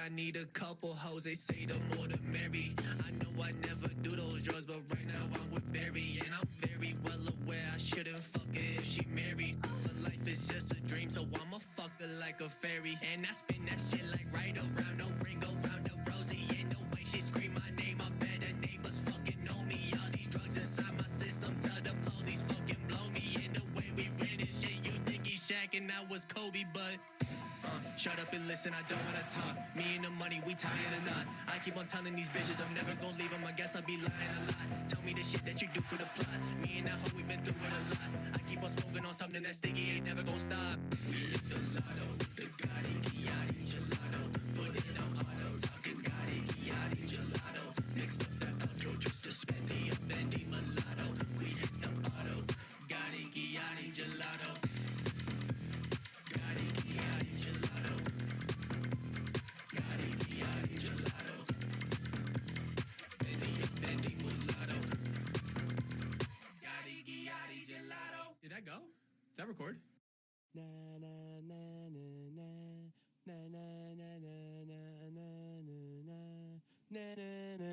I need a couple hoes, they say the more the merry. I know I never do those drugs, but right now I'm with Barry. And I'm very well aware I shouldn't fuck her if she married. But life is just a dream, so I'ma fuck her like a fairy. And I spin that shit like right around, no ring around the rosy. And the way she scream my name, I bet her neighbors fucking know me. All these drugs inside my system, tell the police fucking blow me. And the way we ran this shit, you think he's Shaq and I was Kobe, but shut up and listen, I don't wanna talk. Me and the money, we tying a knot. I keep on telling these bitches I'm never gonna leave them. I guess I'll be lying a lot. Tell me the shit that you do for the plot. Me and that hoe, we been through it a lot. I keep on smoking on something that's sticky, ain't never gonna stop. We hit the lotto, the Gotti, Chiatti, gelato. Put it on auto, talking Gotti, Chiatti, gelato. Next up the outro, just to spend the bendy mulatto. We hit the auto, Gotti, Chiatti, gelato. Gotti, Chiatti, gelato. Gotti, Chiatti, gelato. Bendy mulatto. Gotti, Chiatti, gelato. Did that go? Did that record? Na na na na na na na na na na na na na na.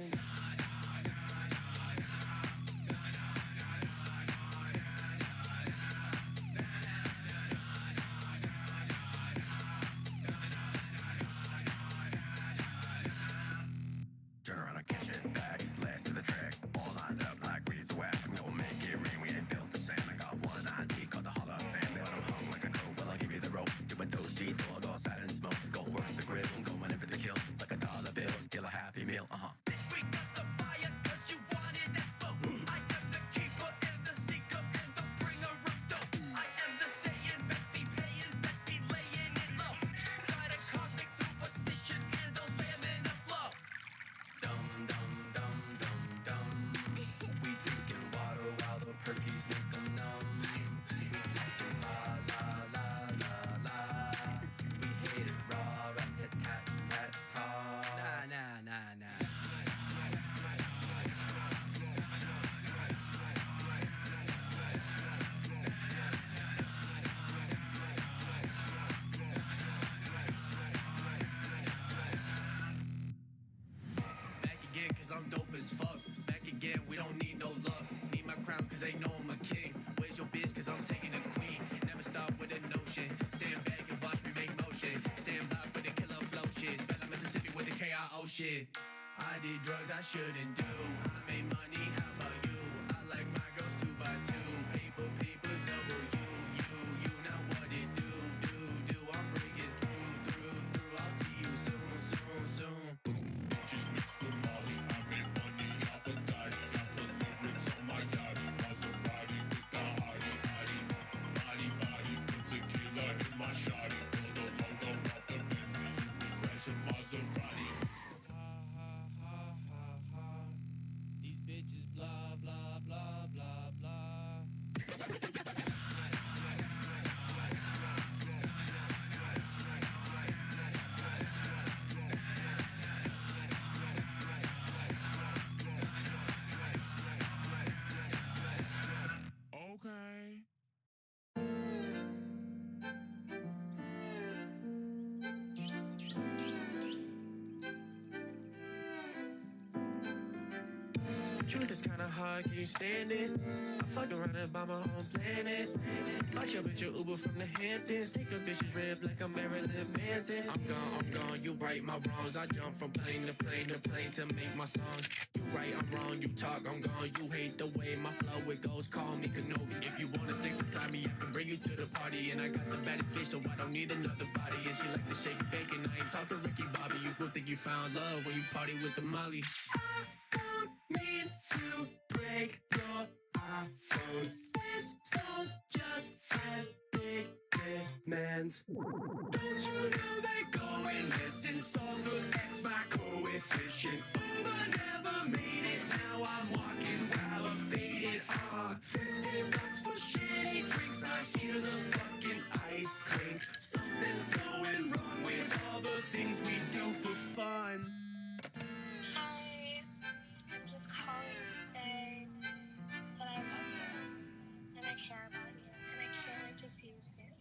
Turn around and catch it back, last to the track, all lined up like weeds whack. I'm gonna make it rain, we ain't built the same. I got one ID called the Holla Family, but I'm hung like a crow. Well, I'll give you the rope, do a dosey, do go outside and smoke. Go work the grill, go in for the kill, like a dollar bill, steal a Happy Meal, Bitch, we got the fire, cause you wanted that smoke. I am the keeper and the seeker and the bringer of dope. I am the saying, best be paying, best be laying it low. Got a cosmic superstition and the lamb in the flow. Dum dum dum dum dum. We drinking water while the perkies make them numb. We talking la la la la la. We hit it raw, rat tat tat tat ta. Nah. Back again, cause I'm dope as fuck. Back again, we don't need no luck. Need my crown, cause they know I'm a king. Where's your bitch, cause I'm taking a queen. Never stop with a notion. Stand back and watch me make motion. Stand by for the killer flow shit. Spell out Mississippi with the KIO shit. I did drugs I shouldn't do. I made money, how about you? I like my girls 2x2. Paper, double you know what it do. I'm breaking through. I'll see you soon. Bitches mixed with Molly, I made money off of Gotti. I put lyrics on my yachty, Maserati with the hottie. Body, put tequila in my shawty. Pull the logo off the Benz, you be crashing Maserati. These bitches blah blah blah blah blah. Okay. Truth is kinda hard, can you stand it? I'm fucking running by my own planet. Watch your bitch, your Uber from the Hamptons. Take a bitch's rib like I'm Marilyn Manson. I'm gone, you right my wrongs. I jump from plane to plane to make my songs. You right, I'm wrong, you talk, I'm gone. You hate the way my flow it goes, call me Kenobi. If you wanna stick beside me, I can bring you to the party. And I got the baddest bitch, so I don't need another body. And she like to shake and bake, and I ain't talking Ricky Bobby. You gon' think you found love when you party with the Molly. I don't mean to break your iPhone. This song just has big demands. Don't you know they go and listen? Solve for X, my coefficient. Oh, I never made it. Now I'm walking while I'm faded. $50 for shitty drinks. I hear the fucking ice clink. Something's going wrong with all the things we do for fun. Hi, I'm just calling to say that I love you and I care about you and I can't wait to see you soon.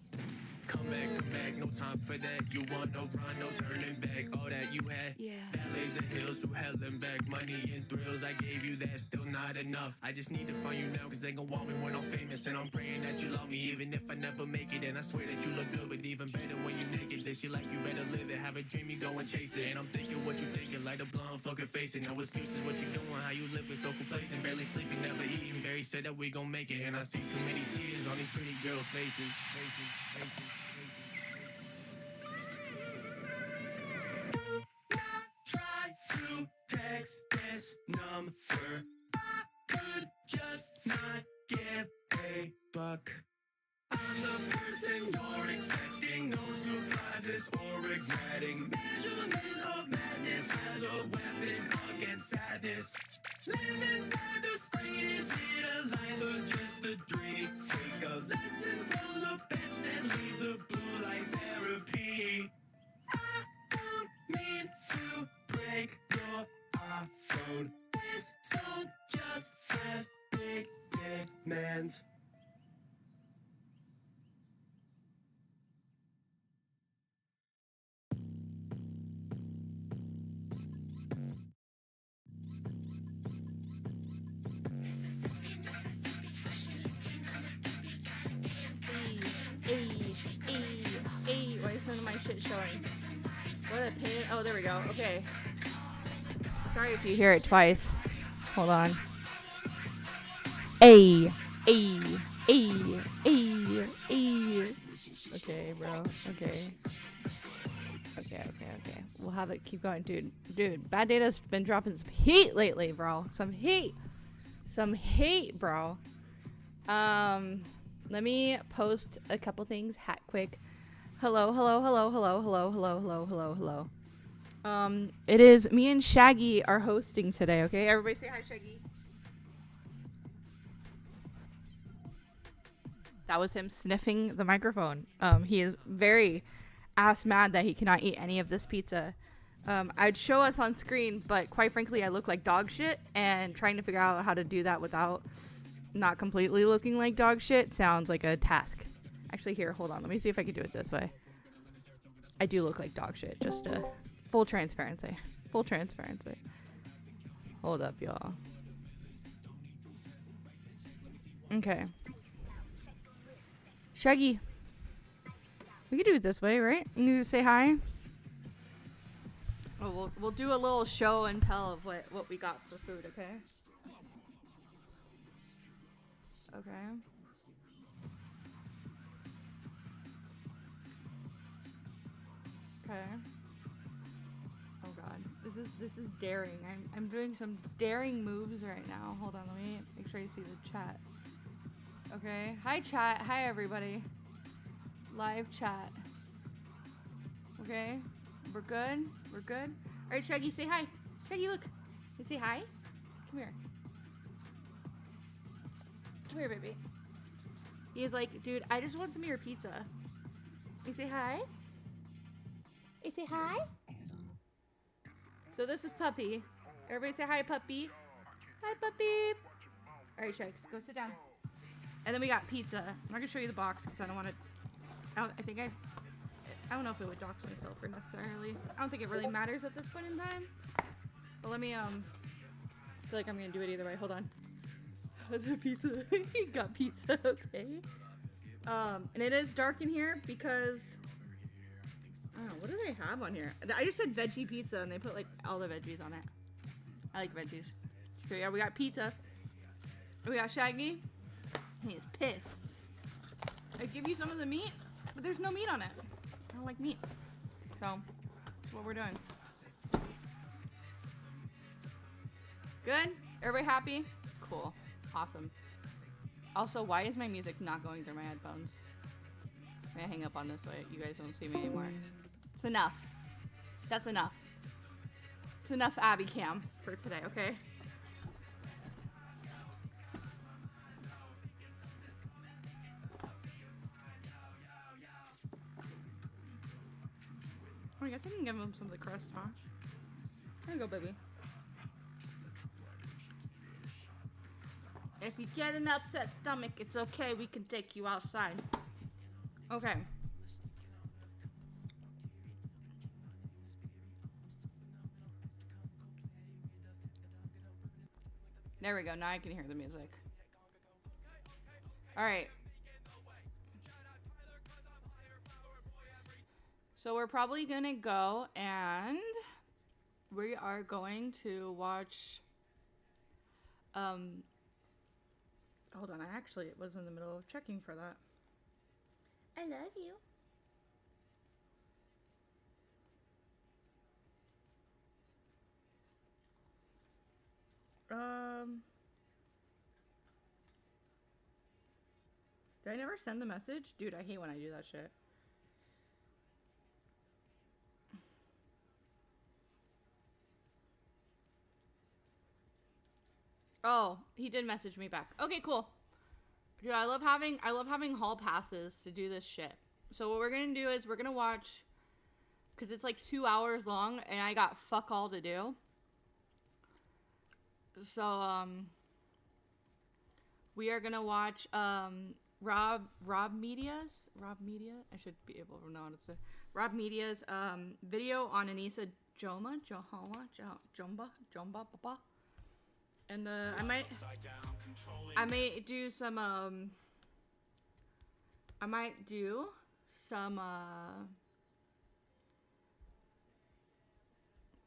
Come back, no time for that. You want no run, no turning back. All that you had, valleys and hills through hell and back. Money and thrills, I gave you that, still not enough. I just need to find you now, cause they gon' want me when I'm famous. And I'm praying that you love me, even if I never make it. And I swear that you look good, but even better when you naked. This you like, you better live it. Have a dream, you go and chase it. And I'm thinking what you thinking, like a blonde fucking face it. No excuses, what you doing, how you living, so complacent. Barely sleeping, never eating. Barry said that we gon' make it. And I see too many tears on these pretty girls' faces. Try to text this number. I could just not give a fuck. I'm the person you're expecting, no surprises or regretting. Measurement of madness as a weapon against sadness. Live inside the screen, is it a life or just a dream? Take a lesson from the best and leave the blue light therapy. I don't mean to break your iPhone. This song just has big demands. Why is none of my shit showing? What a pain. Oh, there we go. Okay. Sorry if you hear it twice. Hold on. A. Okay, bro. Okay. We'll have it keep going, dude. Bad Data's been dropping some heat lately, bro. Some heat, bro. Let me post a couple things hat quick. Hello. It is me and Shaggy are hosting today, okay? Everybody say hi, Shaggy. That was him sniffing the microphone. He is very ass mad that he cannot eat any of this pizza. I'd show us on screen, but quite frankly, I look like dog shit, and trying to figure out how to do that without not completely looking like dog shit sounds like a task. Actually, here, hold on. Let me see if I can do it this way. I do look like dog shit, just full transparency. Hold up, y'all. Okay. Shaggy. We can do it this way, right? You need to say hi. Oh, we'll do a little show and tell of what we got for food, okay? Okay. Oh god. This is daring. I'm doing some daring moves right now. Hold on, let me make sure you see the chat. Okay. Hi chat. Hi everybody. Live chat. Okay. We're good. Alright, Shaggy, say hi. Shaggy, look. You say hi? Come here. Come here, baby. He's like, dude, I just want some of your pizza. You say hi? You say hi? So this is Puppy. Everybody say hi, Puppy. Hi, Puppy. Alright, Shags, go sit down. And then we got pizza. I'm not gonna show you the box because I don't want to. I don't know if it would dox myself or necessarily. I don't think it really matters at this point in time. But let me I feel like I'm gonna do it either way. Hold on. The pizza. He got pizza, okay. And it is dark in here because I don't know, what do they have on here? I just said veggie pizza and they put like all the veggies on it. I like veggies. So yeah, we got pizza. We got Shaggy. And he is pissed. I give you some of the meat, but there's no meat on it. I don't like meat. So that's what we're doing. Good? Everybody happy? Cool. Awesome. Also, why is my music not going through my headphones? May I hang up on this way? You guys don't see me anymore. It's enough. That's enough. It's enough Abby Cam for today, okay? Oh, I guess I can give him some of the crust, huh? There you go, baby. If you get an upset stomach, it's okay. We can take you outside. Okay. There we go. Now I can hear the music. All right. So we're probably gonna go and we are going to watch. Hold on. I actually was in the middle of checking for that. I love you. Did I never send the message? Dude, I hate when I do that shit. Oh, he did message me back. Okay, cool. Dude, I love having hall passes to do this shit. So what we're gonna do is we're gonna watch, cause it's like 2 hours long and I got fuck all to do. So we are gonna watch Rob Media. I should be able to know how to say Rob Media's video on Anisa Jomha. And I might do some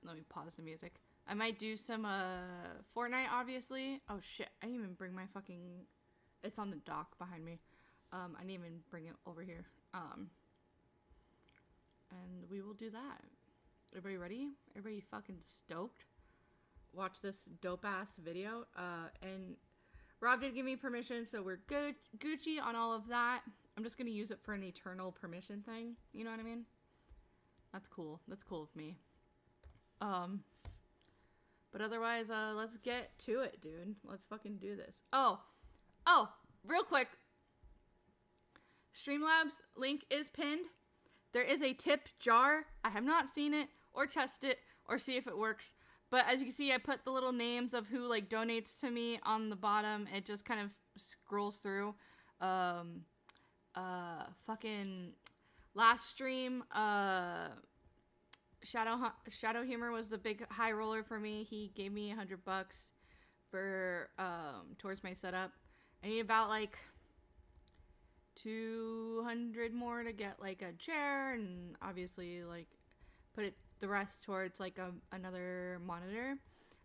let me pause the music. I might do some Fortnite, obviously. Oh shit, I didn't even bring my fucking, it's on the dock behind me. I didn't even bring it over here. And we will do that. Everybody ready? Everybody fucking stoked? Watch this dope ass video. And Rob did give me permission, so we're good, Gucci on all of that. I'm just gonna use it for an eternal permission thing. You know what I mean? That's cool. That's cool with me. But otherwise, let's get to it, dude. Let's fucking do this. Oh, real quick. Streamlabs link is pinned. There is a tip jar. I have not seen it or tested it or see if it works. But as you can see, I put the little names of who like donates to me on the bottom. It just kind of scrolls through. Fucking last stream, Shadow Humor was the big high roller for me. He gave me $100 for towards my setup. I need about like 200 more to get like a chair, and obviously like put it the rest towards like another monitor.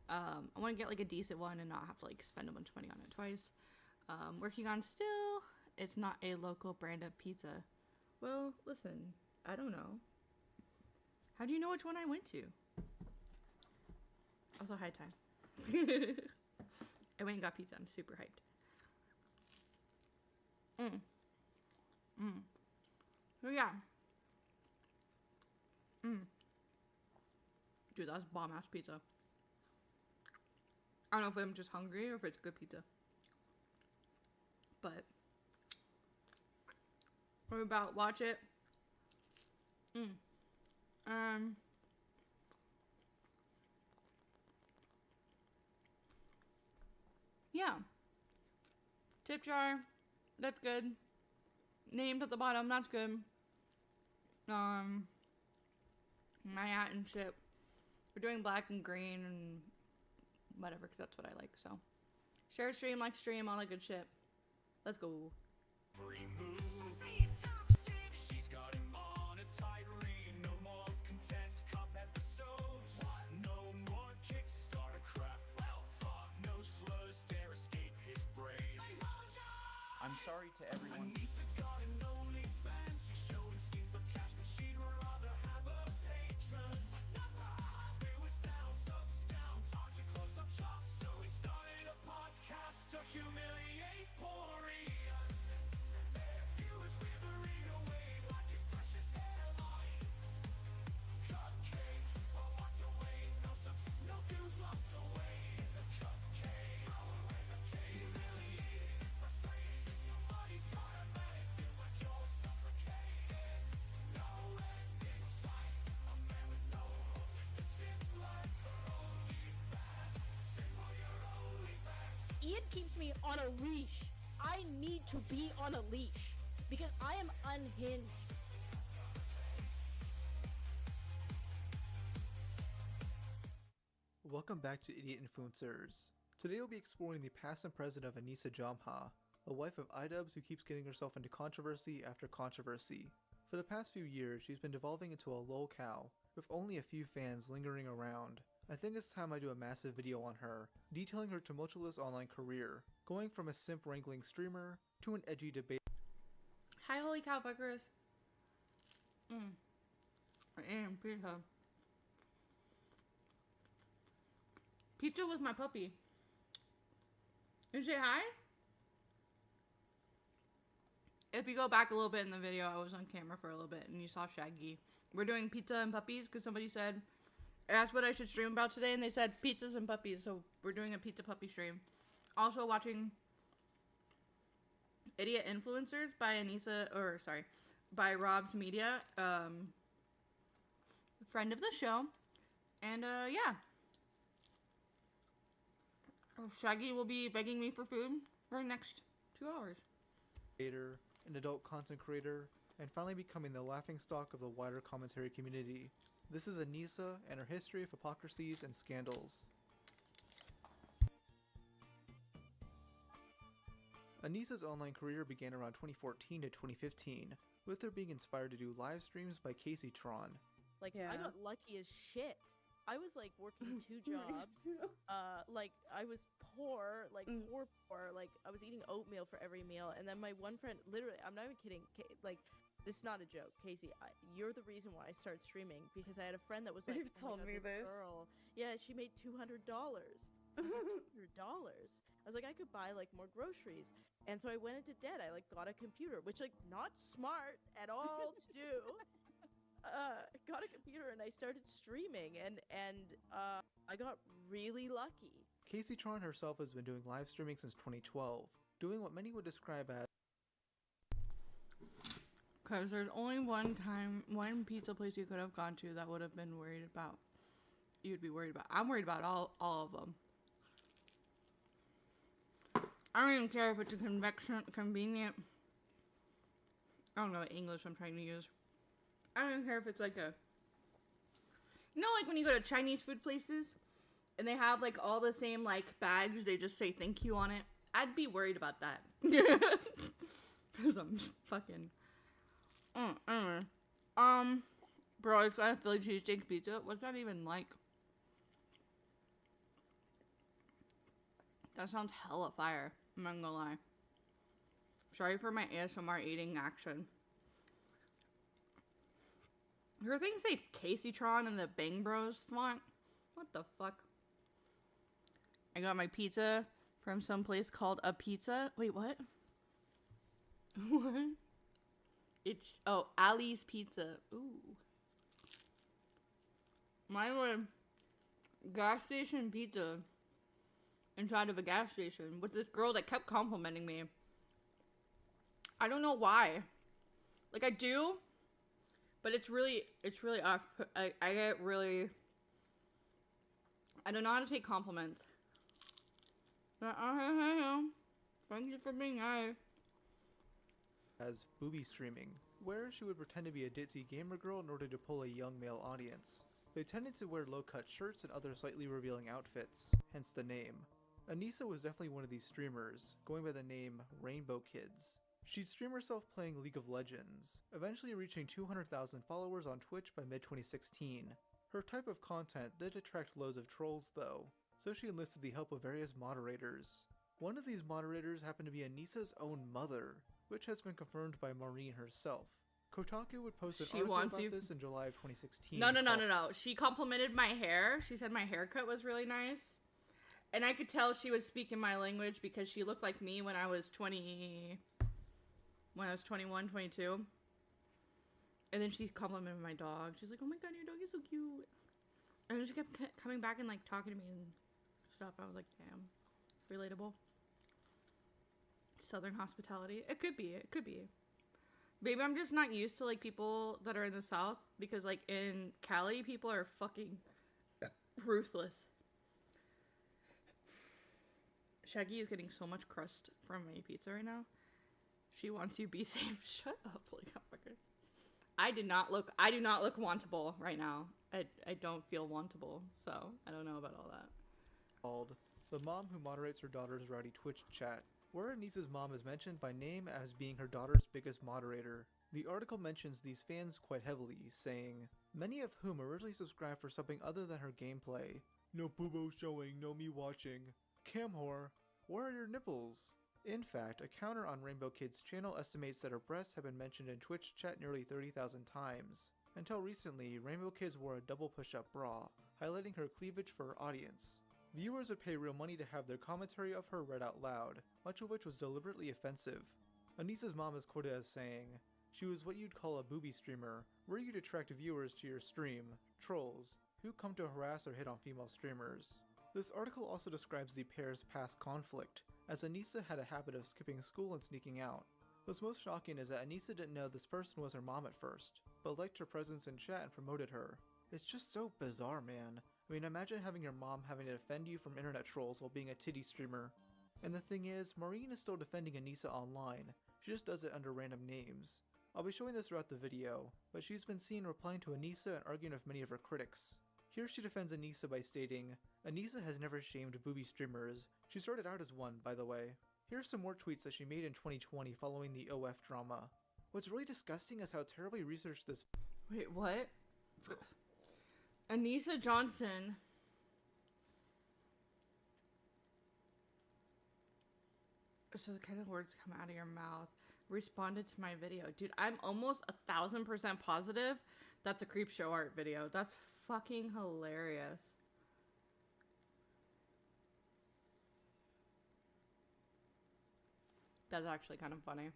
I want to get like a decent one and not have to like spend a bunch of money on it twice. Working on still. It's not a local brand of pizza. Well, listen, I don't know. How do you know which one I went to? Also, high time. I went and got pizza. I'm super hyped. Oh, yeah. Dude, that's bomb-ass pizza. I don't know if I'm just hungry or if it's good pizza. But we're about to watch it. Yeah. Tip jar. That's good. Names at the bottom. That's good. My hat and shit. We're doing black and green and whatever, because that's what I like, so. Share stream, like stream, all that good shit. Let's go. Free move. She's got him on a tight rein. No more content cop episodes. No more Kickstarter crap. Well, fuck. No slurs dare escape his brain. I'm sorry to everyone. Anisa got an OnlyFans. She's showing skin for cash, but she'd rather have her patrons. Viewers down, subs down, target close up shop. So he started a podcast to humiliate poor Ian. Viewers withering away like his precious hairline. Cupcakes are locked away. No subs, no views locked away. The cupcake, humiliated and frustrated. Your body's automatic, feels like you're suffocating. No end in sight. A man with no hope, just a sin like her OnlyFans. Sin while you're OnlyFans. Ian keeps me on a leash. I need to be on a leash because I am unhinged. Welcome back to Idiot Influencers. Today we'll be exploring the past and present of Anisa Jomha, a wife of iDubbbz who keeps getting herself into controversy after controversy. For the past few years, she's been devolving into a lol cow, with only a few fans lingering around. I think it's time I do a massive video on her, detailing her tumultuous online career, going from a simp wrangling streamer to an edgy debate. Hi, holy cow fuckers. I am pizza. Pizza with my puppy. You say hi? If you go back a little bit in the video, I was on camera for a little bit and you saw Shaggy. We're doing pizza and puppies because somebody said, asked what I should stream about today, and they said pizzas and puppies, so we're doing a pizza puppy stream. Also watching Idiot Influencers by by Rob's Media, friend of the show, and yeah. Shaggy will be begging me for food for the next 2 hours. An adult content creator, and finally becoming the laughingstock of the wider commentary community. This is Anisa and her history of hypocrisies and scandals. Anisa's online career began around 2014 to 2015, with her being inspired to do live streams by Casey Tron. Like, I got lucky as shit. I was like working 2 jobs. Like I was poor, like poor. Like I was eating oatmeal for every meal. And then my one friend, literally, I'm not even kidding. Like, this is not a joke, Casey. You're the reason why I started streaming, because I had a friend that was like, You've told me this. Girl, yeah, she made $200. I was like, $200. I was like, I could buy like more groceries. And so I went into debt. I like got a computer, which like not smart at all to do. Got a computer and I started streaming, and I got really lucky. Casey Tron herself has been doing live streaming since 2012, doing what many would describe as because there's only one pizza place you could have gone to that would have been worried about. You'd be worried about. I'm worried about all of them. I don't even care if it's a convenient. I don't know what English I'm trying to use. I don't even care if it's like a, you know, like when you go to Chinese food places and they have like all the same like bags, they just say thank you on it. I'd be worried about that. Cause I'm fucking, anyway. Bro, I just got a Philly cheesesteak pizza. What's that even like? That sounds hella fire. I'm not gonna lie. Sorry for my ASMR eating action. Her things say Casey Tron in the Bang Bros font. What the fuck? I got my pizza from some place called A Pizza. Wait, what? What? It's, oh, Ali's Pizza. Ooh. Mine was gas station pizza inside of a gas station with this girl that kept complimenting me. I don't know why. Like, I do. But it's really off. I get really, I don't know how to take compliments. But, thank you for being nice. As booby streaming, where she would pretend to be a ditzy gamer girl in order to pull a young male audience. They tended to wear low-cut shirts and other slightly revealing outfits, hence the name. Anisa was definitely one of these streamers, going by the name Rainbow Kids. She'd stream herself playing League of Legends, eventually reaching 200,000 followers on Twitch by mid-2016. Her type of content did attract loads of trolls though, so she enlisted the help of various moderators. One of these moderators happened to be Anisa's own mother, which has been confirmed by Maureen herself. Kotaku would post an article about this in July of 2016. No. She complimented my hair. She said my haircut was really nice. And I could tell she was speaking my language because she looked like me when I was 21, 22. And then she complimented my dog. She's like, oh my god, your dog is so cute. And then she kept coming back and like talking to me and stuff. I was like, damn, relatable. Southern hospitality. It could be. Maybe I'm just not used to like people that are in the South, because like in Cali, people are fucking ruthless. Shaggy is getting so much crust from my pizza right now. She wants you be safe. Shut up, holy cockfucker. I do not look wantable right now. I don't feel wantable, so I don't know about all that. called The Mom Who Moderates Her Daughter's Rowdy Twitch Chat, where Anisa's mom is mentioned by name as being her daughter's biggest moderator. The article mentions these fans quite heavily, saying, many of whom originally subscribed for something other than her gameplay. No boobo showing, no me watching. Cam whore, where are your nipples? In fact, a counter on Rainbow Kid's channel estimates that her breasts have been mentioned in Twitch chat nearly 30,000 times. Until recently, Rainbow Kids wore a double push-up bra, highlighting her cleavage for her audience. Viewers would pay real money to have their commentary of her read out loud, much of which was deliberately offensive. Anisa's mom is quoted as saying, she was what you'd call a booby streamer, where you'd attract viewers to your stream, trolls, who come to harass or hit on female streamers. This article also describes the pair's past conflict, as Anisa had a habit of skipping school and sneaking out. What's most shocking is that Anisa didn't know this person was her mom at first, but liked her presence in chat and promoted her. It's just so bizarre, man. I mean, imagine having your mom having to defend you from internet trolls while being a titty streamer. And the thing is, Maureen is still defending Anisa online, she just does it under random names. I'll be showing this throughout the video, but she's been seen replying to Anisa and arguing with many of her critics. Here she defends Anisa by stating, Anisa has never shamed booby streamers. She started out as one, by the way. Here's some more tweets that she made in 2020 following the OF drama. What's really disgusting is how terribly researched this— Wait, what? Anisa Johnson. So the kind of words come out of your mouth. Responded to my video. Dude, I'm almost 1,000% positive that's a creep show art video. That's fucking hilarious. That's actually kind of funny.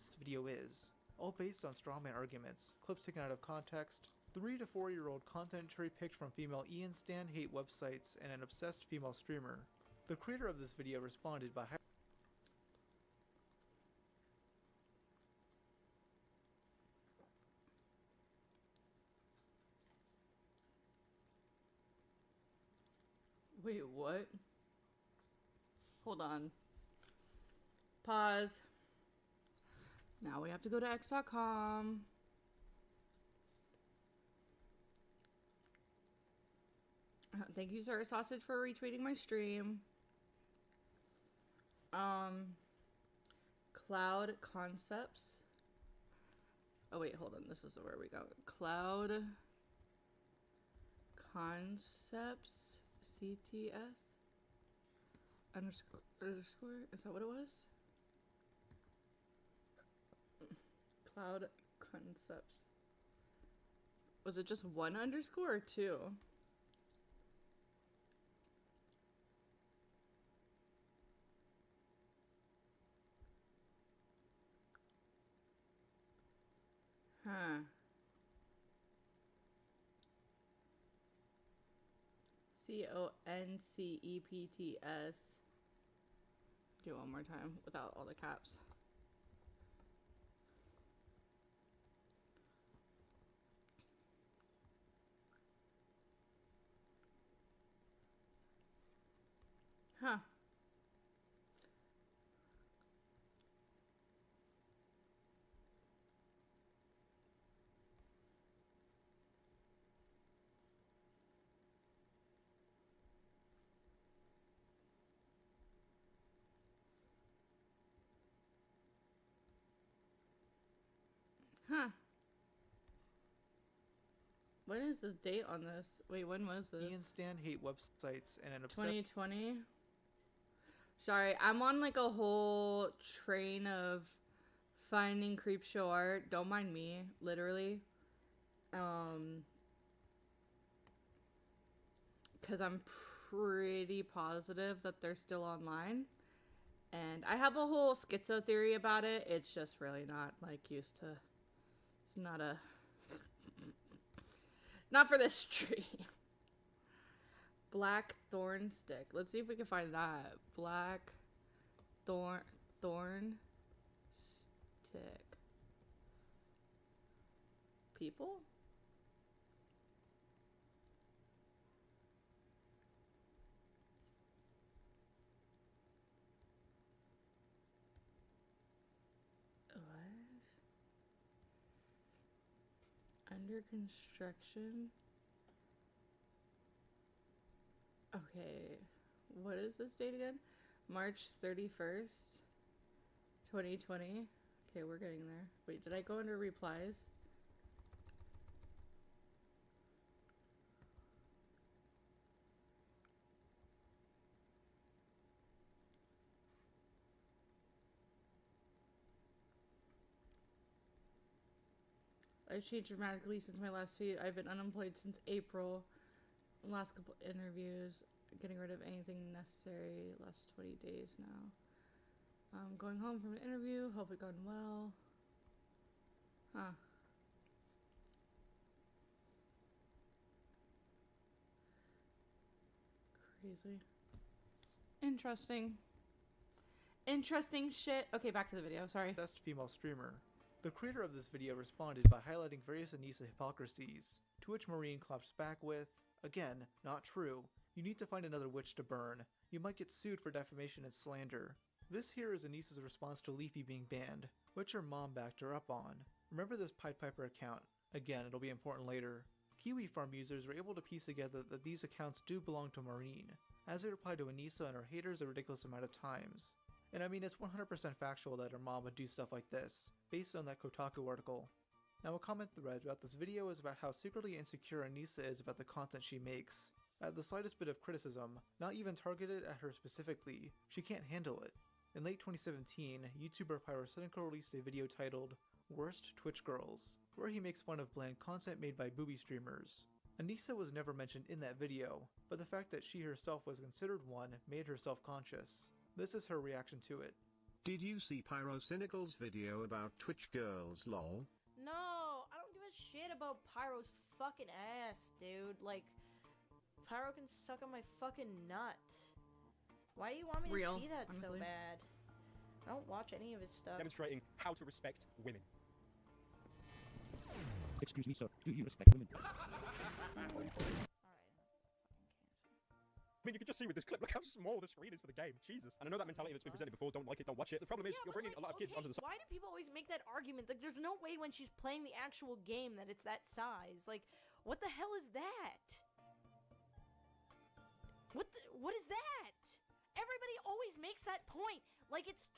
This video is all based on strawman arguments, clips taken out of context, 3 to 4 year old content cherry picked from female Ian Stan hate websites, and an obsessed female streamer. The creator of this video responded by Wait, what? Hold on. Pause. Now we have to go to x.com. Thank you, Sir Sausage, for retweeting my stream. Cloud Concepts. Oh wait, hold on. This is where we go. Cloud Concepts CTS underscore. Is that what it was? Cloud Concepts. Was it just one underscore or two? Huh. CONCEPTS. Do it one more time without all the caps. Huh. Huh. When is this date on this? Wait, when was this? Ian Stan hate websites and an obsessed 2020? Sorry, I'm on like a whole train of finding creep show art. Don't mind me, literally. Because I'm pretty positive that they're still online. And I have a whole schizo theory about it. It's just really not like used to. It's not a... Not for this stream. Black thorn stick. Let's see if we can find that. Black thorn stick. People? Under construction. Okay, what is this date again? March 31st, 2020. Okay, we're getting there. Wait, did I go under replies? I've changed dramatically since my last tweet. I've been unemployed since April. Last couple interviews. Getting rid of anything necessary. Last 20 days now. Going home from an interview. Hope it gone well. Huh. Crazy. Interesting. Interesting shit. Okay, back to the video. Sorry. Best female streamer. The creator of this video responded by highlighting various Anisa hypocrisies, to which Maureen claps back with, again, not true. You need to find another witch to burn. You might get sued for defamation and slander. This here is Anisa's response to Leafy being banned, which her mom backed her up on. Remember this Pied Piper account. Again, it'll be important later. Kiwi Farm users were able to piece together that these accounts do belong to Maureen, as they replied to Anisa and her haters a ridiculous amount of times. And I mean, it's 100% factual that her mom would do stuff like this, based on that Kotaku article. Now a comment thread about this video is about how secretly insecure Anisa is about the content she makes. At the slightest bit of criticism, not even targeted at her specifically, she can't handle it. In late 2017, YouTuber Pyrocynical released a video titled, Worst Twitch Girls, where he makes fun of bland content made by booby streamers. Anisa was never mentioned in that video, but the fact that she herself was considered one made her self-conscious. This is her reaction to it. Did you see Pyrocynical's video about Twitch girls, lol? No, I don't give a shit about Pyro's fucking ass, dude. Like, Pyro can suck on my fucking nut. Why do you want me to see that so honestly. bad? I don't watch any of his stuff. Demonstrating how to respect women. Excuse me, sir. Do you respect women? Alright. I mean, you can just see with this clip, look how small the screen is for the game. Jesus. And I know that mentality that's been presented before, don't like it, don't watch it. The problem is, Yeah, you're but, bringing like, a lot of kids okay, onto the... why do people always make that argument? Like, there's no way when she's playing the actual game that it's that size. Like, what the hell is that? What is that? Everybody always makes that point. Like it's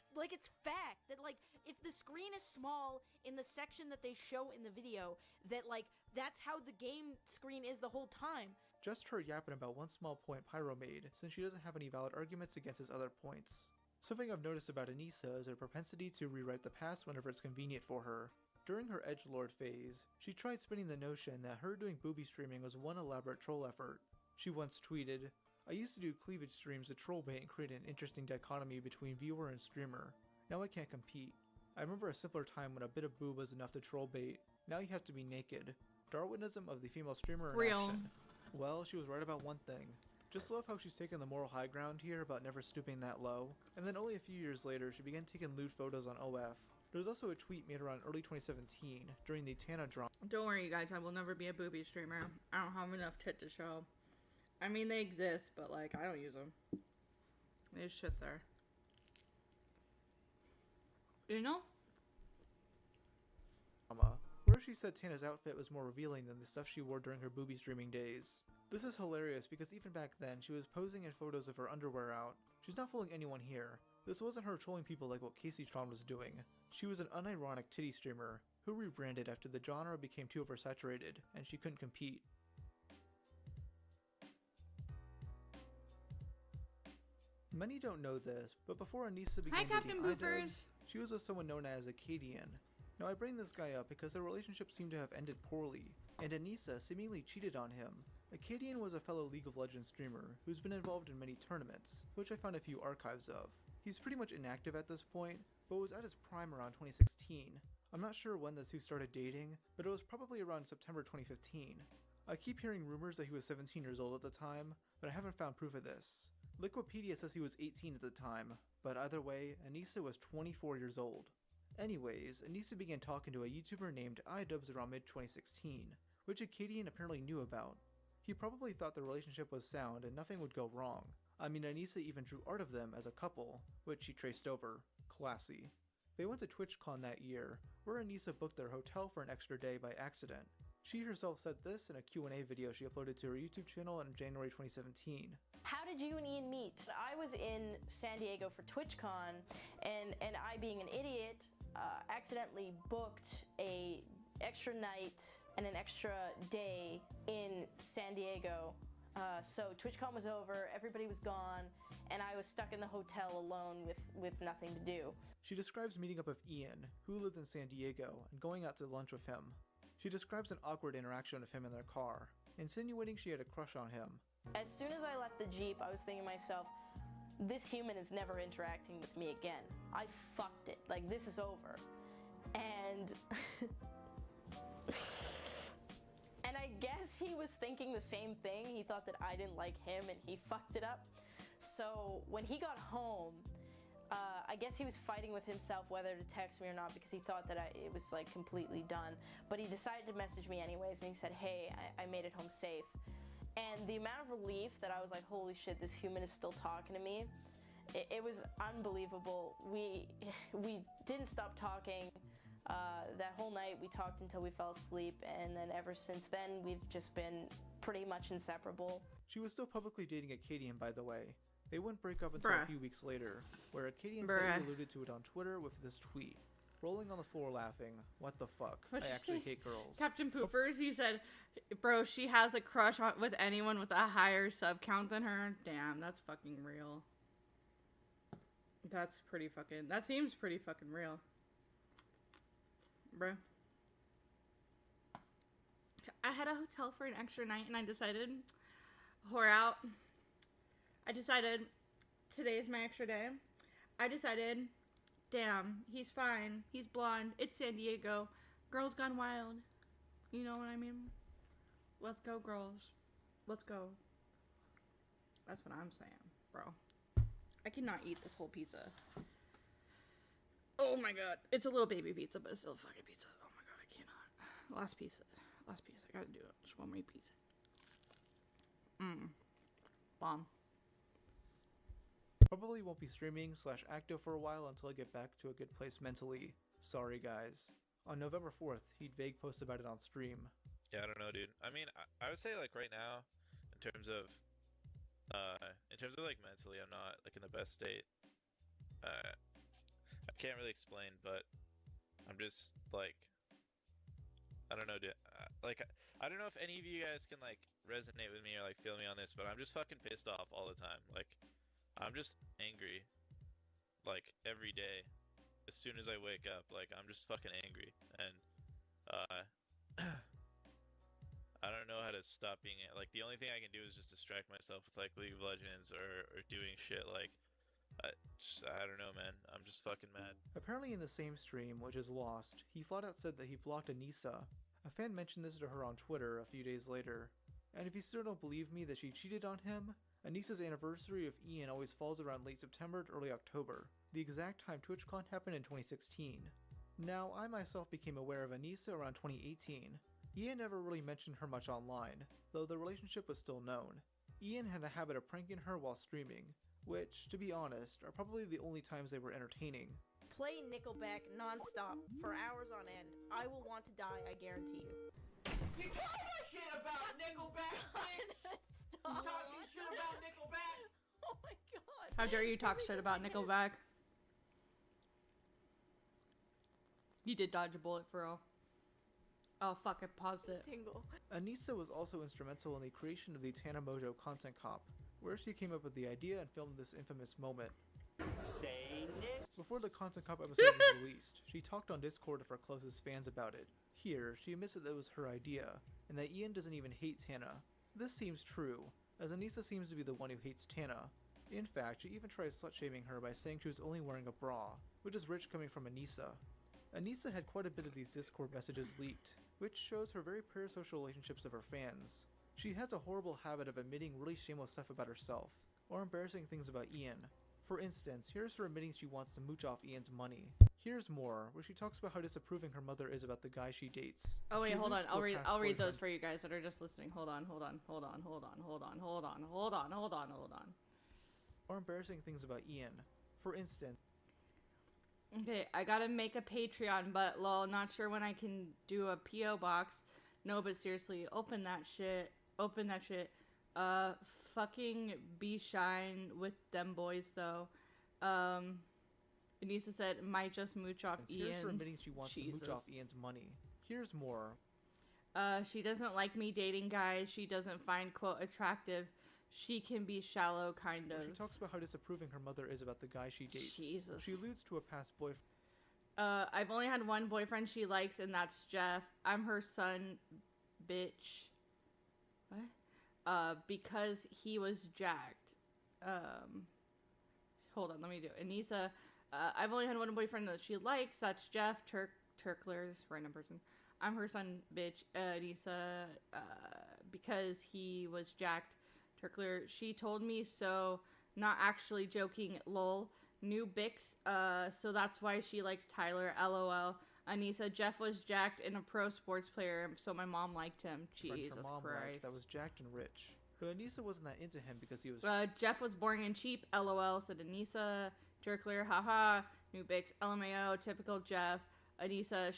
fact that, like, if the screen is small in the section that they show in the video, that, like, that's how the game screen is the whole time. Just her yapping about one small point Pyro made, since she doesn't have any valid arguments against his other points. Something I've noticed about Anisa is her propensity to rewrite the past whenever it's convenient for her. During her edgelord phase, she tried spinning the notion that her doing booby streaming was one elaborate troll effort. She once tweeted, I used to do cleavage streams to troll bait and create an interesting dichotomy between viewer and streamer. Now I can't compete. I remember a simpler time when a bit of boob was enough to troll bait. Now you have to be naked. Darwinism of the female streamer in action. Well, she was right about one thing. Just love how she's taken the moral high ground here about never stooping that low. And then only a few years later, she began taking lewd photos on OF. There was also a tweet made around early 2017 during the Tana drama. Don't worry, you guys. I will never be a booby streamer. I don't have enough tit to show. I mean, they exist, but, like, I don't use them. They just sit there. You know? Where she said Tana's outfit was more revealing than the stuff she wore during her booby streaming days. This is hilarious because even back then, she was posing in photos of her underwear out. She's not fooling anyone here. This wasn't her trolling people like what Casey Tron was doing. She was an unironic titty streamer, who rebranded after the genre became too oversaturated, and she couldn't compete. Many don't know this, but before Anisa began Captain dating Boofers. she was with someone known as Acadian. Now I bring this guy up because their relationship seemed to have ended poorly, and Anisa seemingly cheated on him. Acadian was a fellow League of Legends streamer who's been involved in many tournaments, which I found a few archives of. He's pretty much inactive at this point, but was at his prime around 2016. I'm not sure when the two started dating, but it was probably around September 2015. I keep hearing rumors that he was 17 years old at the time, but I haven't found proof of this. Liquipedia says he was 18 at the time, but either way, Anisa was 24 years old. Anyways, Anisa began talking to a YouTuber named iDubbbz around mid-2016, which Acadian apparently knew about. He probably thought the relationship was sound and nothing would go wrong. I mean, Anisa even drew art of them as a couple, which she traced over. Classy. They went to TwitchCon that year, where Anisa booked their hotel for an extra day by accident. She herself said this in a Q&A video she uploaded to her YouTube channel in January 2017. How did you and Ian meet? I was in San Diego for TwitchCon, and I, being an idiot, accidentally booked a extra night and an extra day in San Diego. So TwitchCon was over, everybody was gone, and I was stuck in the hotel alone with nothing to do. She describes meeting up with Ian, who lived in San Diego, and going out to lunch with him. She describes an awkward interaction with him in their car, insinuating she had a crush on him. As soon as I left the Jeep, I was thinking to myself, this human is never interacting with me again. I fucked it. Like, this is over. And and I guess he was thinking the same thing. He thought that I didn't like him and he fucked it up. So when he got home, I guess he was fighting with himself whether to text me or not, because he thought that it was like completely done. But he decided to message me anyways, and he said, hey, I made it home safe. And the amount of relief that I was like, holy shit, this human is still talking to me. It was unbelievable. We didn't stop talking. That whole night we talked until we fell asleep, and then ever since then we've just been pretty much inseparable. She was still publicly dating Acadian, by the way. They wouldn't break up until a few weeks later, where Acadian said he alluded to it on Twitter with this tweet. Rolling on the floor laughing, what the fuck, I actually hate girls. Captain Poopers, you said, bro, she has a crush with anyone with a higher sub count than her? Damn, that's fucking real. That seems pretty fucking real. Bro. I had a hotel for an extra night and I decided, whore out. I decided, today's my extra day. I decided, damn, he's fine. He's blonde. It's San Diego. Girls gone wild. You know what I mean? Let's go, girls. Let's go. That's what I'm saying, bro. I cannot eat this whole pizza. Oh my god. It's a little baby pizza, but it's still a fucking pizza. Oh my god, I cannot. Last piece. I gotta do it. Just one more piece. Bomb. Probably won't be streaming / active for a while until I get back to a good place mentally. Sorry guys. On November 4th, he'd vague post about it on stream. Yeah, I don't know, dude. I mean, I would say like right now, in terms of like mentally, I'm not like in the best state. I can't really explain, but I'm just like, I don't know, dude. Like, I don't know if any of you guys can like resonate with me or like feel me on this, but I'm just fucking pissed off all the time. Like, I'm just angry, like every day. As soon as I wake up, like I'm just fucking angry, and I don't know how to stop being like. The only thing I can do is just distract myself with like League of Legends or doing shit like. I don't know, man. I'm just fucking mad. Apparently in the same stream, which is lost, he flat out said that he blocked Anisa. A fan mentioned this to her on Twitter a few days later. And if you still don't believe me that she cheated on him, Anisa's anniversary of Ian always falls around late September to early October, the exact time TwitchCon happened in 2016. Now, I myself became aware of Anisa around 2018. Ian never really mentioned her much online, though the relationship was still known. Ian had a habit of pranking her while streaming, which, to be honest, are probably the only times they were entertaining. Play Nickelback non-stop for hours on end. I will want to die, I guarantee you. You talking shit about Nickelback, bitch! Stop. You talking shit about Nickelback? Oh my god. How dare you talk shit about Nickelback? You did dodge a bullet for real. Oh fuck, I paused it. Tingle. Anisa was also instrumental in the creation of the Tana Mojo content cop, where she came up with the idea and filmed this infamous moment. Say Nick. Before the content cop episode was released, she talked on Discord with her closest fans about it. Here, she admits that it was her idea, and that Ian doesn't even hate Tana. This seems true, as Anisa seems to be the one who hates Tana. In fact, she even tries slut-shaming her by saying she was only wearing a bra, which is rich coming from Anisa. Anisa had quite a bit of these Discord messages leaked, which shows her very parasocial relationships of her fans. She has a horrible habit of admitting really shameless stuff about herself, or embarrassing things about Ian. For instance, here's her admitting she wants to mooch off Ian's money. Here's more, where she talks about how disapproving her mother is about the guy she dates. Oh wait, She hold on. alludes to a I'll read past those boyfriend- for you guys that are just listening. Hold on. Or embarrassing things about Ian. For instance, Okay, I gotta make a Patreon, but lol, not sure when I can do a PO box. No, but seriously, open that shit. Open that shit. Fucking be shine with them boys though. Anisa said, might just mooch off Here's Ian's. for admitting she wants Jesus. to mooch off Ian's money. Here's more. She doesn't like me dating guys she doesn't find, quote, attractive. She can be shallow, kind of. She talks about how disapproving her mother is about the guy she dates. Jesus. She alludes to a past boyfriend. I've only had one boyfriend she likes, and that's Jeff. I'm her son, bitch. What? Because he was jacked. Hold on, let me do it. Anisa, I've only had one boyfriend that she likes. That's Jeff. Turkler's random person. I'm her son, bitch. Anisa, because he was jacked. Turkler, she told me so. Not actually joking. Lol. New Bix. So that's why she likes Tyler. LOL. Anisa, Jeff was jacked and a pro sports player, so my mom liked him. Jesus Her mom Christ. liked that was jacked and rich. But Anisa wasn't that into him because he was. Jeff was boring and cheap. LOL, said Anisa. Turkler, haha. New Bix. LMAO. Typical Jeff. Anisa,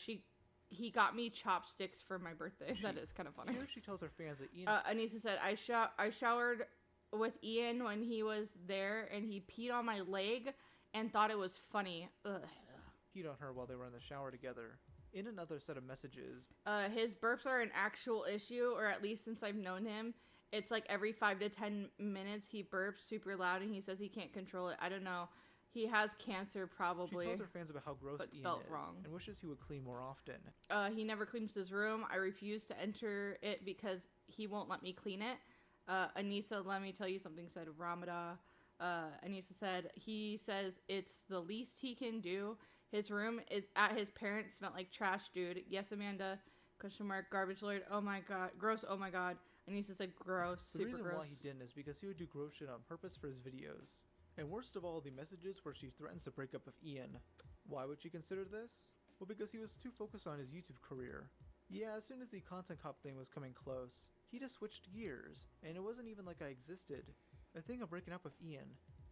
he got me chopsticks for my birthday. That is kind of funny. Here she tells her fans that Ian. Anisa said, I showered with Ian when he was there, and he peed on my leg and thought it was funny. Ugh. Peed on her while they were in the shower together. In another set of messages. His burps are an actual issue, or at least since I've known him. It's like every 5 to 10 minutes he burps super loud, and he says he can't control it. I don't know. He has cancer, probably. She tells her fans about how gross but Ian spelled is wrong. and wishes he would clean more often. He never cleans his room. I refuse to enter it because he won't let me clean it. Anisa, let me tell you something, said Ramada. Anisa said, he says it's the least he can do. His room is at his parents' smelled like trash, dude. Yes, Amanda. Question mark. Garbage lord. Oh my god. Gross. Oh my god. Anisa said gross. The Super reason gross. why he didn't is because he would do gross shit on purpose for his videos. And worst of all, the messages where she threatens to break up with Ian. Why would she consider this? Well, because he was too focused on his YouTube career. Yeah, as soon as the content cop thing was coming close, he just switched gears, and it wasn't even like I existed. I think I'm breaking up with Ian.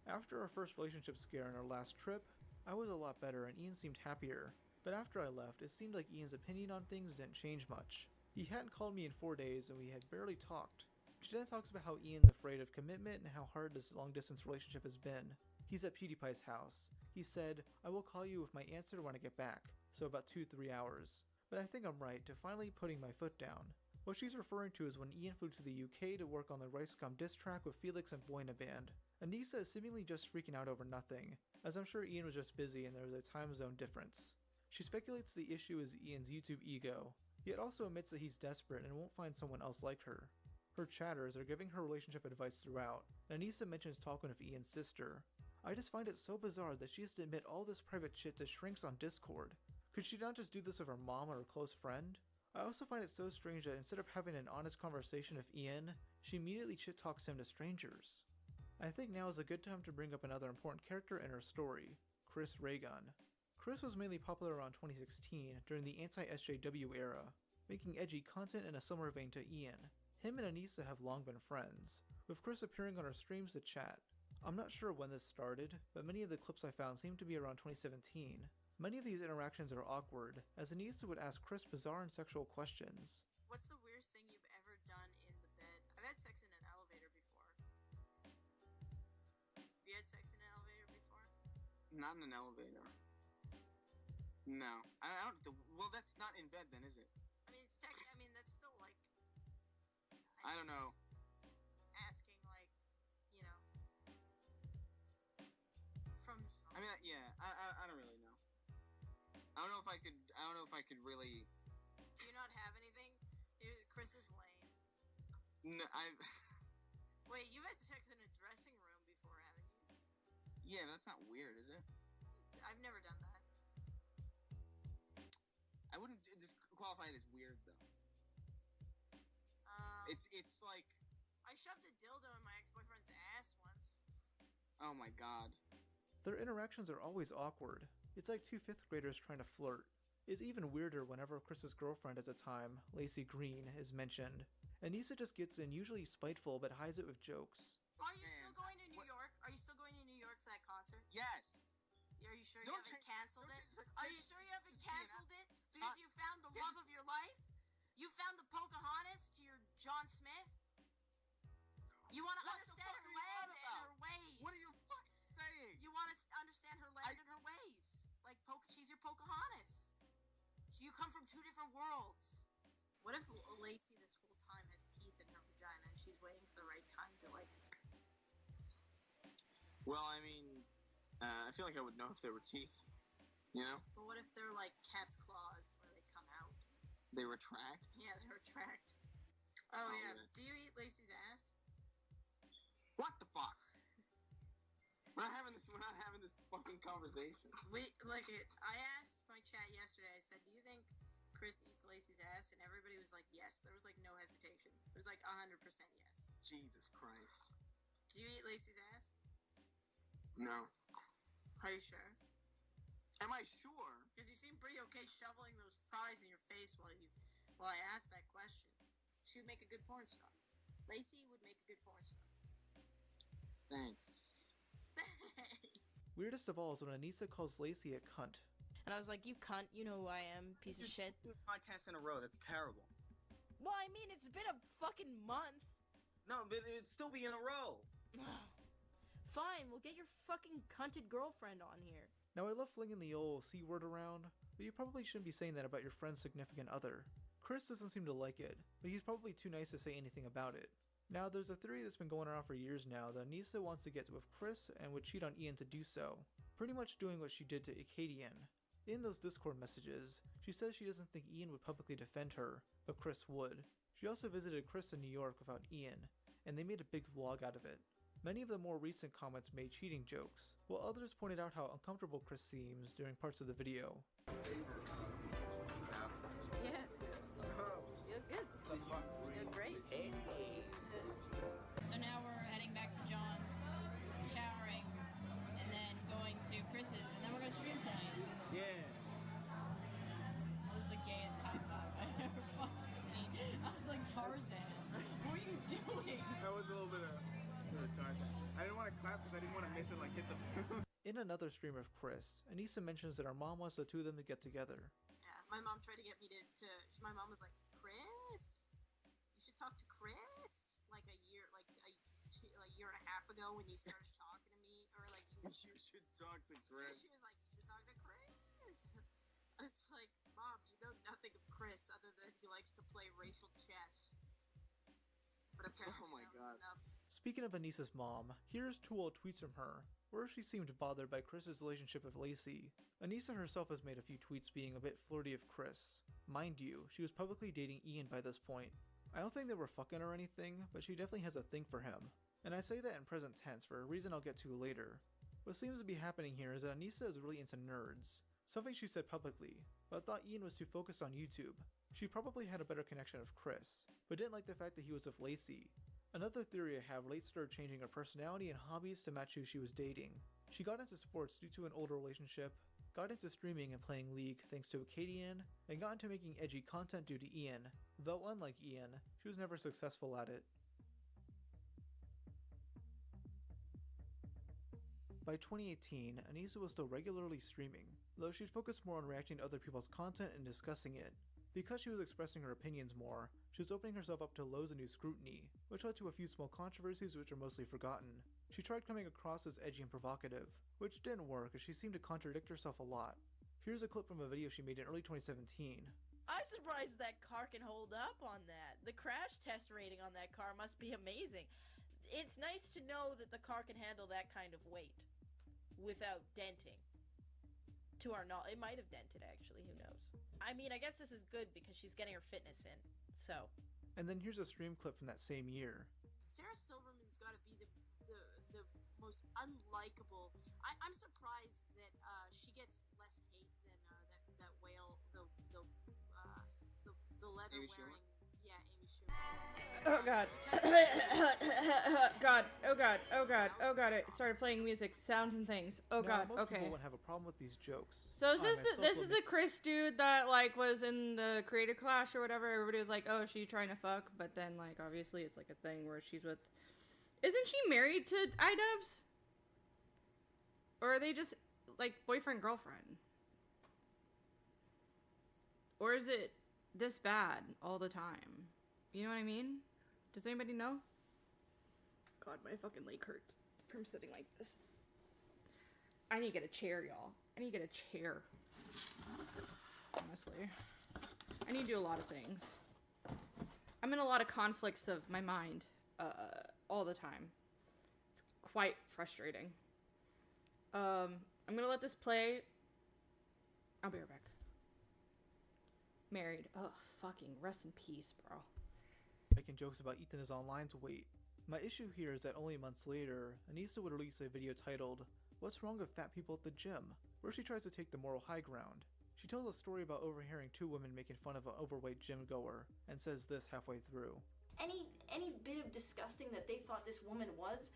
After our first relationship scare on our last trip, I was a lot better and Ian seemed happier. But after I left, it seemed like Ian's opinion on things didn't change much. He hadn't called me in 4 days and we had barely talked. She then talks about how Ian's afraid of commitment and how hard this long-distance relationship has been. He's at PewDiePie's house. He said, I will call you with my answer when I get back, so about 2-3 hours. But I think I'm right to finally putting my foot down. What she's referring to is when Ian flew to the UK to work on the Ricecom diss track with Felix and Boyna Band. Anisa is seemingly just freaking out over nothing, as I'm sure Ian was just busy and there was a time zone difference. She speculates the issue is Ian's YouTube ego, yet also admits that he's desperate and won't find someone else like her. Her chatters are giving her relationship advice throughout, and Anisa mentions talking with Ian's sister. I just find it so bizarre that she has to admit all this private shit to shrinks on Discord. Could she not just do this with her mom or a close friend? I also find it so strange that instead of having an honest conversation with Ian, she immediately shit talks him to strangers. I think now is a good time to bring up another important character in her story, Chris Raygun. Chris was mainly popular around 2016 during the anti-SJW era, making edgy content in a similar vein to Ian. Him and Anisa have long been friends, with Chris appearing on her streams to chat. I'm not sure when this started, but many of the clips I found seem to be around 2017. Many of these interactions are awkward, as Anisa would ask Chris bizarre and sexual questions. What's the weirdest thing you've ever done in the bed? I've had sex in an elevator before. Have you had sex in an elevator before? Not in an elevator. No. I don't. Well, that's not in bed then, is it? I mean, that's still like. I don't know. Asking, like, you know. From some. I mean, yeah. I don't really know. I don't know if I could really. Do you not have anything? Chris is lame. No, Wait, you've had sex in a dressing room before, haven't you? Yeah, that's not weird, is it? I've never done that. I wouldn't just qualify it as weird though. It's like. I shoved a dildo in my ex-boyfriend's ass once. Oh my god. Their interactions are always awkward. It's like two 5th graders trying to flirt. It's even weirder whenever Chris's girlfriend at the time, Lacey Green, is mentioned. Anisa just gets in, usually spiteful, but hides it with jokes. Are you still going to New York? Are you still going to New York for that concert? Yes. Are you sure you haven't canceled it? Are you sure you haven't canceled it because you found the love of your life? You found the Pocahontas to your John Smith? You want to understand her land and her ways. What are you fucking saying? You want to understand her land and her ways. Like, she's your Pocahontas. So you come from two different worlds. What if Lacey this whole time has teeth in her vagina and she's waiting for the right time to, like... Well, I mean, I feel like I would know if there were teeth, you know? But what if they're like cat's claws where they come out? They retract? Yeah, they retract. Oh yeah. Do you eat Lacey's ass? What the fuck? We're not having this fucking conversation. I asked my chat yesterday, I said, do you think Chris eats Lacey's ass? And everybody was like, yes. There was like no hesitation. It was like 100% yes. Jesus Christ. Do you eat Lacey's ass? No. Are you sure? Am I sure? Because you seem pretty okay shoveling those fries in your face while I asked that question. She would make a good porn star. Lacey would make a good porn star. Thanks. Weirdest of all is when Anisa calls Lacey a cunt. And I was like, you cunt, you know who I am, piece of shit. 2 podcasts in a row, that's terrible. Well, I mean, it's been a fucking month. No, but it'd still be in a row. Fine, we'll get your fucking cunted girlfriend on here. Now I love flinging the old C word around, but you probably shouldn't be saying that about your friend's significant other. Chris doesn't seem to like it, but he's probably too nice to say anything about it. Now there's a theory that's been going around for years now that Anisa wants to get with Chris and would cheat on Ian to do so, pretty much doing what she did to Acadian. In those Discord messages, she says she doesn't think Ian would publicly defend her, but Chris would. She also visited Chris in New York without Ian, and they made a big vlog out of it. Many of the more recent comments made cheating jokes, while others pointed out how uncomfortable Chris seems during parts of the video. Yeah. You look good. You look great. Hey. So now we're heading back to John's, showering, and then going to Chris's, and then we're gonna stream tonight. Yeah. That was the gayest high five I've ever fucking seen. I was like, Tarzan, what are you doing? That was a little bit of Tarzan. I didn't want to clap because I didn't want to miss it, like hit the food. In another stream of Chris, Anisa mentions that her mom wants the two of them to get together. Yeah, my mom tried to get me to my mom was like, Chris, you should talk to Chris. Like a year and a half ago when you started talking to me, or like You should talk to Chris. She was like, you should talk to Chris. I was like, Mom, you know nothing of Chris other than he likes to play racial chess. But apparently that was enough. Speaking of Anisa's mom, here's 2 old tweets from her, where she seemed bothered by Chris's relationship with Lacey. Anisa herself has made a few tweets being a bit flirty of Chris. Mind you, she was publicly dating Ian by this point. I don't think they were fucking or anything, but she definitely has a thing for him. And I say that in present tense for a reason I'll get to later. What seems to be happening here is that Anisa is really into nerds, something she said publicly, but thought Ian was too focused on YouTube. She probably had a better connection with Chris, but didn't like the fact that he was with Lacey. Another theory I have relates to her changing her personality and hobbies to match who she was dating. She got into sports due to an older relationship, got into streaming and playing League thanks to Acadian, and got into making edgy content due to Ian, though unlike Ian, she was never successful at it. By 2018, Anisa was still regularly streaming, though she'd focus more on reacting to other people's content and discussing it. Because she was expressing her opinions more, she was opening herself up to loads of new scrutiny, which led to a few small controversies which are mostly forgotten. She tried coming across as edgy and provocative, which didn't work as she seemed to contradict herself a lot. Here's a clip from a video she made in early 2017. I'm surprised that car can hold up on that. The crash test rating on that car must be amazing. It's nice to know that the car can handle that kind of weight without denting. To our knowledge, it might have dented actually, who knows. I mean, I guess this is good because she's getting her fitness in, so. And then here's a stream clip from that same year. Sarah Silverman's got to be the most unlikable. I'm surprised that she gets less hate than that whale, the leather wearing. Yeah, Amy Schumer. Oh god. God. Oh god. Oh god. Oh god. It started playing music, sounds and things. Oh god. Most Okay. people wouldn't have a problem with these jokes. So is this is the Chris dude that like was in the Creator Clash or whatever? Everybody was like, "Oh, she trying to fuck," but then like obviously it's like a thing where she's with. Isn't she married to iDubbbz? Or are they just like boyfriend girlfriend? Or is it this bad all the time. You know what I mean? Does anybody know? God, my fucking leg hurts from sitting like this. I need to get a chair, y'all. I need to get a chair. Honestly. I need to do a lot of things. I'm in a lot of conflicts of my mind all the time. It's quite frustrating. I'm gonna let this play. I'll be right back. Married. Oh, fucking rest in peace, bro. Making jokes about Ethan is online's weight. My issue here is that only months later, Anisa would release a video titled, "What's Wrong with Fat People at the Gym?" where she tries to take the moral high ground. She tells a story about overhearing two women making fun of an overweight gym goer, and says this halfway through. Any bit of disgusting that they thought this woman was,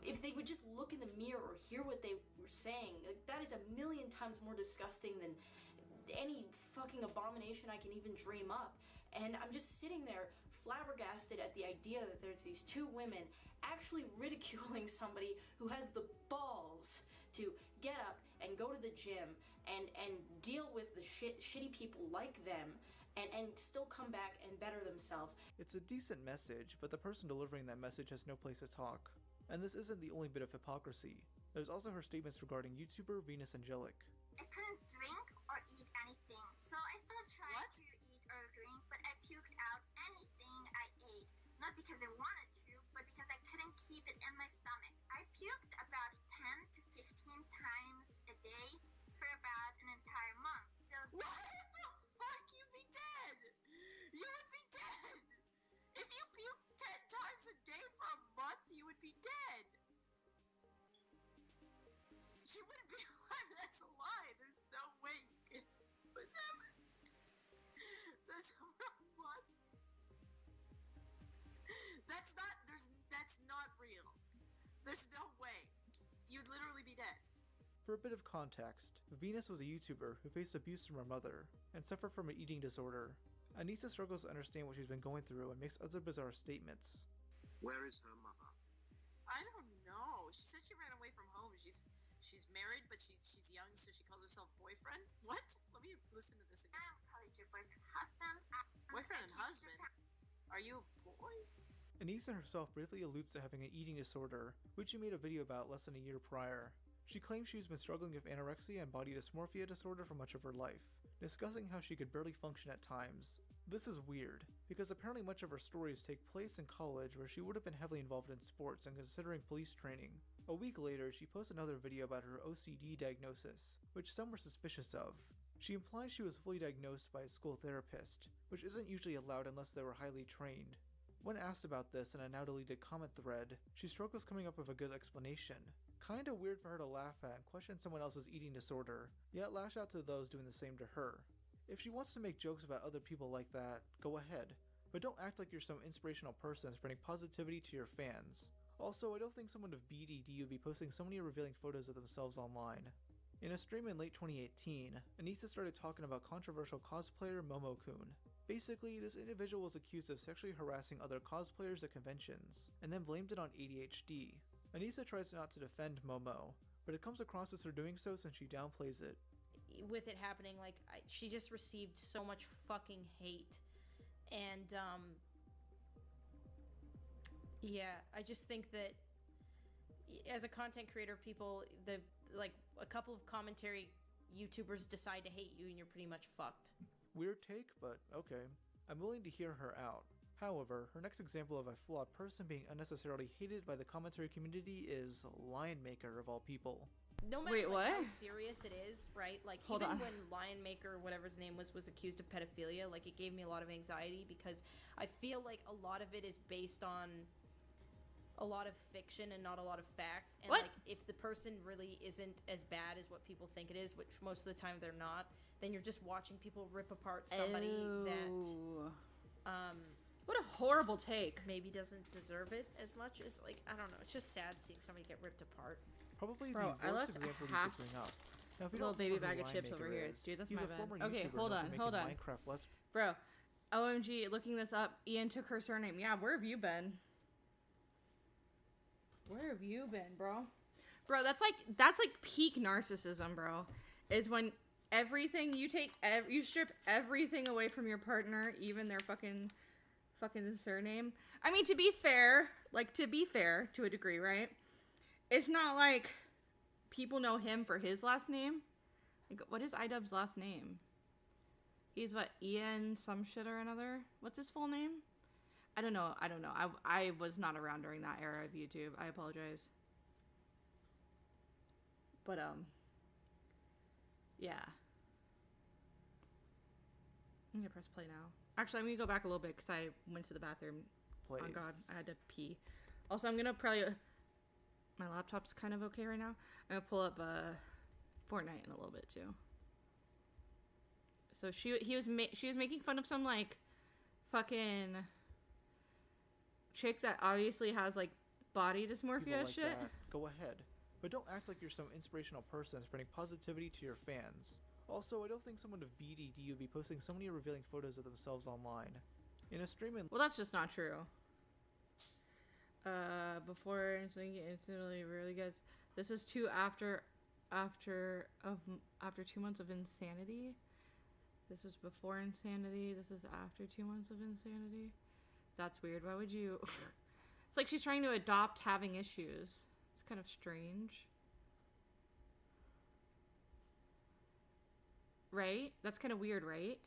if they would just look in the mirror or hear what they were saying, like, that is a million times more disgusting than any fucking abomination I can even dream up. And I'm just sitting there flabbergasted at the idea that there's these two women actually ridiculing somebody who has the balls to get up and go to the gym and deal with the shitty people like them and still come back and better themselves. It's a decent message, but the person delivering that message has no place to talk. And this isn't the only bit of hypocrisy. There's also her statements regarding YouTuber Venus Angelic. I couldn't drink or eat anything, so I still tried to eat or drink, but I puked out anything I ate. Not because I wanted to, but because I couldn't keep it in my stomach. I puked about 10 to 15 times a day for about an entire month. So what the fuck? You'd be dead! You would be dead! If you puked 10 times a day for a month, you would be dead! She wouldn't be alive, that's a lie! There's no way you can... What's happening? That's what? That's not real. There's no way. You'd literally be dead. For a bit of context, Venus was a YouTuber who faced abuse from her mother and suffered from an eating disorder. Anisa struggles to understand what she's been going through and makes other bizarre statements. Where is her mother? I don't know. She said she ran away from home. She's married, but she's young, so she calls herself boyfriend. What? Let me listen to this again. Call it your boyfriend, husband. Boyfriend and husband? Are you a boy? Anisa herself briefly alludes to having an eating disorder, which she made a video about less than a year prior. She claims she's been struggling with anorexia and body dysmorphia disorder for much of her life, discussing how she could barely function at times. This is weird, because apparently much of her stories take place in college where she would have been heavily involved in sports and considering police training. A week later, she posts another video about her OCD diagnosis, which some were suspicious of. She implies she was fully diagnosed by a school therapist, which isn't usually allowed unless they were highly trained. When asked about this in a now deleted comment thread, she struggles coming up with a good explanation. Kinda weird for her to laugh at and question someone else's eating disorder, yet lash out to those doing the same to her. If she wants to make jokes about other people like that, go ahead, but don't act like you're some inspirational person spreading positivity to your fans. Also, I don't think someone of BDD would be posting so many revealing photos of themselves online. In a stream in late 2018, Anisa started talking about controversial cosplayer Momo-kun. Basically, this individual was accused of sexually harassing other cosplayers at conventions, and then blamed it on ADHD. Anisa tries not to defend Momo, but it comes across as her doing so since she downplays it. With it happening, like, she just received so much fucking hate. And, yeah, I just think that as a content creator, people, a couple of commentary YouTubers decide to hate you and you're pretty much fucked. Weird take, but okay. I'm willing to hear her out. However, her next example of a flawed person being unnecessarily hated by the commentary community is Lionmaker of all people. No matter how serious it is, right? Like, Hold even on. when Lionmaker, whatever his name was accused of pedophilia, like, it gave me a lot of anxiety because I feel like a lot of it is based on a lot of fiction and not a lot of fact. And like, if the person really isn't as bad as what people think it is, which most of the time they're not, then you're just watching people rip apart somebody that what a horrible take. Maybe doesn't deserve it as much as, like, I don't know, it's just sad seeing somebody get ripped apart. Probably Bro, the I worst left example you half could bring up. Now, if you little don't baby know who bag of chips over Lionmaker here. is, Dude, that's he's my a bad. former Okay, YouTuber hold known on, for hold making on. Minecraft Let's Bro, OMG, looking this up, Ian took her surname. Yeah, where have you been? Where have you been, bro? Bro, that's like peak narcissism, bro. Is when everything. You take you strip everything away from your partner, even their fucking surname. I mean, to be fair to a degree, right? It's not like people know him for his last name. Like, what is iDubbbz's last name? He's what, Ian some shit or another? What's his full name? I don't know. I was not around during that era of YouTube. I apologize. But yeah. I'm gonna press play now. Actually, I'm gonna go back a little bit because I went to the bathroom. Plays. Oh god, I had to pee. Also, I'm gonna probably... My laptop's kind of okay right now. I'm gonna pull up Fortnite in a little bit too. So she was making fun of some like fucking chick that obviously has like body dysmorphia like shit. That, go ahead, but don't act like you're some inspirational person spreading positivity to your fans. Also, I don't think someone of BDD would be posting so many revealing photos of themselves online. In a stream in... Well, that's just not true. Before instantly really gets... This is after 2 months of insanity. This was before insanity. This is after 2 months of insanity. That's weird. Why would you... It's like she's trying to adopt having issues. It's kind of strange. Right? That's kind of weird, right?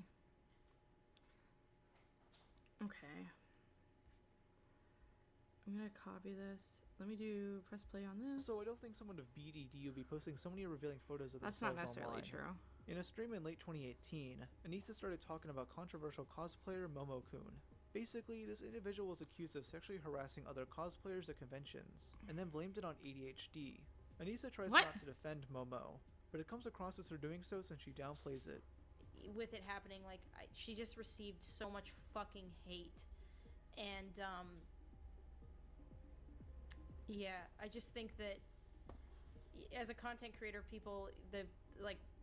Okay. I'm gonna copy this. Let me press play on this. So I don't think someone of BDD would be posting so many revealing photos of That's themselves not necessarily online. true. In a stream in late 2018, Anisa started talking about controversial cosplayer Momo-kun. Basically, this individual was accused of sexually harassing other cosplayers at conventions, and then blamed it on ADHD. Anisa tries not to defend Momo, but it comes across as her doing so since she downplays it. With it happening, like, she just received so much fucking hate. And, yeah, I just think that as a content creator, people,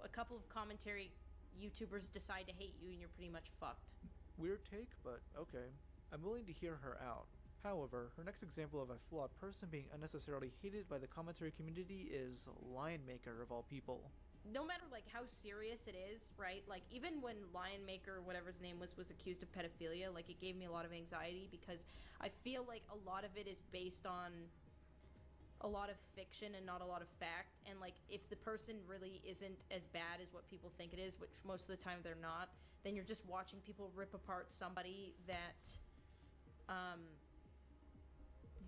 a couple of commentary YouTubers decide to hate you and you're pretty much fucked. Weird take, but okay. I'm willing to hear her out. However, her next example of a flawed person being unnecessarily hated by the commentary community is Lion Maker of all people. No matter like how serious it is, right? Like even when Lion Maker, whatever his name was accused of pedophilia, like it gave me a lot of anxiety because I feel like a lot of it is based on a lot of fiction and not a lot of fact. And like if the person really isn't as bad as what people think it is, which most of the time they're not, then you're just watching people rip apart somebody that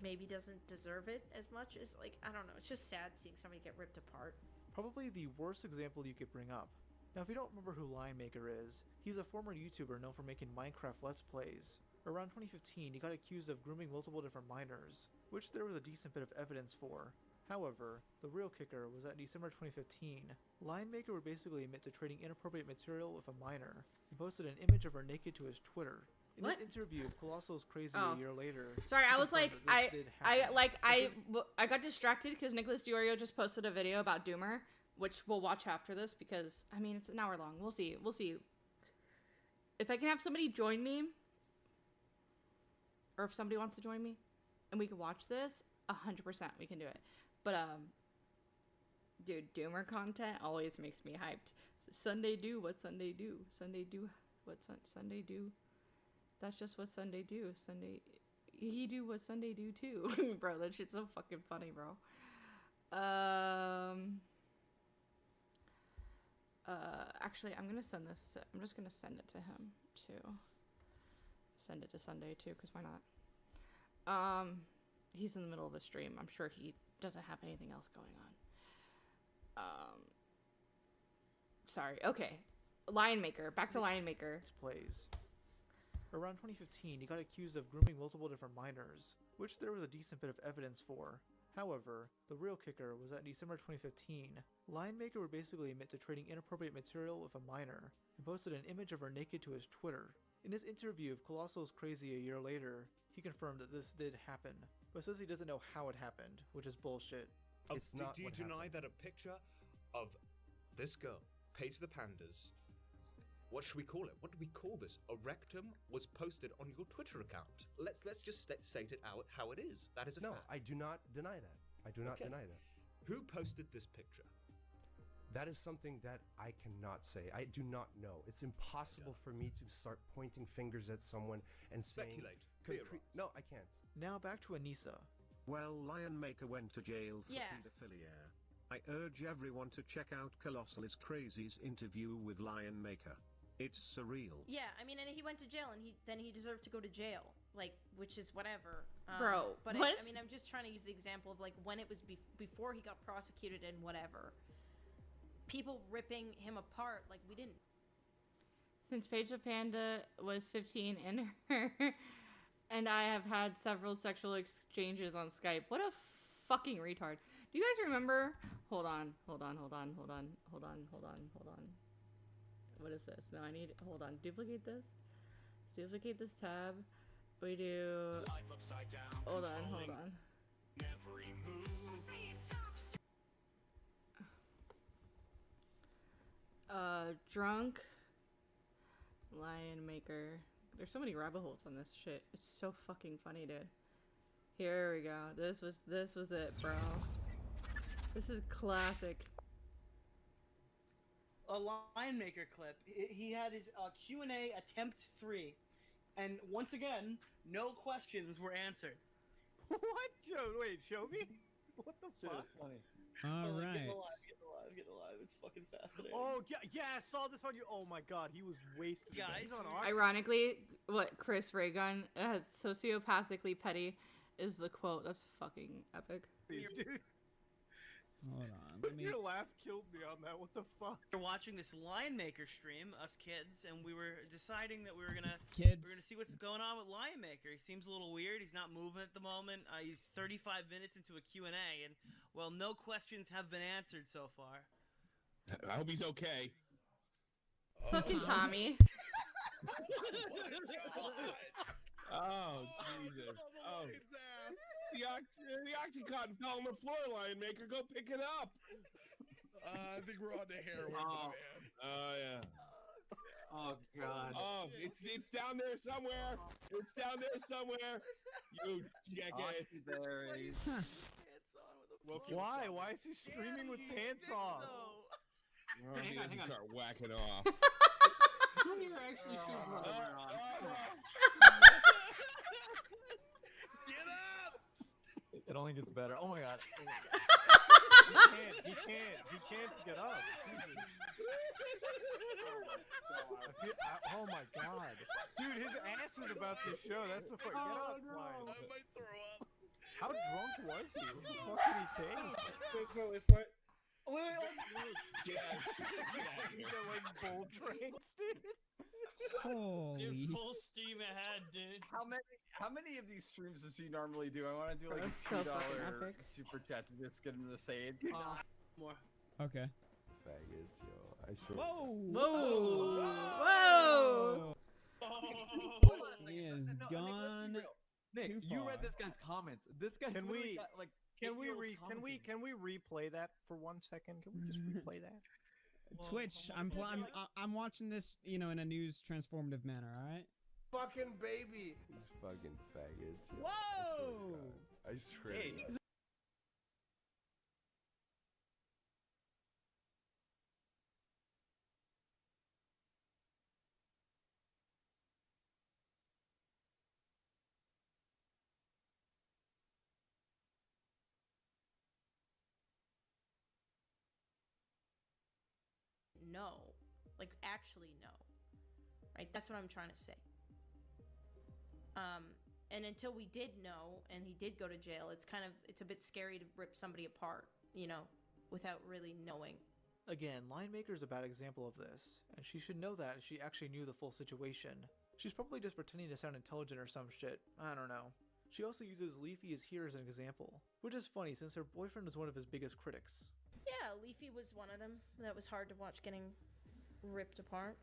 maybe doesn't deserve it as much as, like, I don't know, it's just sad seeing somebody get ripped apart. Probably the worst example you could bring up. Now if you don't remember who Lion Maker is, he's a former YouTuber known for making Minecraft Let's Plays. Around 2015, he got accused of grooming multiple different minors, which there was a decent bit of evidence for. However, the real kicker was that in December 2015, Lion Maker would basically admit to trading inappropriate material with a minor. He posted an image of her naked to his Twitter. In his interview with Colossal's Crazy a year later... Sorry, I was like, I got distracted because Nicholas Diorio just posted a video about Doomer, which we'll watch after this because, I mean, it's an hour long. We'll see. If I can have somebody join me, or if somebody wants to join me, and we can watch this, 100% we can do it. But, dude, Doomer content always makes me hyped. Sunday do what Sunday do. Sunday do what Sunday do. That's just what Sunday do. He do what Sunday do too. Bro, that shit's so fucking funny, bro. Actually, I'm just gonna send it to him too. Send it to Sunday too, because why not? He's in the middle of a stream. I'm sure he doesn't have anything else going on. Sorry. Okay. Lion Maker. Back to Lion Maker. Plays. Around 2015, he got accused of grooming multiple different minors, which there was a decent bit of evidence for. However, the real kicker was that in December 2015, Lion Maker would basically admit to trading inappropriate material with a minor, and posted an image of her naked to his Twitter. In his interview with Colossal's Crazy a year later, he confirmed that this did happen, but says he doesn't know how it happened, which is bullshit. It's not. Do you deny that a picture of this girl, Paige the Pandas, what should we call it? What do we call this? A rectum was posted on your Twitter account. Let's just state it out how it is. That is a fact. No, I do not deny that. I do not deny that. Who posted this picture? That is something that I cannot say. I do not know. It's impossible for me to start pointing fingers at someone and saying... Speculate. No, I can't. Now back to Anisa. Well, Lion Maker went to jail for Yeah. pedophilia. I urge everyone to check out Colossal is Crazy's interview with Lion Maker. It's surreal. Yeah, I mean, and he went to jail, and he deserved to go to jail, like, which is whatever. Bro, but what? I mean, I'm just trying to use the example of like when it was before he got prosecuted and whatever. People ripping him apart, like we didn't. Since Paige the Panda was 15 and and I have had several sexual exchanges on Skype. What a fucking retard. Do you guys remember? Hold on. What is this? No, I need, hold on. Duplicate this tab. We do, hold on. Drunk Lion Maker. There's so many rabbit holes on this shit. It's so fucking funny, dude. Here we go. This was it, bro. This is classic. A Lion Maker clip. He had his Q&A attempt 3, and once again, no questions were answered. What? Wait, show me? What the fuck? Funny. All right. Get the live. It's fucking fascinating. Oh, yeah, I saw this on you. Oh my god, he was wasted. Guys, he's on our Ironically, what Chris Raygun has sociopathically petty is the quote. That's fucking epic. Dude. Hold on. Your laugh killed me on that. What the fuck? We're watching this Lion Maker stream, us kids, and we were deciding that we were gonna see what's going on with Lion Maker. He seems a little weird. He's not moving at the moment. He's 35 minutes into a Q&A, and well, no questions have been answered so far. I hope he's okay. Fucking Tommy. Oh, Jesus. Oh. The Oxycontin fell on the floor, Lion Maker. Go pick it up. I think we're on the heroin, man. Oh, yeah. Oh, God. Oh, it's down there somewhere. It's down there somewhere. You jackass. Oxyberries. Why? Why is he streaming with pants off? Oh, he doesn't start whacking off. You're actually shooting one around. Get up! It only gets better. Oh my god. He can't get up. Oh my god. Dude, his ass is about to show. That's the fuck. Get up, Lion. I might throw up. How drunk was he? What the fuck did he take? Wait for it. Wait. He got like bull trains, dude. Holy. Dude, full steam ahead, dude. How many of these streams does he normally do? I want to do like That's a so $2 fucking epic. super chat to just get him to say it. More. Okay. Faggots, yo. I swear. Whoa! Whoa! He is gone. Nick, too you far. read this guy's comments. This guy's Can literally we- got, like, can we replay that for 1 second? Can we just replay that? Twitch. I'm watching this, in a news transformative manner. All right. Fucking baby. These fucking faggots. Yo. Whoa! I swear to God. No, like actually no, right? That's what I'm trying to say. And until we did know, and he did go to jail, it's a bit scary to rip somebody apart, without really knowing. Again, Lion Maker is a bad example of this, and she should know that if she actually knew the full situation. She's probably just pretending to sound intelligent or some shit. I don't know. She also uses Leafy as here as an example, which is funny since her boyfriend is one of his biggest critics. Yeah, Leafy was one of them. That was hard to watch getting ripped apart.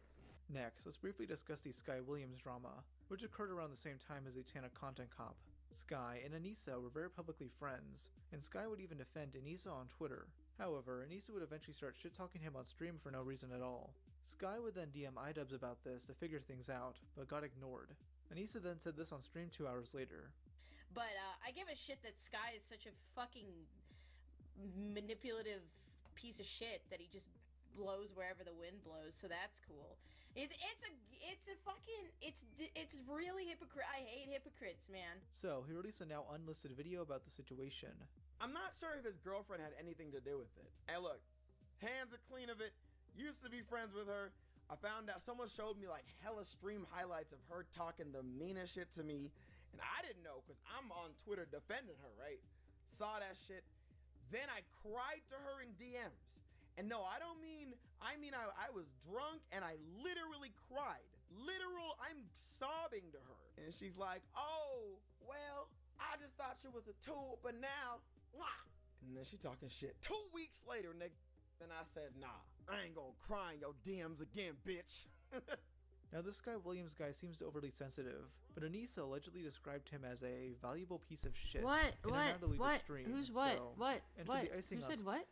Next, let's briefly discuss the Sky Williams drama, which occurred around the same time as the Tana content cop. Sky and Anisa were very publicly friends, and Sky would even defend Anisa on Twitter. However, Anisa would eventually start shit-talking him on stream for no reason at all. Sky would then DM iDubbbz about this to figure things out, but got ignored. Anisa then said this on stream 2 hours later. But I give a shit that Sky is such a fucking manipulative piece of shit that he just blows wherever the wind blows. So that's cool. It's really hypocrite. I hate hypocrites, man. So, he released a now unlisted video about the situation. I'm not sure if his girlfriend had anything to do with it. Hey, look, hands are clean of it. Used to be friends with her. I found out someone showed me like hella stream highlights of her talking the meanest shit to me, and I didn't know because I'm on Twitter defending her, right? Saw that shit. Then I cried to her in DMs. And no, I mean I was drunk and I literally cried. I'm sobbing to her. And she's like, oh, well, I just thought she was a tool, but now, wah. And then she talking shit. 2 weeks later, nigga. Then I said, nah, I ain't gonna cry in your DMs again, bitch. Now this guy Williams guy seems overly sensitive, but Anisa allegedly described him as a valuable piece of shit. What? In an undeleted stream, Who's what? so- What? and for What? the icing Who on said what?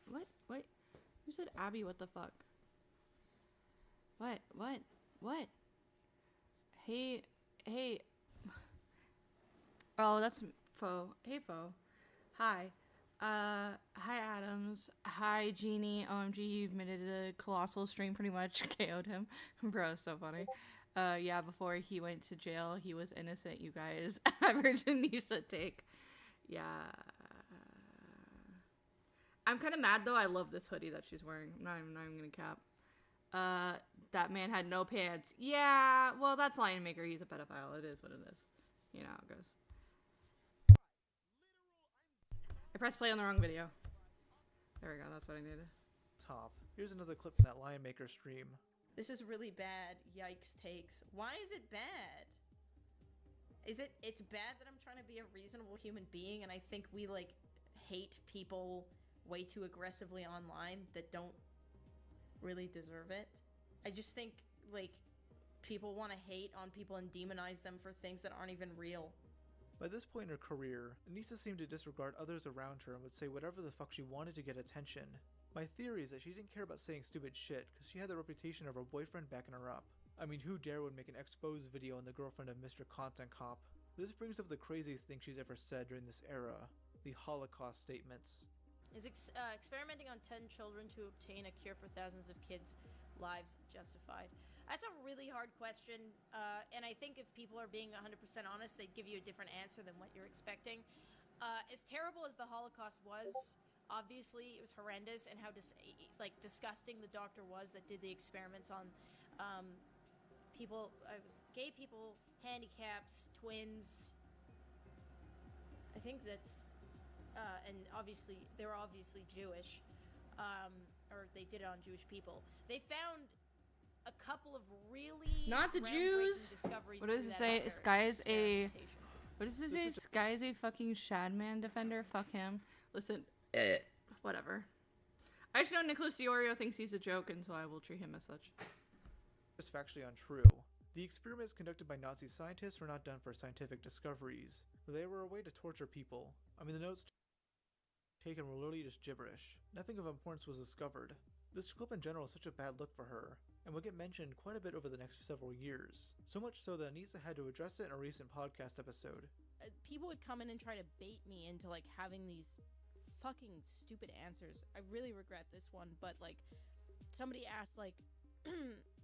What? Who said Abby? What the fuck? What? Hey. Oh, that's Fo. Hey, Fo. Hi. Hi, Adams. Hi, Jeannie. OMG, you admitted a colossal stream pretty much KO'd him. Bro, so funny. Yeah, before he went to jail, he was innocent, you guys. Average Anisa take. Yeah. I'm kind of mad, though. I love this hoodie that she's wearing. I'm not even gonna cap. That man had no pants. Yeah, well, that's Lion Maker. He's a pedophile. It is what it is. You know how it goes. I pressed play on the wrong video. There we go. That's what I needed. Top. Here's another clip from that Lion Maker stream. This is really bad. Yikes takes. Why is it bad? It's bad that I'm trying to be a reasonable human being and I think we like hate people way too aggressively online that don't really deserve it. I just think like people want to hate on people and demonize them for things that aren't even real. By this point in her career, Anisa seemed to disregard others around her and would say whatever the fuck she wanted to get attention. My theory is that she didn't care about saying stupid shit because she had the reputation of her boyfriend backing her up. I mean, who dare would make an exposed video on the girlfriend of Mr. Content Cop? This brings up the craziest thing she's ever said during this era, the Holocaust statements. Is experimenting on 10 children to obtain a cure for thousands of kids' lives justified? That's a really hard question, and I think if people are being 100% honest, they'd give you a different answer than what you're expecting. As terrible as the Holocaust was, obviously it was horrendous, and how disgusting the doctor was that did the experiments on people. It was gay people, handicaps, twins. I think that's. And obviously, they were obviously Jewish, or they did it on Jewish people. They found a couple of really Not the Jews. discoveries. What does it say? This guy is a. What does it say? This guy is a fucking Shadman defender. Fuck him. Listen, whatever. I just know Nicholas Diorio thinks he's a joke, and so I will treat him as such. It's factually untrue. The experiments conducted by Nazi scientists were not done for scientific discoveries. They were a way to torture people. I mean, the notes taken were literally just gibberish. Nothing of importance was discovered. This clip in general is such a bad look for her, and will get mentioned quite a bit over the next several years. So much so that Anisa had to address it in a recent podcast episode. People would come in and try to bait me into like having these fucking stupid answers. I really regret this one, but like somebody asked like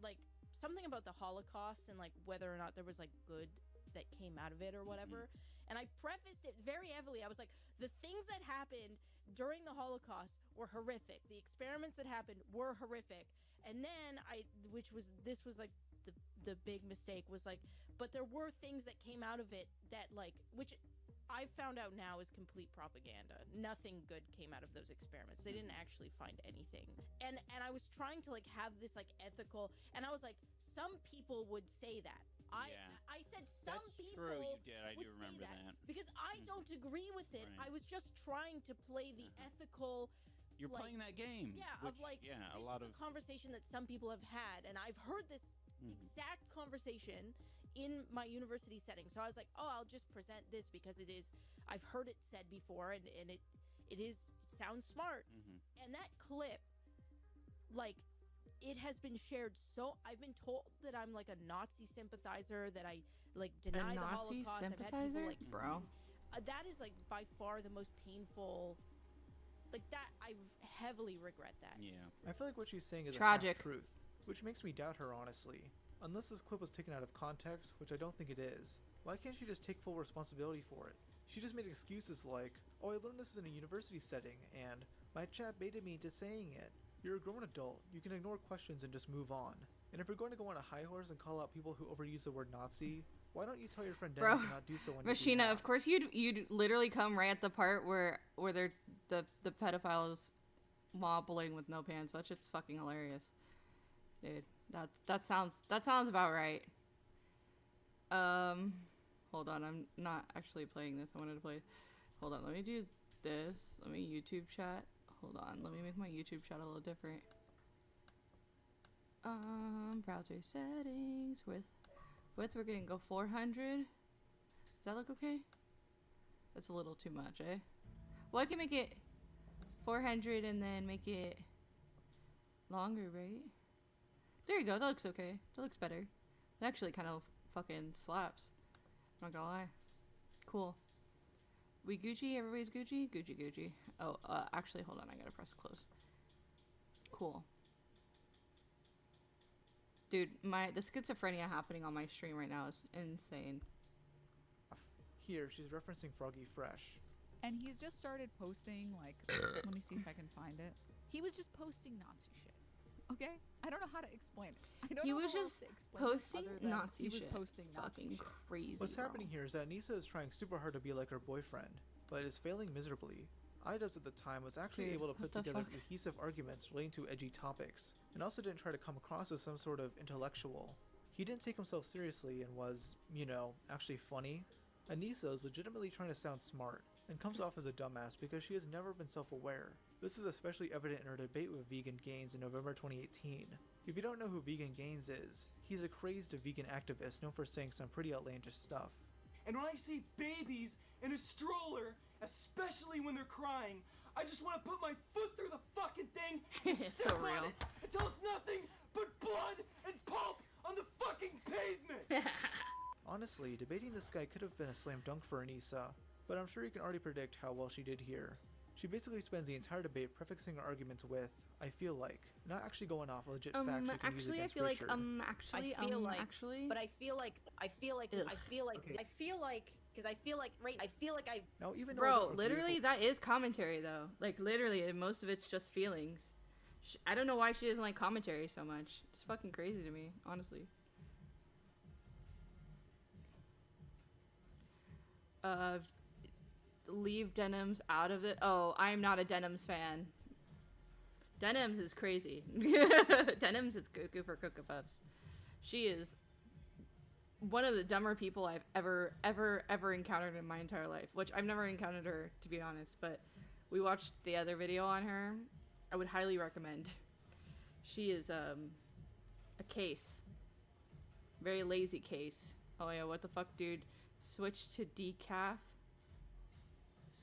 like something about the Holocaust and like whether or not there was like good that came out of it or whatever. And I prefaced it very heavily. I was like, the things that happened during the Holocaust were horrific. The experiments that happened were horrific. And then this was like the big mistake was like, but there were things that came out of it that like, which I found out now is complete propaganda. Nothing good came out of those experiments. They didn't actually find anything. And I was trying to like have this like ethical, and I was like, some people would say that. I said some people True, you did. I do would remember say that. because I don't agree with it. Right. I was just trying to play the ethical. You're like, playing that game. Yeah, which, of like yeah, this a lot is of a conversation that some people have had, and I've heard this exact conversation in my university setting. So I was like, oh, I'll just present this because it is. I've heard it said before, and it sounds smart. And that clip, like. It has been shared so. I've been told that I'm like a Nazi sympathizer, that I like deny the Nazi Holocaust. sympathizer? I've had people, like, Bro. That is like by far the most painful. Like that, I've heavily regret that. Yeah. I feel like what she's saying is Tragic. a half-truth, which makes me doubt her, honestly. Unless this clip was taken out of context, which I don't think it is, why can't she just take full responsibility for it? She just made excuses like, oh, I learned this in a university setting, and my chat baited me into saying it. You're a grown adult, you can ignore questions and just move on. And if you're going to go on a high horse and call out people who overuse the word Nazi, why don't you tell your friend Dennis to not do so on your Machina, behalf? of course you'd literally come right at the part where they're the pedophiles wobbling with no pants. That shit's fucking hilarious. Dude, that sounds about right. Hold on, I'm not actually playing this. I wanted to play. Hold on, let me do this. Let me YouTube chat. Hold on, let me make my YouTube chat a little different. Browser settings with we're gonna go 400. Does that look okay? That's a little too much, eh? Well, I can make it 400 and then make it longer, right? There you go. That looks okay. That looks better. It actually kind of fucking slaps. I'm not gonna lie. Cool. We Gucci? Everybody's Gucci? Gucci, Gucci. Oh, actually, hold on. I gotta press close. Cool. Dude, the schizophrenia happening on my stream right now is insane. Here, she's referencing Froggy Fresh. And he's just started posting, like, let me see if I can find it. He was just posting Nazi shit. Okay? I don't know how to explain it. I don't He know was how else just to explain it posting other than Nazi he was shit. posting Nazi Fucking shit. crazy. What's bro. happening here is that Anisa is trying super hard to be like her boyfriend, but is failing miserably. IDubbbz at the time was actually Dude, able to what put the together fuck? cohesive arguments relating to edgy topics, and also didn't try to come across as some sort of intellectual. He didn't take himself seriously and was, you know, actually funny. Anisa is legitimately trying to sound smart, and comes off as a dumbass because she has never been self-aware. This is especially evident in her debate with Vegan Gains in November 2018. If you don't know who Vegan Gains is, he's a crazed vegan activist known for saying some pretty outlandish stuff. And when I see babies in a stroller, especially when they're crying, I just want to put my foot through the fucking thing and It's step so on real. it until it's nothing but blood and pulp on the fucking pavement. Honestly, debating this guy could have been a slam dunk for Anisa, but I'm sure you can already predict how well she did here. She basically spends the entire debate prefixing her arguments with, I feel like, not actually going off legit facts she can use Actually, I against feel Richard. like, actually, I feel like, actually. but I feel like, Ugh. because Now, even though I Bro, don't agree literally, with- that is commentary, though. Like, literally, most of it's just feelings. I don't know why she doesn't like commentary so much. It's fucking crazy to me, honestly. Leave Denims out of it. Oh, I'm not a Denims fan. Denims is crazy. Denims is cuckoo for Cocoa Puffs. She is one of the dumber people I've ever encountered in my entire life. Which I've never encountered her, to be honest. But we watched the other video on her. I would highly recommend. She is a case. Very lazy case. Oh yeah, what the fuck, dude? Switch to decaf.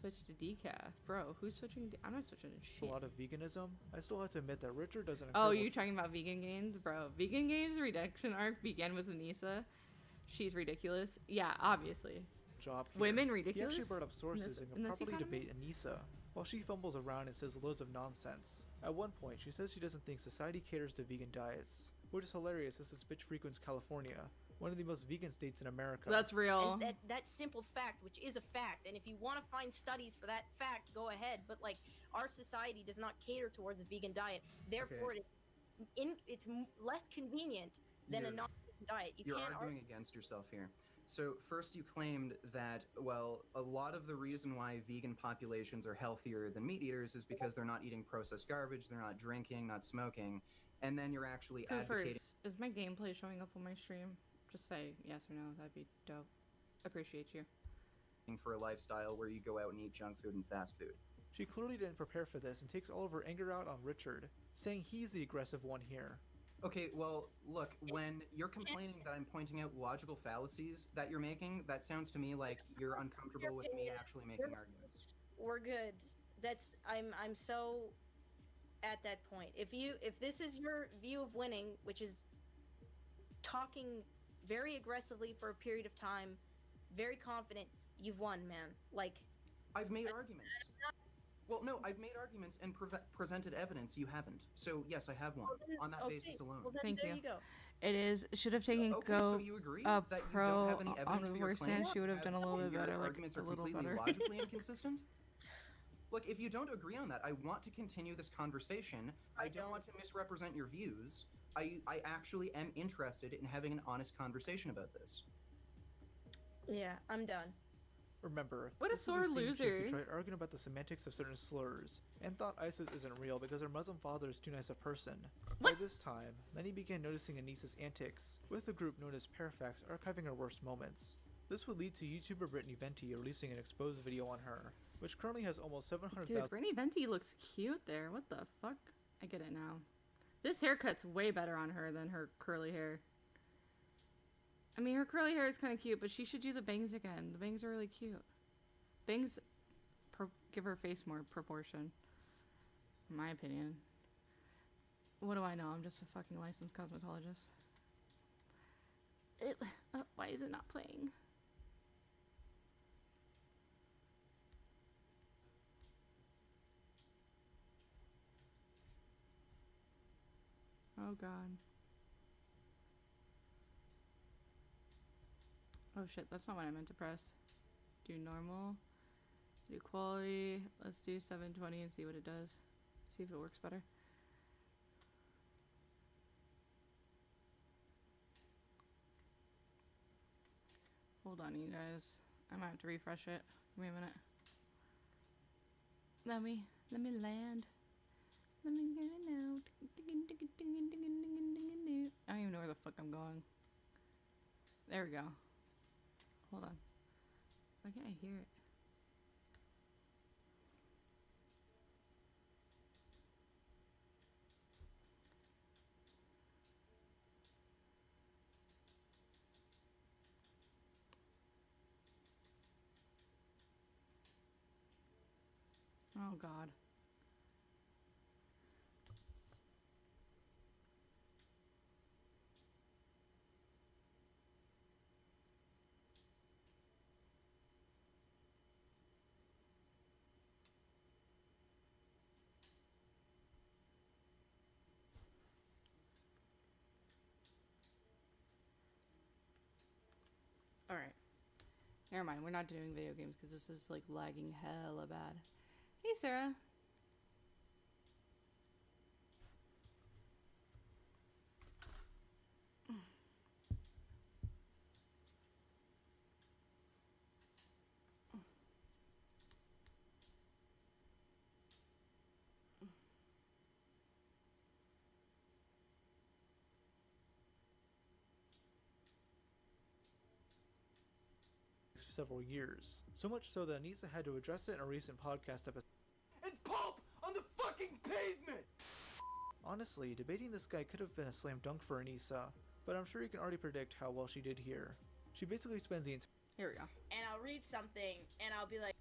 Switch to decaf. Bro, who's switching? I'm not switching to a shit. lot of veganism, I still have to admit that Richard does an Oh, incredible you're talking about Vegan Gains? Bro, Vegan Gains' redemption arc began with Anisa. She's ridiculous. Yeah, obviously. job here. Women He ridiculous? actually brought up sources in and can this properly economy? debate Anisa, while she fumbles around and says loads of nonsense. At one point, she says she doesn't think society caters to vegan diets, which is hilarious as this bitch frequents California, one of the most vegan states in America. That's real. And that simple fact, which is a fact, and if you want to find studies for that fact, go ahead. But like, our society does not cater towards a vegan diet. Therefore, it's less convenient than a You're- non-vegan diet. You You're can't arguing against yourself here. So first you claimed that, well, a lot of the reason why vegan populations are healthier than meat eaters is because they're not eating processed garbage, they're not drinking, not smoking, and then you're actually advocating... First, is my gameplay showing up on my stream? Just say yes or no. That'd be dope. Appreciate you. for a lifestyle where you go out and eat junk food and fast food. She clearly didn't prepare for this and takes all of her anger out on Richard, saying he's the aggressive one here. Okay, well, look, when you're complaining that I'm pointing out logical fallacies that you're making, that sounds to me like you're uncomfortable with me actually making arguments. We're good. I'm so at that point. If this is your view of winning, which is talking very aggressively for a period of time, very confident, you've won, man. Like, I've made arguments. Well, no, I've made arguments and presented evidence. You haven't. So yes, I have one on that basis alone. Well, then Thank there you. you go. It is should have taken Okay, go so you agree a that you pro don't have any evidence on for the your worst claim? hand. She would have done a little bit Your better, like arguments a are little completely better. logically inconsistent. Look, if you don't agree on that, I want to continue this conversation. I don't want to misrepresent your views. I actually am interested in having an honest conversation about this. Yeah, I'm done. Remember, What a this is the sore same chick loser. who tried arguing about the semantics of certain slurs and thought ISIS isn't real because her Muslim father is too nice a person. By this time, many began noticing Anisa's antics, with a group known as Parafax archiving her worst moments. This would lead to YouTuber Brittany Venti releasing an exposed video on her, which currently has almost 700,000. Dude, Brittany Venti looks cute there. What the fuck? I get it now. This haircut's way better on her than her curly hair. I mean, her curly hair is kind of cute, but she should do the bangs again. The bangs are really cute. Bangs give her face more proportion, in my opinion. What do I know? I'm just a fucking licensed cosmetologist. Why is it not playing? Oh god. Oh shit, that's not what I meant to press. Do normal. Do quality. Let's do 720 and see what it does. See if it works better. Hold on, you guys. I might have to refresh it. Give me a minute. Let me land. Let me get it out. I don't even know where the fuck I'm going. There we go. Hold on. Why can't I hear it? Oh god. Alright. Never mind, we're not doing video games because this is like lagging hella bad. Hey Sarah. Several years. So much so that Anisa had to address it in a recent podcast episode. And pulp on the fucking pavement! Honestly, debating this guy could have been a slam dunk for Anisa, but I'm sure you can already predict how well she did here. She basically spends the entire. Here we go. And I'll read something, and I'll be like.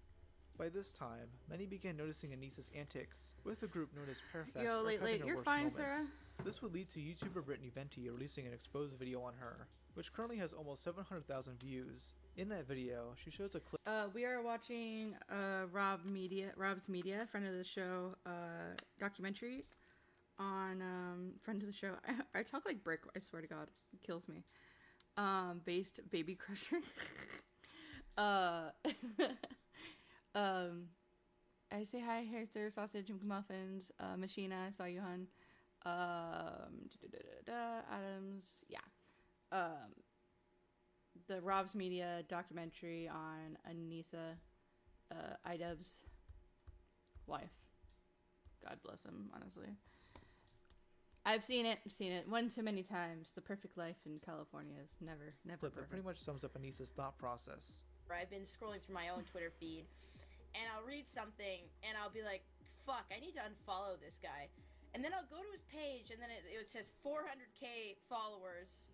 By this time, many began noticing Anisa's antics, with a group known as Parafax Yo, archiving late, her you're worst fine, moments. Sarah. This would lead to YouTuber Brittany Venti releasing an exposed video on her, which currently has almost 700,000 views. In that video, she shows a clip. We are watching Rob's Media, friend of the show, documentary on friend of the show. I talk like brick. I swear to God, it kills me. Based Baby Crusher. I say hi, hair stir, sausage, and muffins. Machina, I saw you, hun. Adams, yeah. The Rob's Media documentary on Anisa, Idub's wife. God bless him, honestly. I've seen it one too many times. The perfect life in California is never Clip perfect. that pretty much sums up Anisa's thought process. I've been scrolling through my own Twitter feed, and I'll read something, and I'll be like, fuck, I need to unfollow this guy. And then I'll go to his page, and then it says 400k followers,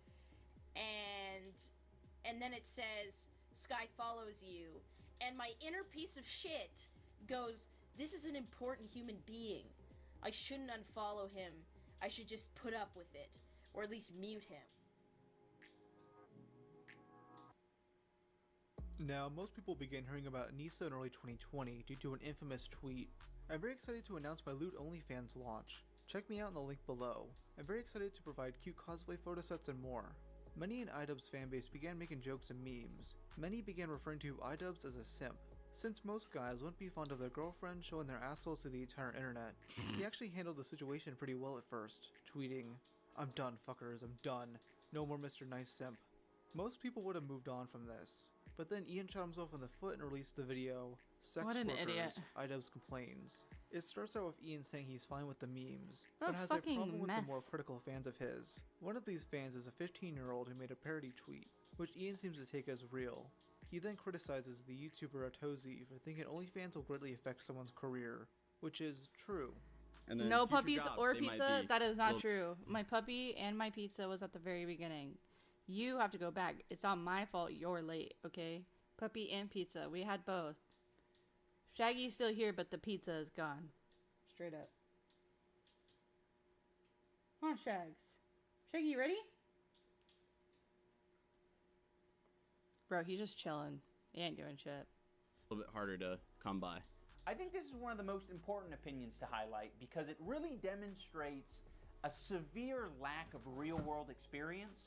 and then it says, Sky follows you. And my inner piece of shit goes, this is an important human being. I shouldn't unfollow him. I should just put up with it. Or at least mute him. Now, most people began hearing about Anisa in early 2020 due to an infamous tweet. I'm very excited to announce my Loot OnlyFans launch. Check me out in the link below. I'm very excited to provide cute cosplay photosets and more. Many in iDubbbz fanbase began making jokes and memes. Many began referring to iDubbbz as a simp. Since most guys wouldn't be fond of their girlfriend showing their assholes to the entire internet, he actually handled the situation pretty well at first, tweeting, "I'm done, fuckers, I'm done. No more Mr. Nice Simp." Most people would have moved on from this, but then Ian shot himself in the foot and released the video, "Sex What an Workers, idiot. iDubbbz Complains." It starts out with Ian saying he's fine with the memes, What a but has a fucking problem with the mess. more critical fans of his. One of these fans is a 15-year-old who made a parody tweet, which Ian seems to take as real. He then criticizes the YouTuber Atozi for thinking OnlyFans will greatly affect someone's career, which is true. And then No future puppies jobs, or they might pizza? be That is not little- true. My puppy and my pizza was at the very beginning. You have to go back. It's not my fault you're late, okay? Puppy and pizza. We had both. Shaggy's still here, but the pizza is gone. Straight up. Come on, Shags. Shaggy, you ready? Bro, he's just chilling. He ain't doing shit. A little bit harder to come by. I think this is one of the most important opinions to highlight because it really demonstrates a severe lack of real-world experience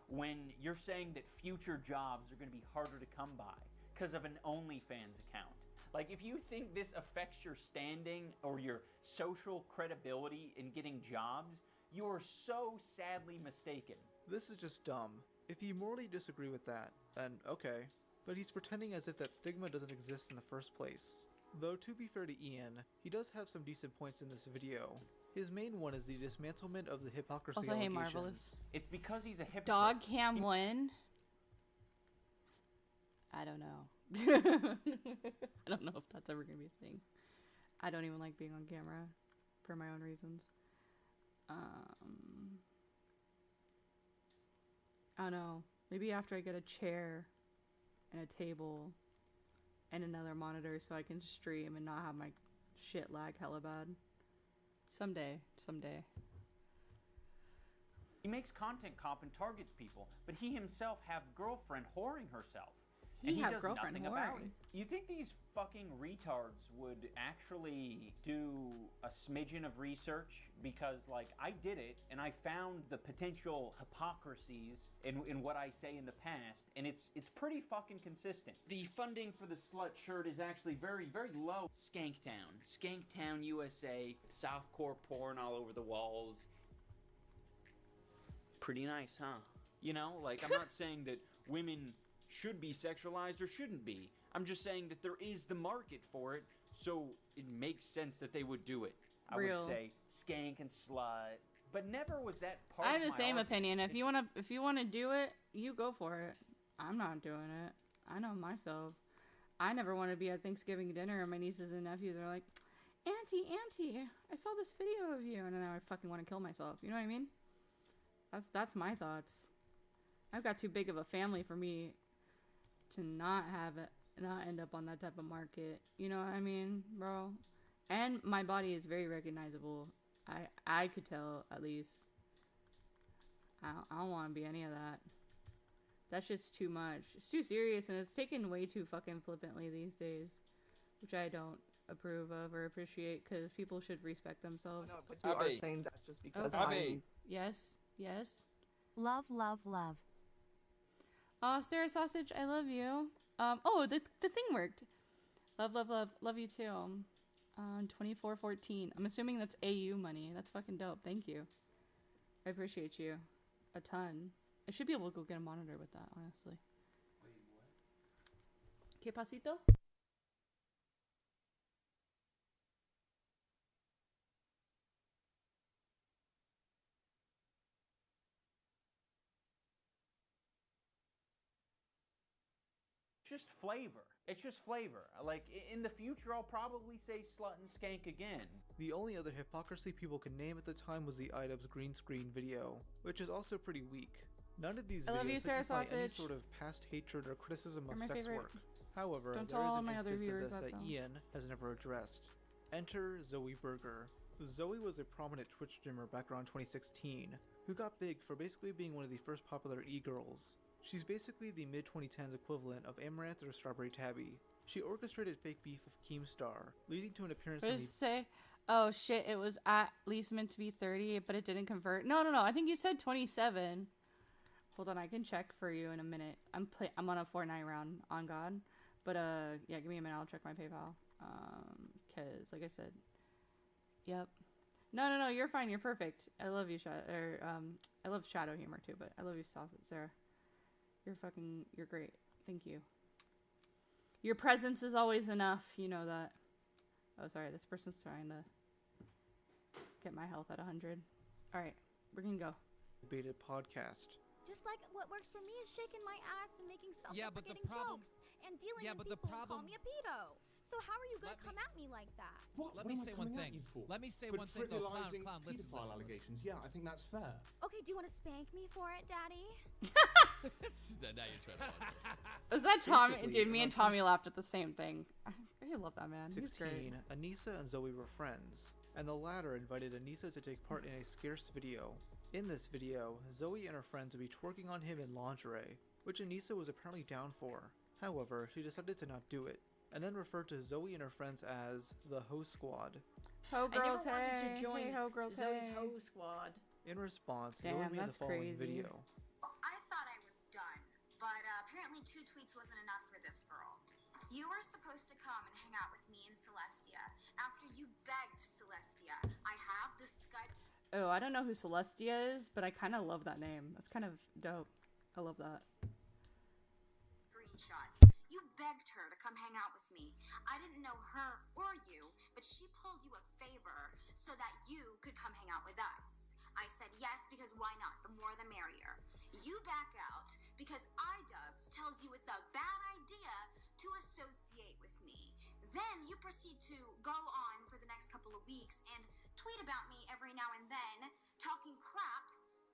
when you're saying that future jobs are going to be harder to come by because of an OnlyFans account. Like, if you think this affects your standing or your social credibility in getting jobs, you are so sadly mistaken. This is just dumb. If you morally disagree with that, then okay. But he's pretending as if that stigma doesn't exist in the first place. Though to be fair to Ian, he does have some decent points in this video. His main one is the dismantlement of the hypocrisy Also, hey, allegations. Marvelous. It's because he's a hypocrite. Dog cam win? I don't know. I don't know if that's ever gonna be a thing. I don't even like being on camera for my own reasons. I don't know. Maybe after I get a chair and a table and another monitor so I can stream and not have my shit lag hella bad. Someday. He makes content cop and targets people, but he himself have girlfriend whoring herself. He and he have does girlfriend nothing about whoring. it. You think these fucking retards would actually do a smidgen of research? Because, like, I did it, and I found the potential hypocrisies in what I say in the past, and it's pretty fucking consistent. The funding for the slut shirt is actually very, very low. Skanktown, USA, softcore porn all over the walls. Pretty nice, huh? You know, like, I'm not saying that women should be sexualized or shouldn't be. I'm just saying that there is the market for it, so it makes sense that they would do it. I Real. would say skank and slut, but never was that part I have of the my same argument. opinion. If you wanna do it, you go for it. I'm not doing it. I know myself. I never want to be at Thanksgiving dinner and my nieces and nephews are like, Auntie, I saw this video of you, and then I fucking want to kill myself. You know what I mean? That's my thoughts. I've got too big of a family for me to not end up on that type of market. You know what I mean, bro? And my body is very recognizable. I could tell, at least. I don't want to be any of that. That's just too much. It's too serious, and it's taken way too fucking flippantly these days, which I don't approve of or appreciate, because people should respect themselves. No, but you are saying that just because I'm... Yes. Love. Oh, Sarah Sausage, I love you. Oh, the thing worked. Love you too. 2414. I'm assuming that's AU money. That's fucking dope. Thank you. I appreciate you a ton. I should be able to go get a monitor with that, honestly. Wait, what? ¿Qué pasito? Just flavor. It's just flavor. Like, in the future, I'll probably say slut and skank again. The only other hypocrisy people could name at the time was the iDubbbz green screen video, which is also pretty weak. None of these I love you, videos Sarah signify any Sausage. sort of past hatred or criticism You're of my sex favorite. work. However, Don't there tell is all an my other instance of viewers this that, that though. Ian has never addressed. Enter Zoe Berger. Zoe was a prominent Twitch streamer back around 2016, who got big for basically being one of the first popular e-girls. She's basically the mid-2010s equivalent of Amaranth or Strawberry Tabby. She orchestrated fake beef with Keemstar, leading to an appearance What in did the... it say? Oh shit, it was at least meant to be 30, but it didn't convert. No, I think you said 27. Hold on, I can check for you in a minute. I'm on a 4-9 round, on God. But yeah, give me a minute, I'll check my PayPal. Cause like I said, yep. No, you're fine, you're perfect. I love you, I love shadow humor too, but I love you, Sarah. You're great. Thank you. Your presence is always enough, you know that. Oh, sorry, this person's trying to get my health at 100. All right, we're gonna go. Debated podcast. Just like what works for me is shaking my ass and making self-deprecating jokes and dealing with people who call me a pedo. So how are you gonna come at me like that? Let me say one thing. Let me say one thing though, Clown, listen. allegations. Yeah, I think that's fair. Okay, do you want to spank me for it, Daddy? Now you're trying to Is that Tommy? Basically, Dude, me and Tommy laughed at the same thing. I love that man. He's 16, great. Anisa and Zoe were friends, and the latter invited Anisa to take part in a scarce video. In this video, Zoe and her friends would be twerking on him in lingerie, which Anisa was apparently down for. However, she decided to not do it, and then referred to Zoe and her friends as the Ho Squad. Ho girls, I never wanted hey. to join Hey, ho girls, Zoe's hey. Ho Squad. In response, Damn, Zoe made that's the following crazy. video. I thought I was done, but apparently 2 tweets wasn't enough for this girl. You were supposed to come and hang out with me and Celestia after you begged Celestia. I have the Skype Oh, I don't know who Celestia is, but I kind of love that name. That's kind of dope. I love that. screenshots. You begged her to come hang out with me. I didn't know her or you, but she pulled you a favor so that you could come hang out with us. I said yes because why not? The more the merrier. You back out because iDubbbz tells you it's a bad idea to associate with me. Then you proceed to go on for the next couple of weeks and tweet about me every now and then, talking crap.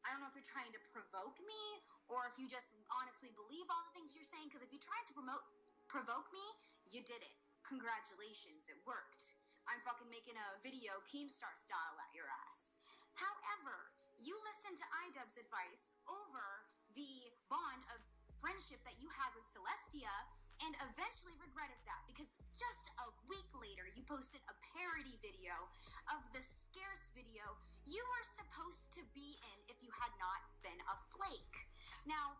I don't know if you're trying to provoke me or if you just honestly believe all the things you're saying, because if you tried to provoke me, you did it. Congratulations, it worked. I'm fucking making a video Keemstar style at your ass. However, you listened to iDubbbz's advice over the bond of friendship that you had with Celestia and eventually regretted that because just a week later you posted a parody video of the scarce video you were supposed to be in if you had not been a flake. Now,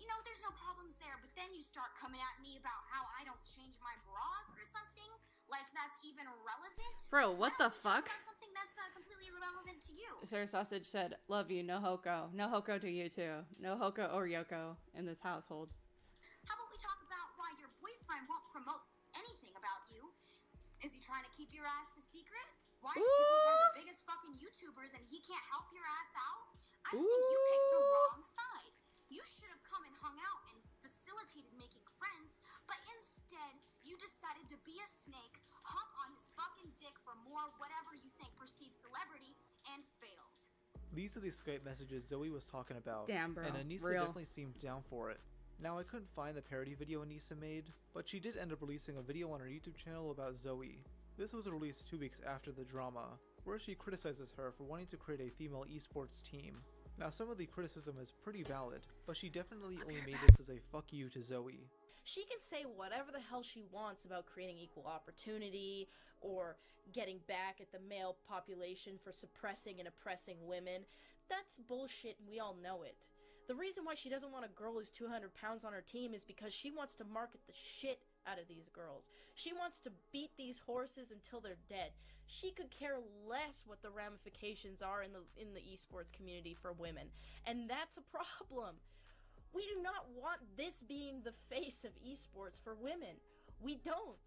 you know, there's no problems there, but then you start coming at me about how I don't change my bras or something, like that's even relevant. Bro, what the fuck? About something that's completely irrelevant to you. Sarah Sausage said, "Love you, no Hoko. No Hoko to you too. No Hoko or Yoko in this household." How about we talk about why your boyfriend won't promote anything about you? Is he trying to keep your ass a secret? Why? Because he's one of the biggest fucking YouTubers and he can't help your ass out? I think you picked the wrong side. You should have come and hung out and facilitated making friends, but instead you decided to be a snake, hop on his fucking dick for more whatever you think perceived celebrity, and failed. These are the Skype messages Zoe was talking about. Damn, bro. And Anisa Real. definitely seemed down for it. Now, I couldn't find the parody video Anisa made, but she did end up releasing a video on her YouTube channel about Zoe. This was released 2 weeks after the drama, where she criticizes her for wanting to create a female esports team. Now, some of the criticism is pretty valid, but she definitely only made this as a fuck you to Zoe. She can say whatever the hell she wants about creating equal opportunity or getting back at the male population for suppressing and oppressing women. That's bullshit and we all know it. The reason why she doesn't want a girl who's 200 pounds on her team is because she wants to market the shit out of these girls. She wants to beat these horses until they're dead. She could care less what the ramifications are in the esports community for women. And that's a problem. We do not want this being the face of esports for women. We don't.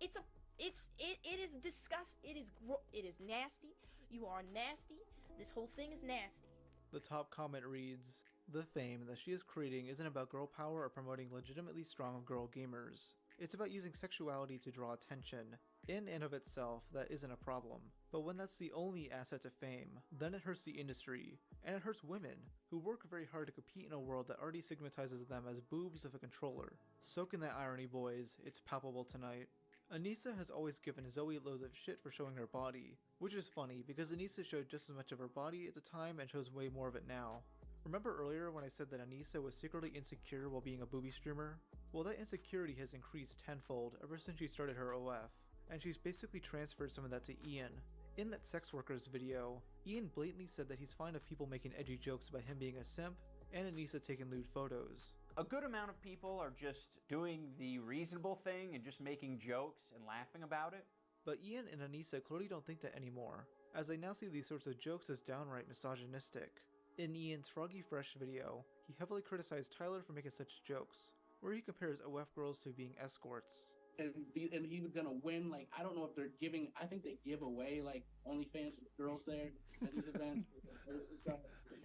It is disgust. It is nasty. You are nasty. This whole thing is nasty. The top comment reads, "The fame that she is creating isn't about girl power or promoting legitimately strong girl gamers. It's about using sexuality to draw attention. In and of itself, that isn't a problem. But when that's the only asset to fame, then it hurts the industry. And it hurts women, who work very hard to compete in a world that already stigmatizes them as boobs of a controller. Soak in that irony, boys. It's palpable tonight." Anisa has always given Zoe loads of shit for showing her body, which is funny because Anisa showed just as much of her body at the time and shows way more of it now. Remember earlier when I said that Anisa was secretly insecure while being a booby streamer? Well, that insecurity has increased tenfold ever since she started her OF, and she's basically transferred some of that to Ian. In that sex workers video, Ian blatantly said that he's fine of people making edgy jokes about him being a simp, and Anisa taking lewd photos. A good amount of people are just doing the reasonable thing and just making jokes and laughing about it. But Ian and Anisa clearly don't think that anymore, as they now see these sorts of jokes as downright misogynistic. In Ian's Froggy Fresh video, he heavily criticized Tyler for making such jokes, where he compares OF girls to being escorts. And he was gonna win. Like, I don't know if they're giving. I think they give away like OnlyFans girls there at these events.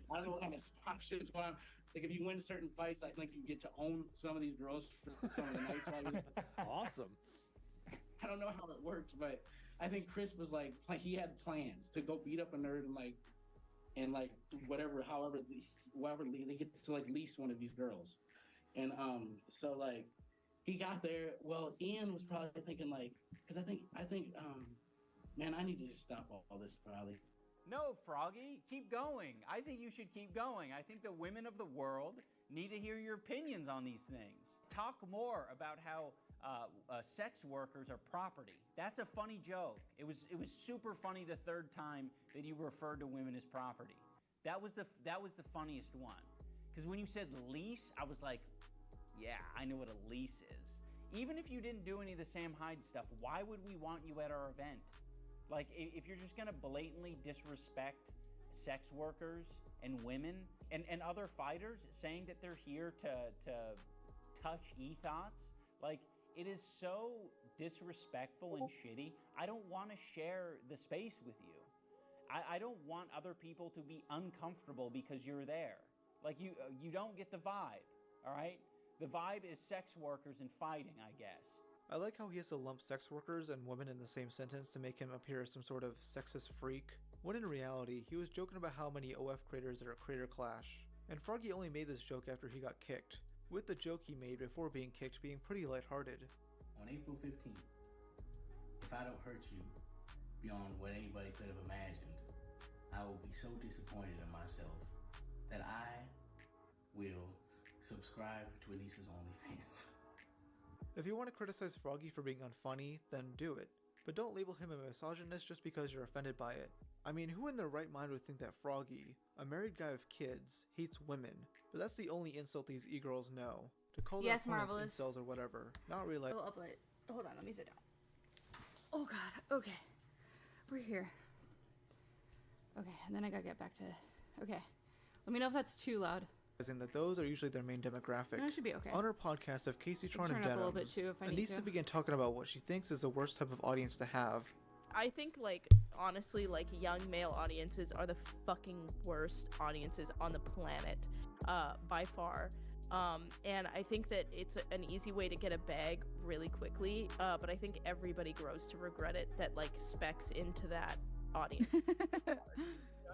I don't know what kind of sponsorships going on. Like, if you win certain fights, I think you get to own some of these girls for some of the nights. Awesome. I don't know how it works, but I think Chris was like he had plans to go beat up a nerd and whatever, however they get to like lease one of these girls, and so like he got there. Well, Ian was probably thinking like, because I think man, I need to just stop all this probably. No, Froggy, keep going. I think you should keep going. I think the women of the world need to hear your opinions on these things. Talk more about how sex workers are property. That's a funny joke. It was super funny the third time that you referred to women as property. That was the funniest one. Because when you said lease, I was like, yeah, I know what a lease is. Even if you didn't do any of the Sam Hyde stuff, why would we want you at our event? Like, if you're just gonna blatantly disrespect sex workers and women and other fighters, saying that they're here to touch e-thoughts, like, it is so disrespectful and shitty. I don't want to share the space with you. I don't want other people to be uncomfortable because you're there. Like, you don't get the vibe, all right? The vibe is sex workers and fighting, I guess. I like how he has to lump sex workers and women in the same sentence to make him appear as some sort of sexist freak, when in reality, he was joking about how many OF creators are at Creator Clash. And Froggy only made this joke after he got kicked, with the joke he made before being kicked being pretty lighthearted. On April 15th, if I don't hurt you beyond what anybody could have imagined, I will be so disappointed in myself that I will subscribe to Anisa's OnlyFans. If you want to criticize Froggy for being unfunny, then do it. But don't label him a misogynist just because you're offended by it. I mean, who in their right mind would think that Froggy, a married guy with kids, hates women? But that's the only insult these e-girls know. To call their opponents incels or whatever. Not realize. Hold on, let me sit down. Oh god, okay. We're here. Okay, and then I gotta get back to... Okay. Let me know if that's too loud. That those are usually their main demographic. No, it should be okay. On our podcast of Casey Tron and turn up a little bit Denims, too if I need Anisa to. began talking about what she thinks is the worst type of audience to have. I think, like, honestly, like, young male audiences are the fucking worst audiences on the planet, by far. And I think that it's an easy way to get a bag really quickly, but I think everybody grows to regret it that, like, specs into that audience.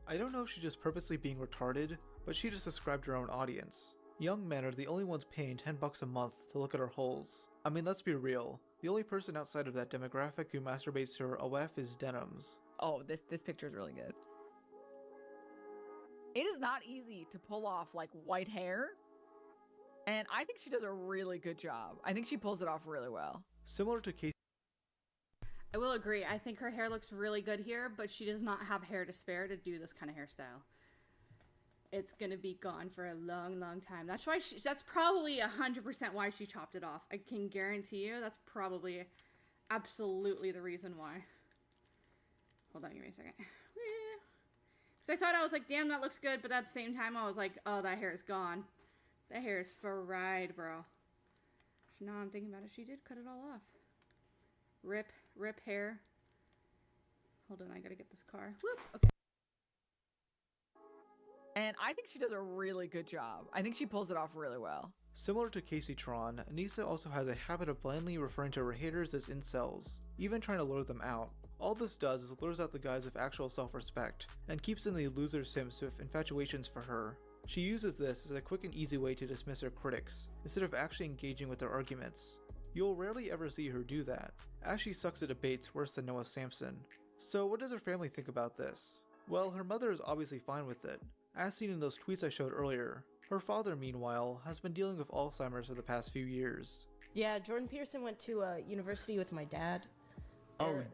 I don't know if she's just purposely being retarded, but she just described her own audience. Young men are the only ones paying $10 a month to look at her holes. I mean, let's be real. The only person outside of that demographic who masturbates to her OF is Denims. Oh, this picture is really good. It is not easy to pull off, like, white hair. And I think she does a really good job. I think she pulls it off really well. Similar to Casey. I will agree. I think her hair looks really good here, but she does not have hair to spare to do this kind of hairstyle. It's gonna be gone for a long, long time. That's why that's probably 100% why she chopped it off. I can guarantee you that's probably absolutely the reason why. Hold on, give me a second. Because I saw it, I was like, damn, that looks good, but at the same time, I was like, oh, that hair is gone. That hair is fried, bro. Now I'm thinking about it, she did cut it all off. Rip hair. Hold on, I gotta get this car. Whoop, okay. And I think she does a really good job. I think she pulls it off really well. Similar to Casey Tron, Anisa also has a habit of blandly referring to her haters as incels, even trying to lure them out. All this does is lures out the guys with actual self-respect, and keeps in the loser simps with infatuations for her. She uses this as a quick and easy way to dismiss her critics, instead of actually engaging with their arguments. You'll rarely ever see her do that, as she sucks at debates worse than Noah Samson. So what does her family think about this? Well, her mother is obviously fine with it, As seen in those tweets I showed earlier, her father, meanwhile, has been dealing with Alzheimer's for the past few years. Yeah, Jordan Peterson went to university with my dad.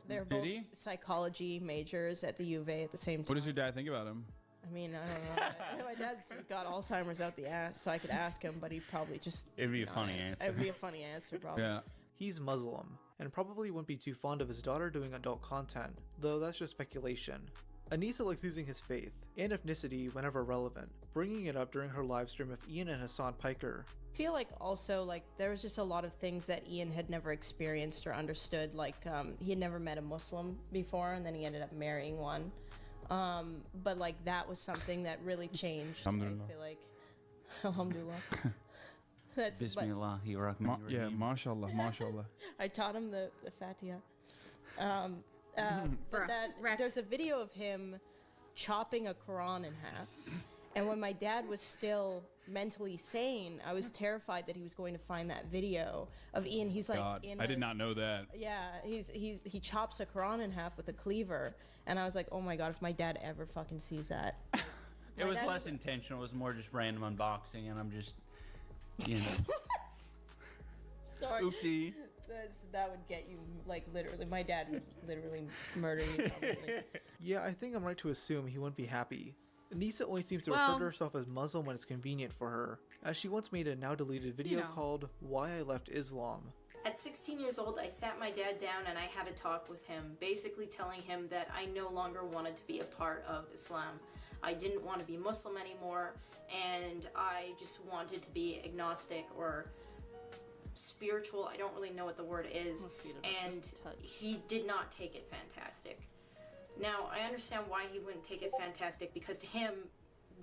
They're did both he? psychology majors at the U of A at the same time. What does your dad think about him? I mean, I don't know. My dad's got Alzheimer's out the ass, so I could ask him, but he'd probably just... It'd be a funny answer. It'd be a funny answer, probably. Yeah. He's Muslim, and probably wouldn't be too fond of his daughter doing adult content, though that's just speculation. Anisa likes using his faith and ethnicity whenever relevant, bringing it up during her livestream of Ian and Hassan Piker. I feel like also, like, there was just a lot of things that Ian had never experienced or understood. Like, he had never met a Muslim before, and then he ended up marrying one. But, like, that was something that really changed. I feel like, alhamdulillah. That's, Bismillah, yeah, mashallah, mashallah. I taught him the Fatiha. But there's a video of him chopping a Quran in half. And when my dad was still mentally sane, I was terrified that he was going to find that video of Ian. He's like, God, I did not know that. Yeah, he chops a Quran in half with a cleaver, and I was like, oh my God, if my dad ever fucking sees that. It was less intentional. It was more just random unboxing, and I'm just, you know. Sorry. Oopsie. That would get you, like, literally. My dad would literally murder you, probably. Yeah, I think I'm right to assume he wouldn't be happy. Anisa only seems to refer to herself as Muslim when it's convenient for her, as she once made a now deleted video called Why I Left Islam. At 16 years old, I sat my dad down and I had a talk with him, basically telling him that I no longer wanted to be a part of Islam. I didn't want to be Muslim anymore, and I just wanted to be agnostic or spiritual. I don't really know what the word is. And he did not take it fantastic. Now, I understand why he wouldn't take it fantastic, because to him,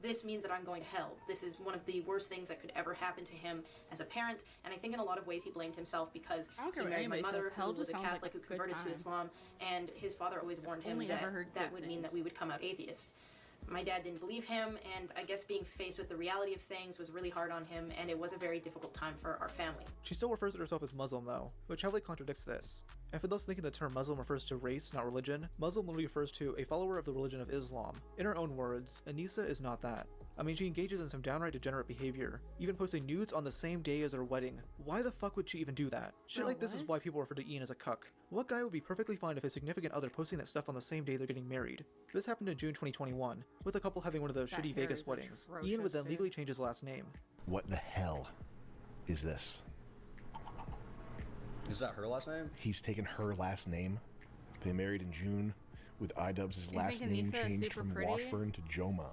this means that I'm going to hell. This is one of the worst things that could ever happen to him as a parent, and I think in a lot of ways he blamed himself because he married my mother, who was a Catholic, who converted to Islam, and his father always warned him that that would mean that we would come out atheist. My dad didn't believe him, and I guess being faced with the reality of things was really hard on him, and it was a very difficult time for our family. She still refers to herself as Muslim though, which heavily contradicts this. And for those thinking the term Muslim refers to race, not religion, Muslim literally refers to a follower of the religion of Islam. In her own words, Anisa is not that. I mean, she engages in some downright degenerate behavior, even posting nudes on the same day as her wedding. Why the fuck would she even do that? Shit like this is why people refer to Ian as a cuck. What guy would be perfectly fine if his significant other posting that stuff on the same day they're getting married? This happened in June 2021, with a couple having one of those shitty Vegas weddings. Ian would then legally change his last name. What the hell is this? Is that her last name? He's taken her last name. They married in June, with iDubbbz' last name changed from Washburn to Jomha.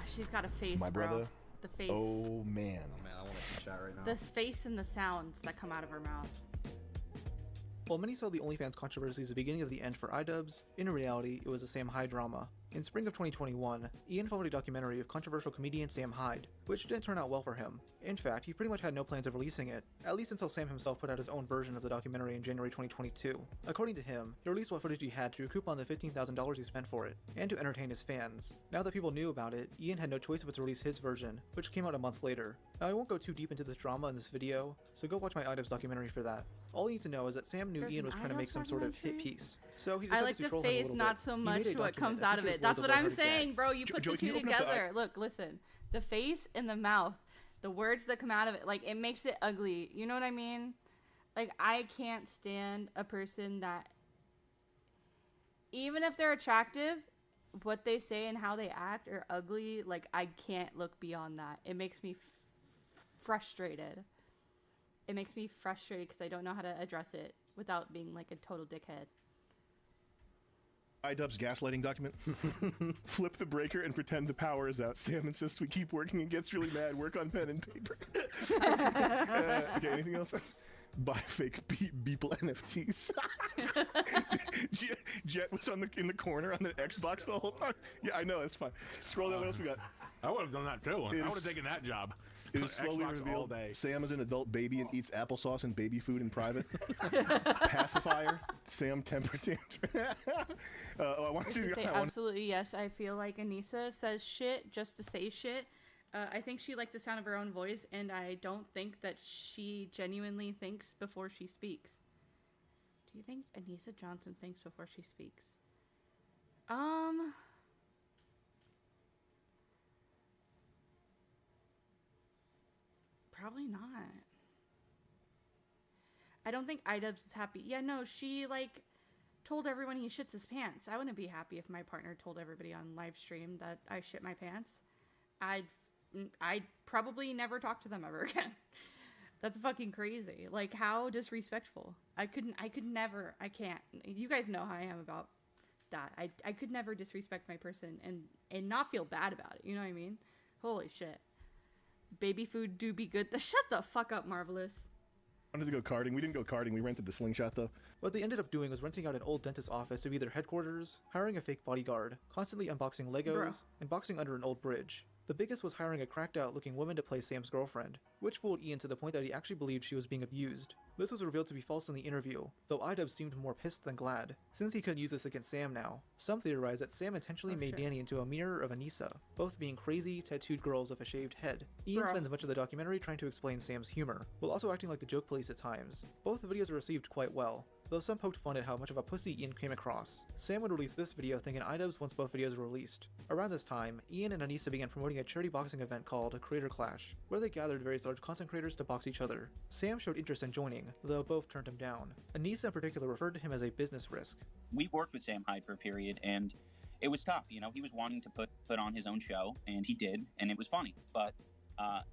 She's got a face, My brother. The face. Oh man. Man, I want to chat right now. The face and the sounds that come out of her mouth. While many saw the OnlyFans controversy as the beginning of the end for iDubbbz, in reality, it was a Sam Hyde drama. In spring of 2021, Ian filmed a documentary of controversial comedian Sam Hyde, which didn't turn out well for him. In fact, he pretty much had no plans of releasing it, at least until Sam himself put out his own version of the documentary in January 2022. According to him, he released what footage he had to recoup on the $15,000 he spent for it, and to entertain his fans. Now that people knew about it, Ian had no choice but to release his version, which came out a month later. Now I won't go too deep into this drama in this video, so go watch my iDubbbz documentary for that. All you need to know is that Sam knew Ian was trying to make some sort of hit piece, so he decided to troll him a little bit. I like the face, not so much what comes out of it. That's what I'm saying, bro. You put the two together. Look, listen. The face and the mouth, the words that come out of it, like, it makes it ugly. You know what I mean? Like, I can't stand a person that, even if they're attractive, what they say and how they act are ugly. Like, I can't look beyond that. It makes me frustrated. It makes me frustrated because I don't know how to address it without being like a total dickhead. iDubbbz gaslighting document. Flip the breaker and pretend the power is out. Sam insists we keep working and gets really mad. Work on pen and paper. Okay, anything else? Buy fake Beeple NFTs. Jet was in the corner on the Xbox the whole time. Yeah, I know, it's fine. Scroll down, what else we got? I would have done that too. I would have taken that job. It is slowly Xbox revealed all day. Sam is an adult baby and eats applesauce and baby food in private. Pacifier. Sam temper tantrum. I want to say absolutely yes. I feel like Anisa says shit just to say shit. I think she likes the sound of her own voice, and I don't think that she genuinely thinks before she speaks. Do you think Anisa Johnson thinks before she speaks? Probably not. I don't think iDubbbz is happy. Yeah, no, she like told everyone he shits his pants. I wouldn't be happy if my partner told everybody on live stream that I shit my pants. I'd probably never talk to them ever again. That's fucking crazy. Like, how disrespectful. I can't. You guys know how I am about that. I could never disrespect my person and not feel bad about it. You know what I mean? Holy shit. Baby food do be good. Shut the fuck up, Marvelous. I wanted to go karting. We didn't go karting. We rented the slingshot, though. What they ended up doing was renting out an old dentist's office to be their headquarters, hiring a fake bodyguard, constantly unboxing Legos, and boxing under an old bridge. The biggest was hiring a cracked-out-looking woman to play Sam's girlfriend, which fooled Ian to the point that he actually believed she was being abused. This was revealed to be false in the interview, though iDubbbz seemed more pissed than glad, since he couldn't use this against Sam now. Some theorize that Sam intentionally made Danny into a mirror of Anisa, both being crazy, tattooed girls with a shaved head. Ian spends much of the documentary trying to explain Sam's humor, while also acting like the joke police at times. Both videos were received quite well, though some poked fun at how much of a pussy Ian came across. Sam would release this video thinking iDubbbz once both videos were released. Around this time, Ian and Anisa began promoting a charity boxing event called Creator Clash, where they gathered various large content creators to box each other. Sam showed interest in joining, though both turned him down. Anisa in particular referred to him as a business risk. We worked with Sam Hyde for a period, and it was tough. You know, he was wanting to put on his own show, and he did, and it was funny, but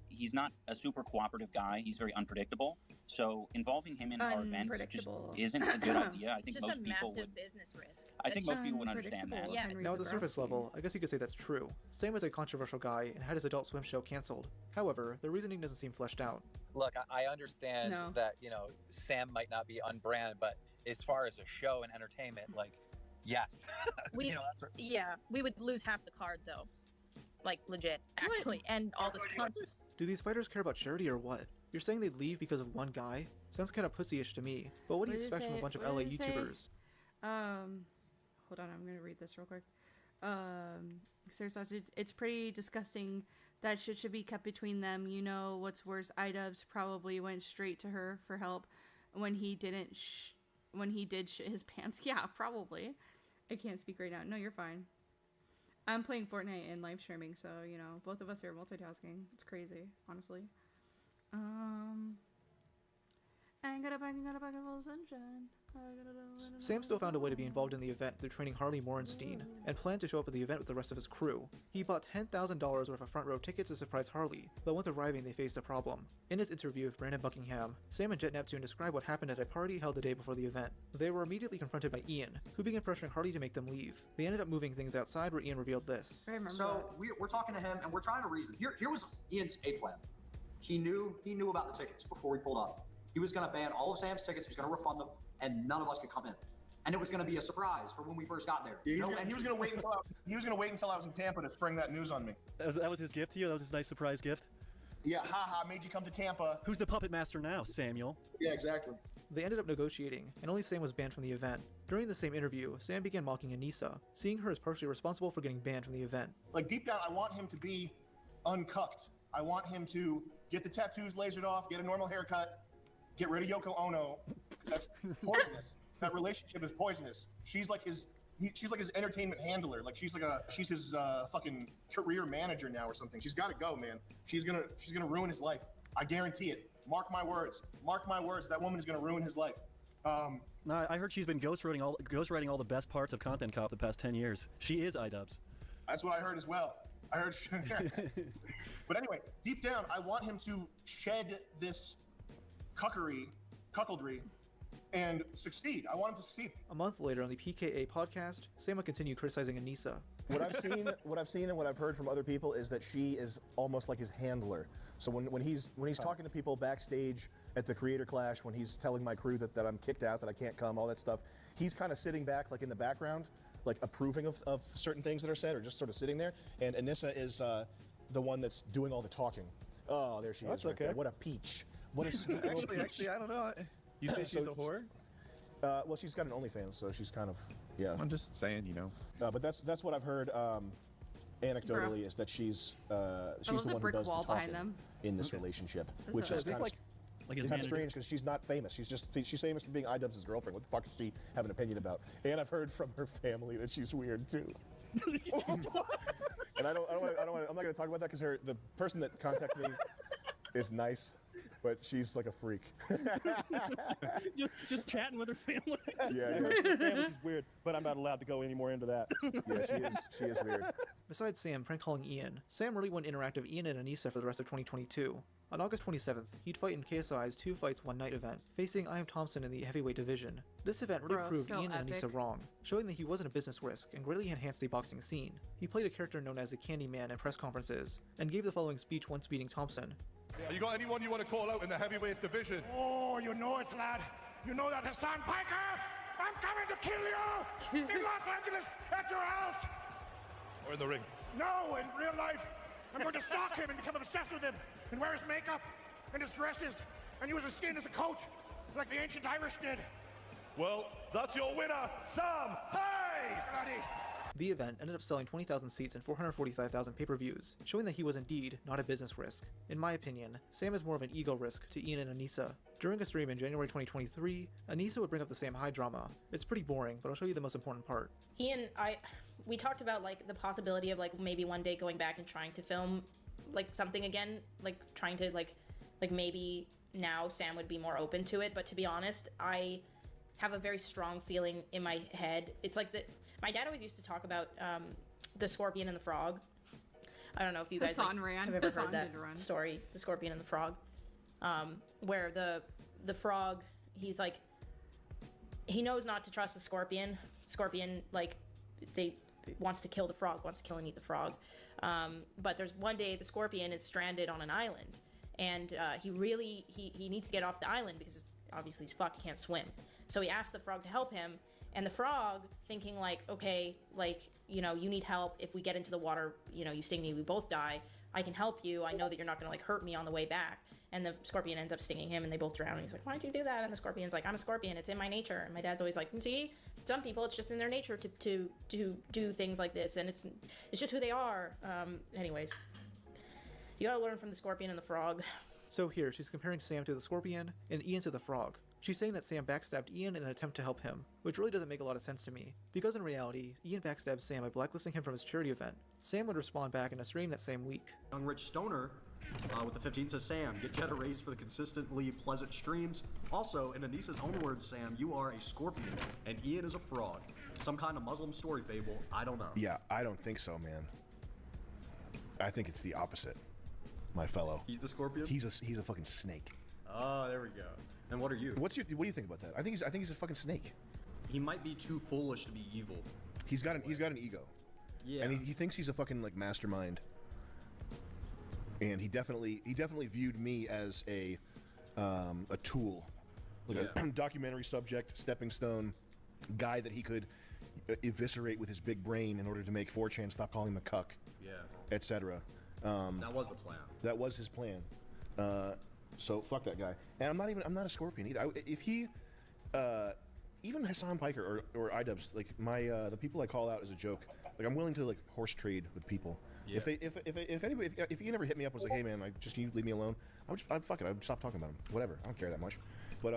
he's not a super cooperative guy. He's very unpredictable. So involving him in our events just isn't a good idea. I think it's most people would. Business risk. I think most people would understand that. Yeah. Now at the surface level, I guess you could say that's true. Sam was a controversial guy and had his Adult Swim show canceled. However, the reasoning doesn't seem fleshed out. Look, I understand that, you know, Sam might not be on brand, but as far as a show and entertainment, like, yes. We would lose half the card though. Like, legit, actually, and all the sponsors. Do these fighters care about charity or what? You're saying they'd leave because of one guy? Sounds kind of pussyish to me. But what do you expect from a bunch of LA YouTubers? Hold on, I'm gonna read this real quick. It's pretty disgusting. That shit should be kept between them. You know what's worse? iDubbbz probably went straight to her for help when he didn't. When he did shit his pants. Yeah, probably. I can't speak right now. No, you're fine. I'm playing Fortnite and live streaming, so you know both of us are multitasking. It's crazy, honestly. I got a bucket full of sunshine. Sam still found a way to be involved in the event through training Harley Morenstein, and planned to show up at the event with the rest of his crew. He bought $10,000 worth of front row tickets to surprise Harley, though once arriving they faced a problem. In his interview with Brandon Buckingham, Sam and Jet Neptune described what happened at a party held the day before the event. They were immediately confronted by Ian, who began pressuring Harley to make them leave. They ended up moving things outside where Ian revealed this. So we're talking to him and we're trying to reason. Here was Ian's A plan. He knew about the tickets before we pulled up. He was going to ban all of Sam's tickets, he was going to refund them, and none of us could come in. And it was going to be a surprise for when we first got there. Yeah, he was going to wait until I was in Tampa to spring that news on me. That was his gift to you? That was his nice surprise gift? Yeah, haha, made you come to Tampa. Who's the puppet master now, Samuel? Yeah, exactly. They ended up negotiating, and only Sam was banned from the event. During the same interview, Sam began mocking Anisa, seeing her as partially responsible for getting banned from the event. Like, deep down, I want him to be uncucked. I want him to get the tattoos lasered off, get a normal haircut, get rid of Yoko Ono. That's poisonous. That relationship is poisonous. She's like his entertainment handler. Like she's his fucking career manager now or something. She's got to go, man. She's gonna ruin his life. I guarantee it. Mark my words. Mark my words. That woman is gonna ruin his life. No, I heard she's been ghostwriting all the best parts of Content Cop the past 10 years. She is iDubbbz. That's what I heard as well. I heard. But anyway, deep down, I want him to shed this cuckoldry, and succeed. I want him to succeed. A month later on the PKA podcast, Sam would continue criticizing Anisa. What I've seen and what I've heard from other people is that she is almost like his handler. So when he's talking to people backstage at the Creator Clash, when he's telling my crew that I'm kicked out, that I can't come, all that stuff, he's kind of sitting back like in the background, like approving of certain things that are said, or just sort of sitting there. And Anisa is the one that's doing all the talking. Oh, there she is. Right there. What a peach. What a sweet actually, I don't know. You say she's a whore? Well, she's got an OnlyFans, so she's kind of, yeah. I'm just saying, you know. But that's what I've heard anecdotally, is that she's the one who does the talking in this relationship, which is kind of strange because she's not famous. She's famous for being iDubbbz's girlfriend. What the fuck does she have an opinion about? And I've heard from her family that she's weird too. And I'm not going to talk about that because the person that contacted me. is nice, but she's like a freak. just chatting with her family. Yeah. Her family's weird, but I'm not allowed to go any more into that. Yeah, she is weird. Besides Sam prank calling Ian, Sam really went interactive Ian and Anisa for the rest of 2022. On August 27th, he'd fight in KSI's 2 Fights 1 Night event, facing I Am Thompson in the heavyweight division. This event really proved so Ian and epic. Anisa wrong, showing that he wasn't a business risk and greatly enhanced the boxing scene. He played a character known as the Candyman at press conferences, and gave the following speech once beating Thompson. You got anyone you want to call out in the heavyweight division? Oh, you know it, lad. You know that Hassan Piker? I'm coming to kill you! In Los Angeles, at your house! Or in the ring? No, in real life. I'm going to stalk him and become obsessed with him, and wear his makeup, and his dresses, and use his skin as a coat, like the ancient Irish did. Well, that's your winner, Sam! Hey! Bloody. The event ended up selling 20,000 seats and 445,000 pay-per-views, showing that he was indeed not a business risk. In my opinion, Sam is more of an ego risk to Ian and Anisa. During a stream in January 2023, Anisa would bring up the Sam High drama. It's pretty boring, but I'll show you the most important part. Ian, we talked about like the possibility of like maybe one day going back and trying to film like something again, like trying to like maybe now Sam would be more open to it. But to be honest, I have a very strong feeling in my head. It's like my dad always used to talk about the scorpion and the frog. I don't know if you guys Hassan have ran. ever Hassan heard that did run. story, the scorpion and the frog, where the frog, he's like, he knows not to trust the scorpion. Scorpion like wants to kill the frog, wants to kill and eat the frog. But there's one day the scorpion is stranded on an island, and he needs to get off the island because obviously he's fucked, he can't swim. So he asks the frog to help him. And the frog, thinking like, okay, like, you know, you need help. If we get into the water, you know, you sting me, we both die. I can help you. I know that you're not gonna like hurt me on the way back. And the scorpion ends up stinging him, and they both drown. And he's like, why did you do that? And the scorpion's like, I'm a scorpion. It's in my nature. And my dad's always like, see, some people, it's just in their nature to do things like this, and it's just who they are. Anyways, you gotta learn from the scorpion and the frog. So here, she's comparing Sam to the scorpion and Ian to the frog. She's saying that Sam backstabbed Ian in an attempt to help him, which really doesn't make a lot of sense to me, because in reality, Ian backstabbed Sam by blacklisting him from his charity event. Sam would respond back in a stream that same week. Young Rich Stoner with the 15 says, Sam, get Jed a raise for the consistently pleasant streams. Also, in Anisa's own words, Sam, you are a scorpion, and Ian is a fraud. Some kind of Muslim story fable, I don't know. Yeah, I don't think so, man. I think it's the opposite, my fellow. He's the scorpion? He's a fucking snake. Oh, there we go. And what are you? What do you think about that? I think he's a fucking snake. He might be too foolish to be evil. He's got an ego. Yeah. And he thinks he's a fucking like mastermind. And he definitely viewed me as a tool, like a documentary subject, stepping stone, guy that he could eviscerate with his big brain in order to make 4chan stop calling him a cuck, etc. That was the plan. That was his plan. So fuck that guy. And I'm not a scorpion either. If he, even Hassan Piker or iDubbbz, like the people I call out as a joke, like I'm willing to like horse trade with people. Yeah. If Ian ever hit me up and was like, hey man, can you leave me alone? I'd stop talking about him. Whatever. I don't care that much. But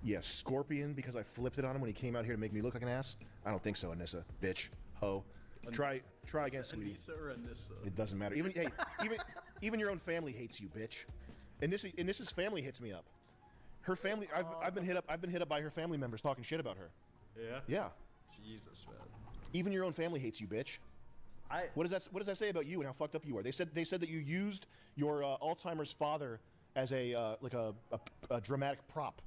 yeah, scorpion, because I flipped it on him when he came out here to make me look like an ass. I don't think so, Anisa, bitch, ho. Try again, sweetie. Anisa or Anissa? It doesn't matter. Even your own family hates you, bitch. Anissa's family hits me up. Her family, I've been hit up by her family members talking shit about her. Yeah. Yeah. Jesus, man. Even your own family hates you, bitch. What does that say about you and how fucked up you are? They said that you used your Alzheimer's father as a dramatic prop.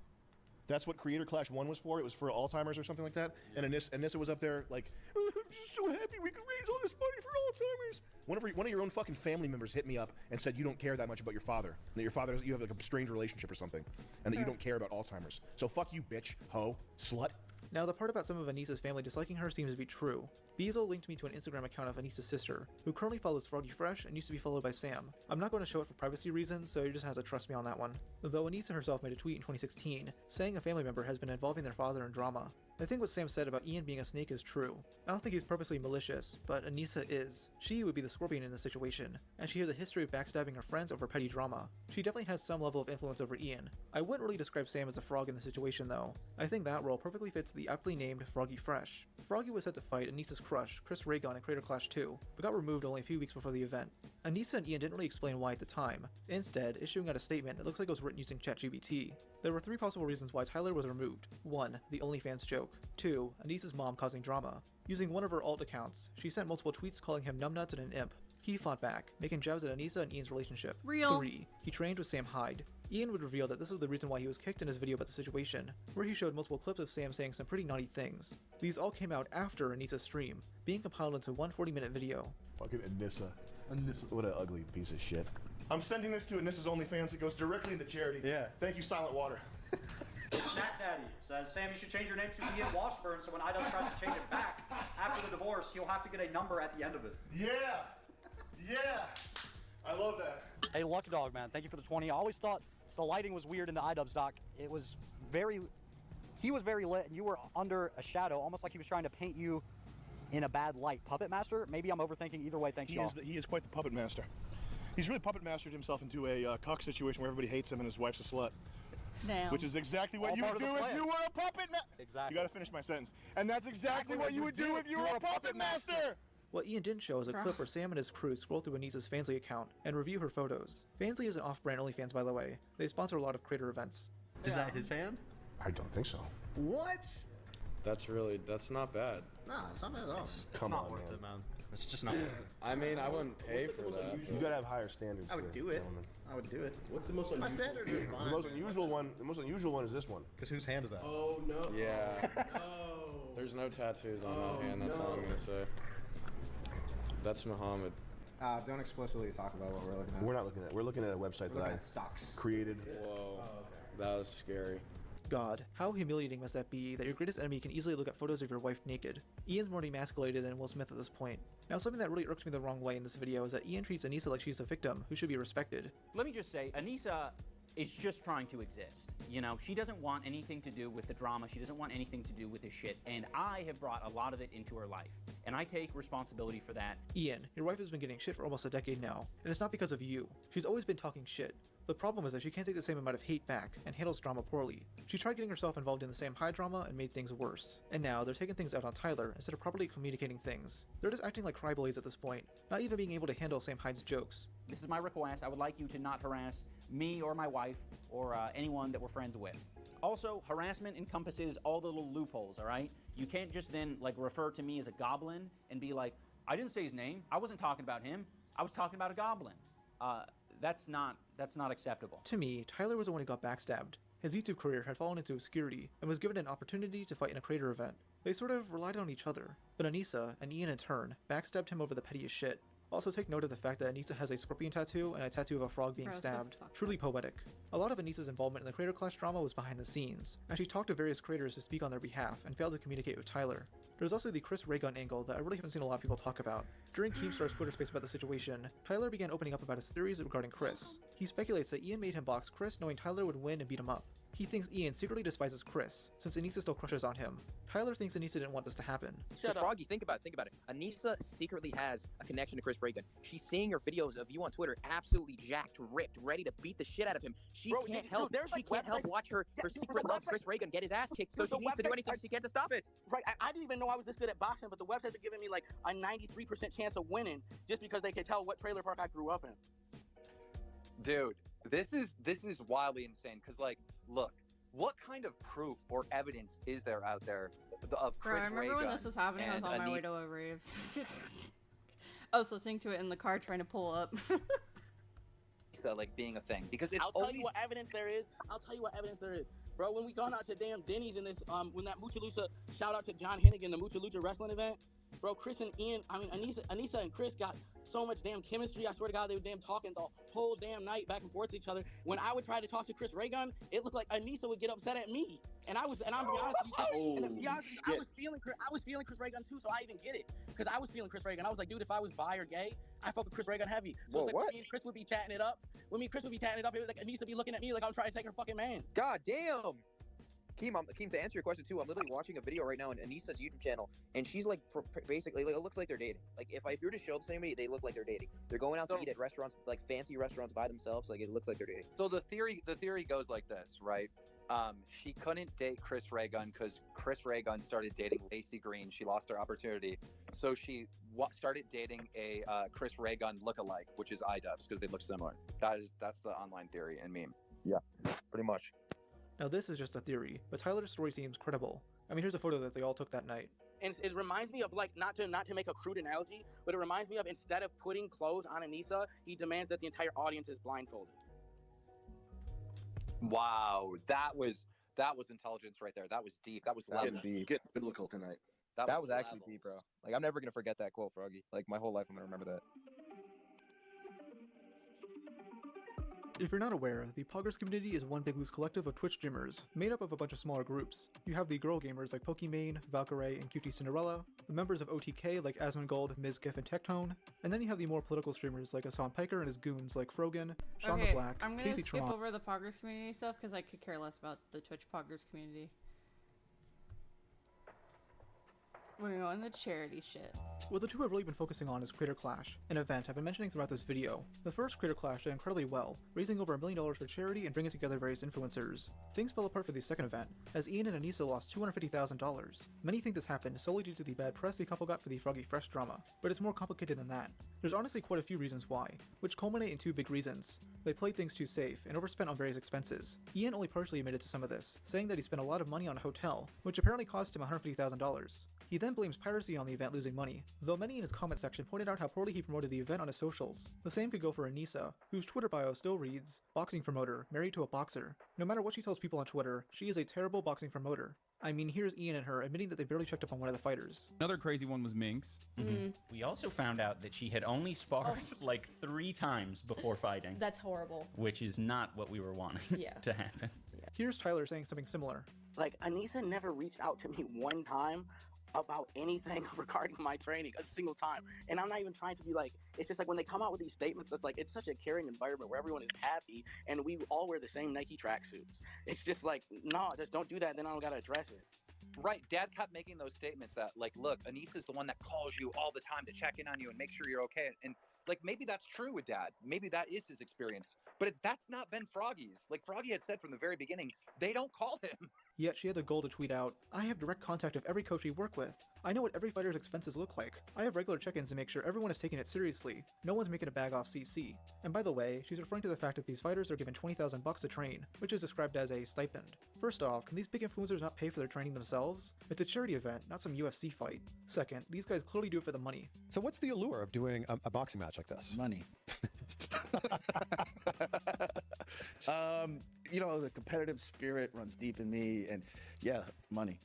That's what Creator Clash 1 was for. It was for Alzheimer's or something like that. Yeah. And Anissa was up there like, oh, I'm just so happy we could raise all this money for Alzheimer's. One of your own fucking family members hit me up and said you don't care that much about your father. That your father, you have like a strange relationship or something. And that you don't care about Alzheimer's. So fuck you, bitch, hoe, slut. Now, the part about some of Anisa's family disliking her seems to be true. Beazle linked me to an Instagram account of Anisa's sister, who currently follows Froggy Fresh and used to be followed by Sam. I'm not going to show it for privacy reasons, so you just have to trust me on that one. Though Anisa herself made a tweet in 2016, saying a family member has been involving their father in drama. I think what Sam said about Ian being a snake is true. I don't think he's purposely malicious, but Anisa is. She would be the scorpion in this situation, and she has a history of backstabbing her friends over petty drama. She definitely has some level of influence over Ian. I wouldn't really describe Sam as a frog in this situation though. I think that role perfectly fits the aptly named Froggy Fresh. Froggy was set to fight Anisa's crush, Chris Raygun in Creator Clash 2, but got removed only a few weeks before the event. Anisa and Ian didn't really explain why at the time, instead issuing out a statement that looks like it was written using ChatGPT. There were 3 possible reasons why Tyler was removed. 1. The OnlyFans joke. 2. Anisa's mom causing drama. Using one of her alt accounts, she sent multiple tweets calling him numbnuts and an imp. He fought back, making jabs at Anisa and Ian's relationship. Real. 3. He trained with Sam Hyde. Ian would reveal that this was the reason why he was kicked in his video about the situation, where he showed multiple clips of Sam saying some pretty naughty things. These all came out after Anisa's stream, being compiled into one 40-minute video. Fucking Anisa. What an ugly piece of shit. I'm sending this to Anisa's OnlyFans. It goes directly into charity. Yeah. Thank you, Silent Water. Snap Daddy says, Sam, you should change your name to Ian Washburn so when Idol tries to change it back after the divorce, he'll have to get a number at the end of it. Yeah! Yeah! I love that. Hey, Lucky Dog, man, thank you for the 20. I always thought the lighting was weird in the iDubbbz doc. It was he was very lit and you were under a shadow, almost like he was trying to paint you in a bad light. Puppet Master? Maybe I'm overthinking. Either way, thanks, y'all. He is quite the puppet master. He's really puppet mastered himself into a cuck situation where everybody hates him and his wife's a slut. Damn. Which is exactly what you would do if you were a puppet master. Exactly. You gotta finish my sentence. And that's exactly what you would do if you were a puppet master! What Ian didn't show is a clip where Sam and his crew scroll through Anisa's Fansly account and review her photos. Fansly is an off-brand OnlyFans, by the way. They sponsor a lot of creator events. Is that his hand? I don't think so. What? That's not bad. No, it's not bad at all. It's Come not on, worth man. it, man. It's just not worth it. I mean, I wouldn't pay for that. You gotta have higher standards. I would here, do it. gentlemen. I would do it. What's the most unusual? My standards are fine. The most unusual one is this one. Because whose hand is that? Oh, no. Yeah. No. There's no tattoos on that hand, that's all I'm gonna say. That's Muhammad. Don't explicitly talk about what we're looking at. We're not looking at. We're looking at a website that I stocks created. Whoa. That was scary. God, how humiliating must that be that your greatest enemy can easily look at photos of your wife naked? Ian's more emasculated than Will Smith at this point. Now, something that really irks me the wrong way in this video is that Ian treats Anisa like she's a victim who should be respected. Let me just say, Anisa is just trying to exist. You know, she doesn't want anything to do with the drama. She doesn't want anything to do with this shit. And I have brought a lot of it into her life. And I take responsibility for that. Ian, your wife has been getting shit for almost a decade now. And it's not because of you. She's always been talking shit. The problem is that she can't take the same amount of hate back and handles drama poorly. She tried getting herself involved in the Sam Hyde drama and made things worse. And now they're taking things out on Tyler instead of properly communicating things. They're just acting like crybabies at this point, not even being able to handle Sam Hyde's jokes. This is my request. I would like you to not harass me or my wife or anyone that we're friends with. Also, harassment encompasses all the little loopholes, all right? You can't just then like refer to me as a goblin and be like, I didn't say his name. I wasn't talking about him. I was talking about a goblin. That's not acceptable. To me, Tyler was the one who got backstabbed. His YouTube career had fallen into obscurity and was given an opportunity to fight in a creator event. They sort of relied on each other, but Anisa and Ian in turn backstabbed him over the pettiest shit. Also take note of the fact that Anisa has a scorpion tattoo and a tattoo of a frog being stabbed. Truly poetic. A lot of Anisa's involvement in the creator clash drama was behind the scenes, as she talked to various creators to speak on their behalf and failed to communicate with Tyler. There's also the Chris Raygun angle that I really haven't seen a lot of people talk about. During Keemstar's Twitter space about the situation, Tyler began opening up about his theories regarding Chris. He speculates that Ian made him box Chris knowing Tyler would win and beat him up. He thinks Ian secretly despises Chris, since Anisa still crushes on him. Tyler thinks Anisa didn't want this to happen. Froggy, think about it. Anisa secretly has a connection to Chris Raygun. She's seeing your videos of you on Twitter, absolutely jacked, ripped, ready to beat the shit out of him. She can't help watch her secret love Chris Raygun get his ass kicked, so she needs to do anything she can to stop it. Right, I didn't even know I was this good at boxing, but the websites are giving me like a 93% chance of winning just because they can tell what trailer park I grew up in. Dude, this is wildly insane, because like, look, what kind of proof or evidence is there out there of Chris Bro, I remember when this was happening, I was on my way to a rave. I was listening to it in the car trying to pull up. So, like, being a thing, because it's I'll tell you what evidence there is. Bro, when we gone out to damn Denny's in this, when that Mucha Lucha, shout out to John Hennigan, the Mucha Lucha wrestling event, bro, Chris and Ian, Anisa and Chris got so much damn chemistry. I swear to God, they were damn talking the whole damn night back and forth to each other. When I would try to talk to Chris Raygun, it looked like Anisa would get upset at me. And I'm be honest with you, and to be honest with you, I was feeling Chris Raygun too, so I even get it. Because I was feeling Chris Raygun. I was like, dude, if I was bi or gay, I fuck with Chris Raygun heavy. So it's like when me and Chris would be chatting it up. It was like Anisa be looking at me like I'm trying to take her fucking man. God damn. Keem, to answer your question too, I'm literally watching a video right now on Anisa's YouTube channel, and she's like, basically, like, it looks like they're dating. Like, if you were to show this to anybody, they look like they're dating. They're going out to eat at restaurants, like fancy restaurants by themselves. Like, it looks like they're dating. So the theory goes like this, right? She couldn't date Chris Ray Gun because Chris Ray Gun started dating Lacey Green. She lost her opportunity, so she started dating a Chris Ray Gun lookalike, which is iDubbbz, because they look similar. That's the online theory and meme. Yeah, pretty much. Now this is just a theory, but Tyler's story seems credible. I mean, here's a photo that they all took that night. And it reminds me of, like, not to make a crude analogy, but it reminds me of, instead of putting clothes on Anisa, he demands that the entire audience is blindfolded. Wow, that was intelligence right there. That was deep. That was level. Get biblical tonight. That was actually deep, bro. Like, I'm never gonna forget that quote, Froggy. Like, my whole life I'm gonna remember that. If you're not aware, the Poggers community is one big loose collective of Twitch streamers, made up of a bunch of smaller groups. You have the girl gamers like Pokimane, Valkyrae, and Cutie Cinderella, the members of OTK like Asmongold, Ms. Gif, and Tectone, and then you have the more political streamers like Hassan Piker and his goons like Frogan, Sean the Black, I'm gonna Casey skip Tron. over the Poggers community stuff because I could care less about the Twitch Poggers community. We're gonna go in the charity shit. What the two have really been focusing on is Creator Clash, an event I've been mentioning throughout this video. The first Creator Clash did incredibly well, raising over $1 million for charity and bringing together various influencers. Things fell apart for the second event, as Ian and Anisa lost $250,000. Many think this happened solely due to the bad press the couple got for the Froggy Fresh drama, but it's more complicated than that. There's honestly quite a few reasons why, which culminate in two big reasons. They played things too safe and overspent on various expenses. Ian only partially admitted to some of this, saying that he spent a lot of money on a hotel, which apparently cost him $150,000. He then blames piracy on the event losing money, though many in his comment section pointed out how poorly he promoted the event on his socials. The same could go for Anisa, whose Twitter bio still reads, "Boxing promoter, married to a boxer." No matter what she tells people on Twitter, she is a terrible boxing promoter. I mean, here's Ian and her admitting that they barely checked up on one of the fighters. Another crazy one was Minx. We also found out that she had only sparred like 3 times before fighting. That's horrible. Which is not what we were wanting to happen. Here's Tyler saying something similar. Like, Anisa never reached out to me one time about anything regarding my training, a single time. And I'm not even trying to be like, it's just like when they come out with these statements, it's like, it's such a caring environment where everyone is happy and we all wear the same Nike tracksuits. It's just like, no, just don't do that, then I don't gotta address it. Right, Dad kept making those statements that, like, look, Anisa's the one that calls you all the time to check in on you and make sure you're okay. And like, maybe that's true with Dad. Maybe that is his experience. But that's not been Froggy's. Like, Froggy has said from the very beginning, they don't call him. Yet she had the goal to tweet out, "I have direct contact of every coach we work with. I know what every fighter's expenses look like. I have regular check-ins to make sure everyone is taking it seriously. No one's making a bag off CC." And by the way, she's referring to the fact that these fighters are given $20,000 to train, which is described as a stipend. First off, can these big influencers not pay for their training themselves? It's a charity event, not some UFC fight. Second, these guys clearly do it for the money. So what's the allure of doing a boxing match like this? Money. You know, the competitive spirit runs deep in me, and yeah, money.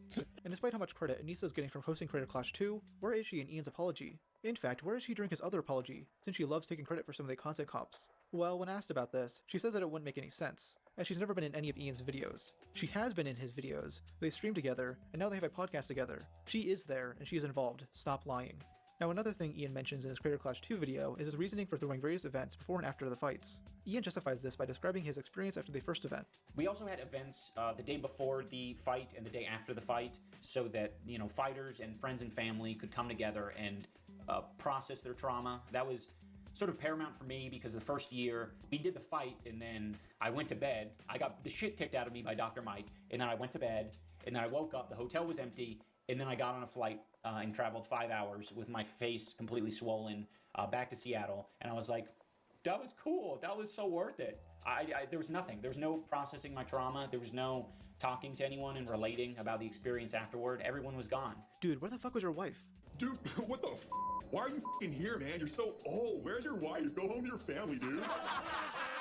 And despite how much credit Anisa is getting from hosting Creator Clash 2, where is she in Ian's apology? In fact, where is she during his other apology, since she loves taking credit for some of the content cops? Well, when asked about this, she says that it wouldn't make any sense, as she's never been in any of Ian's videos. She has been in his videos, they stream together, and now they have a podcast together. She is there, and she is involved. Stop lying. Now, another thing Ian mentions in his Creator Clash 2 video is his reasoning for throwing various events before and after the fights. Ian justifies this by describing his experience after the first event. We also had events the day before the fight and the day after the fight, so that, you know, fighters and friends and family could come together and process their trauma. That was sort of paramount for me because the first year we did the fight and then I went to bed. I got the shit kicked out of me by Dr. Mike, and then I went to bed, and then I woke up, the hotel was empty, and then I got on a flight and traveled 5 hours with my face completely swollen back to Seattle. And I was like, that was cool. That was so worth it. There was nothing. There was no processing my trauma. There was no talking to anyone and relating about the experience afterward. Everyone was gone. Dude, where the fuck was your wife? Dude, what the f? Why are you f***ing here, man? You're so old. Where's your wife? Go home to your family, dude.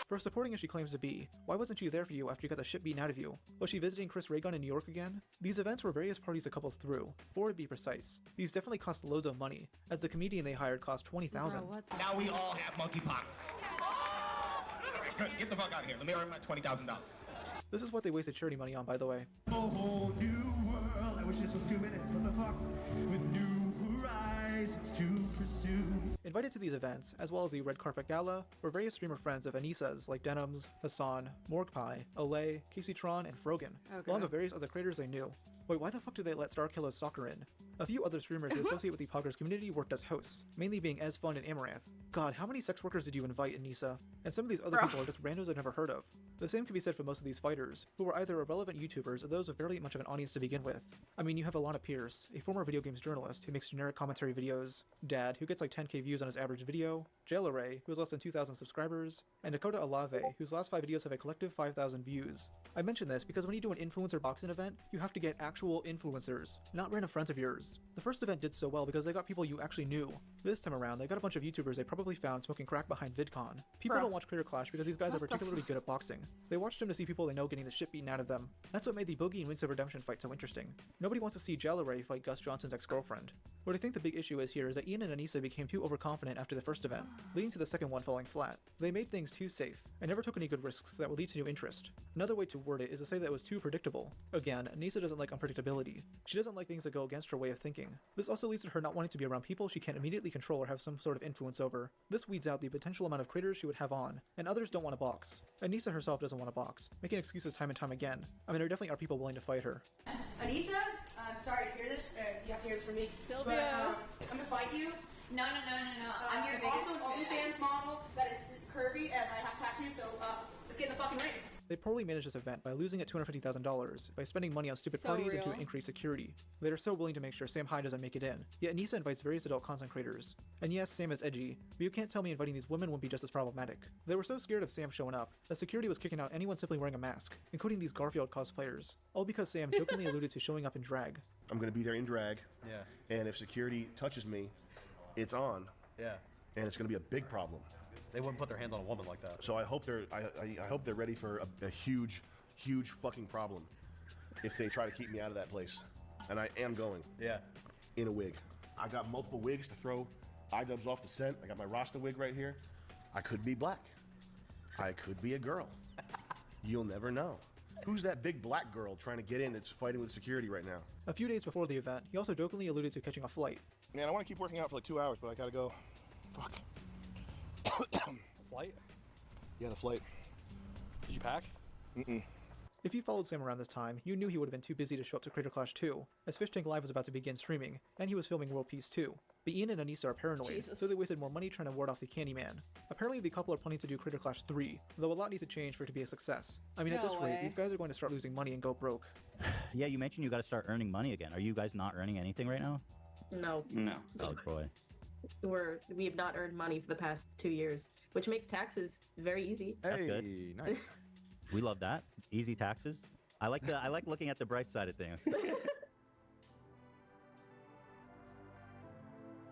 For supporting as she claims to be, why wasn't she there for you after you got the shit beaten out of you? Was she visiting Chris Ray Gun in New York again? These events were various parties the couples threw. 4 to be precise. These definitely cost loads of money, as the comedian they hired cost $20,000. Now we all have monkeypox. Good, get the fuck out of here. Let me earn my $20,000. This is what they wasted charity money on, by the way. A whole new world. I wish this was 2 minutes. What the fuck? With new horizons to pursue. Invited to these events, as well as the Red Carpet Gala, were various streamer friends of Anisa's like Denims, Hassan, Morgpie, Olay, Casey Tron, and Frogan, along with various other creators they knew. Wait, why the fuck did they let Starkiller Stalker in? A few other streamers who associate with the Poggers community worked as hosts, mainly being Ez Fun and Amaranth. God, how many sex workers did you invite, Anisa? And some of these other people are just randos I've never heard of. The same can be said for most of these fighters, who were either irrelevant YouTubers or those with barely much of an audience to begin with. I mean, you have Alana Pierce, a former video games journalist who makes generic commentary videos, Dad, who gets like 10k views on his average video, Jaileray, who has less than 2,000 subscribers, and Dakota Alave, whose last 5 videos have a collective 5,000 views. I mention this because when you do an influencer boxing event, you have to get actual influencers, not random friends of yours. The first event did so well because they got people you actually knew. This time around, they got a bunch of YouTubers they probably found smoking crack behind VidCon. People don't watch Creator Clash because these guys are particularly good at boxing. They watched them to see people they know getting the shit beaten out of them. That's what made the Boogie and Wings of Redemption fight so interesting. Nobody wants to see Jaileray fight Gus Johnson's ex-girlfriend. What I think the big issue is here is that Ian and Anisa became too overconfident after the first event, leading to the second one falling flat. They made things too safe, and never took any good risks that would lead to new interest. Another way to word it is to say that it was too predictable. Again, Anisa doesn't like unpredictability. She doesn't like things that go against her way of thinking. This also leads to her not wanting to be around people she can't immediately control or have some sort of influence over. This weeds out the potential amount of creators she would have on, and others don't want to box. Anisa herself doesn't want to box, making excuses time and time again. I mean, there definitely are people willing to fight her. Anisa, I'm sorry to hear this. You have to hear this from me. Sylvia. But, I'm gonna fight you. No. I'm your biggest also an OnlyFans model that is curvy and I have tattoos, so let's get in the fucking ring. They poorly managed this event by losing at $250,000 by spending money on stupid So parties and real. to increase security. They are so willing to make sure Sam High doesn't make it in. Yet Anisa invites various adult content creators. And yes, Sam is edgy, but you can't tell me inviting these women wouldn't be just as problematic. They were so scared of Sam showing up that security was kicking out anyone simply wearing a mask, including these Garfield cosplayers. All because Sam jokingly alluded to showing up in drag. I'm gonna be there in drag. Yeah. And if security touches me, it's on. Yeah. And it's gonna be a big problem. They wouldn't put their hands on a woman like that. So I hope I hope they're ready for a huge fucking problem if they try to keep me out of that place. And I am going. Yeah. In a wig. I got multiple wigs to throw iDubbbz off the scent. I got my Rasta wig right here. I could be black. I could be a girl. You'll never know. Who's that big black girl trying to get in that's fighting with security right now? A few days before the event, he also jokingly alluded to catching a flight. Man, I want to keep working out for like 2 hours, but I gotta go. Fuck. Flight? Yeah, the flight. Did you pack? Mm-mm. If you followed Sam around this time, you knew he would have been too busy to show up to Creator Clash 2, as Fish Tank Live was about to begin streaming, and he was filming World Peace 2. But Ian and Anisa are paranoid, Jesus. so they wasted more money trying to ward off the Candyman. Apparently the couple are planning to do Creator Clash 3, though a lot needs to change for it to be a success. I mean, at No this rate, way. these guys are going to start losing money and go broke. Yeah, you mentioned you got to start earning money again. Are you guys not earning anything right now? No. No. Oh boy. We have not earned money for the past 2 years, which makes taxes very easy. That's good. Nice. We love that. Easy taxes. I like looking at the bright side of things.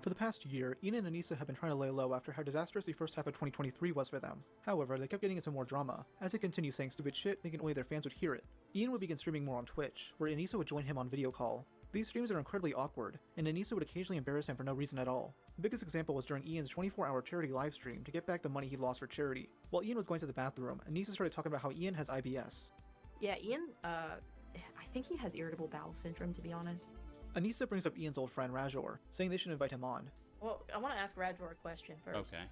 For the past year, Ian and Anisa have been trying to lay low after how disastrous the first half of 2023 was for them. However, they kept getting into more drama. As they continued saying stupid shit, thinking only their fans would hear it. Ian would begin streaming more on Twitch, where Anisa would join him on video call. These streams are incredibly awkward, and Anisa would occasionally embarrass him for no reason at all. The biggest example was during Ian's 24-hour charity livestream to get back the money he lost for charity. While Ian was going to the bathroom, Anisa started talking about how Ian has IBS. Yeah, Ian, I think he has irritable bowel syndrome, to be honest. Anisa brings up Ian's old friend Rajor, saying they should invite him on. Well, I want to ask Rajor a question first. Okay.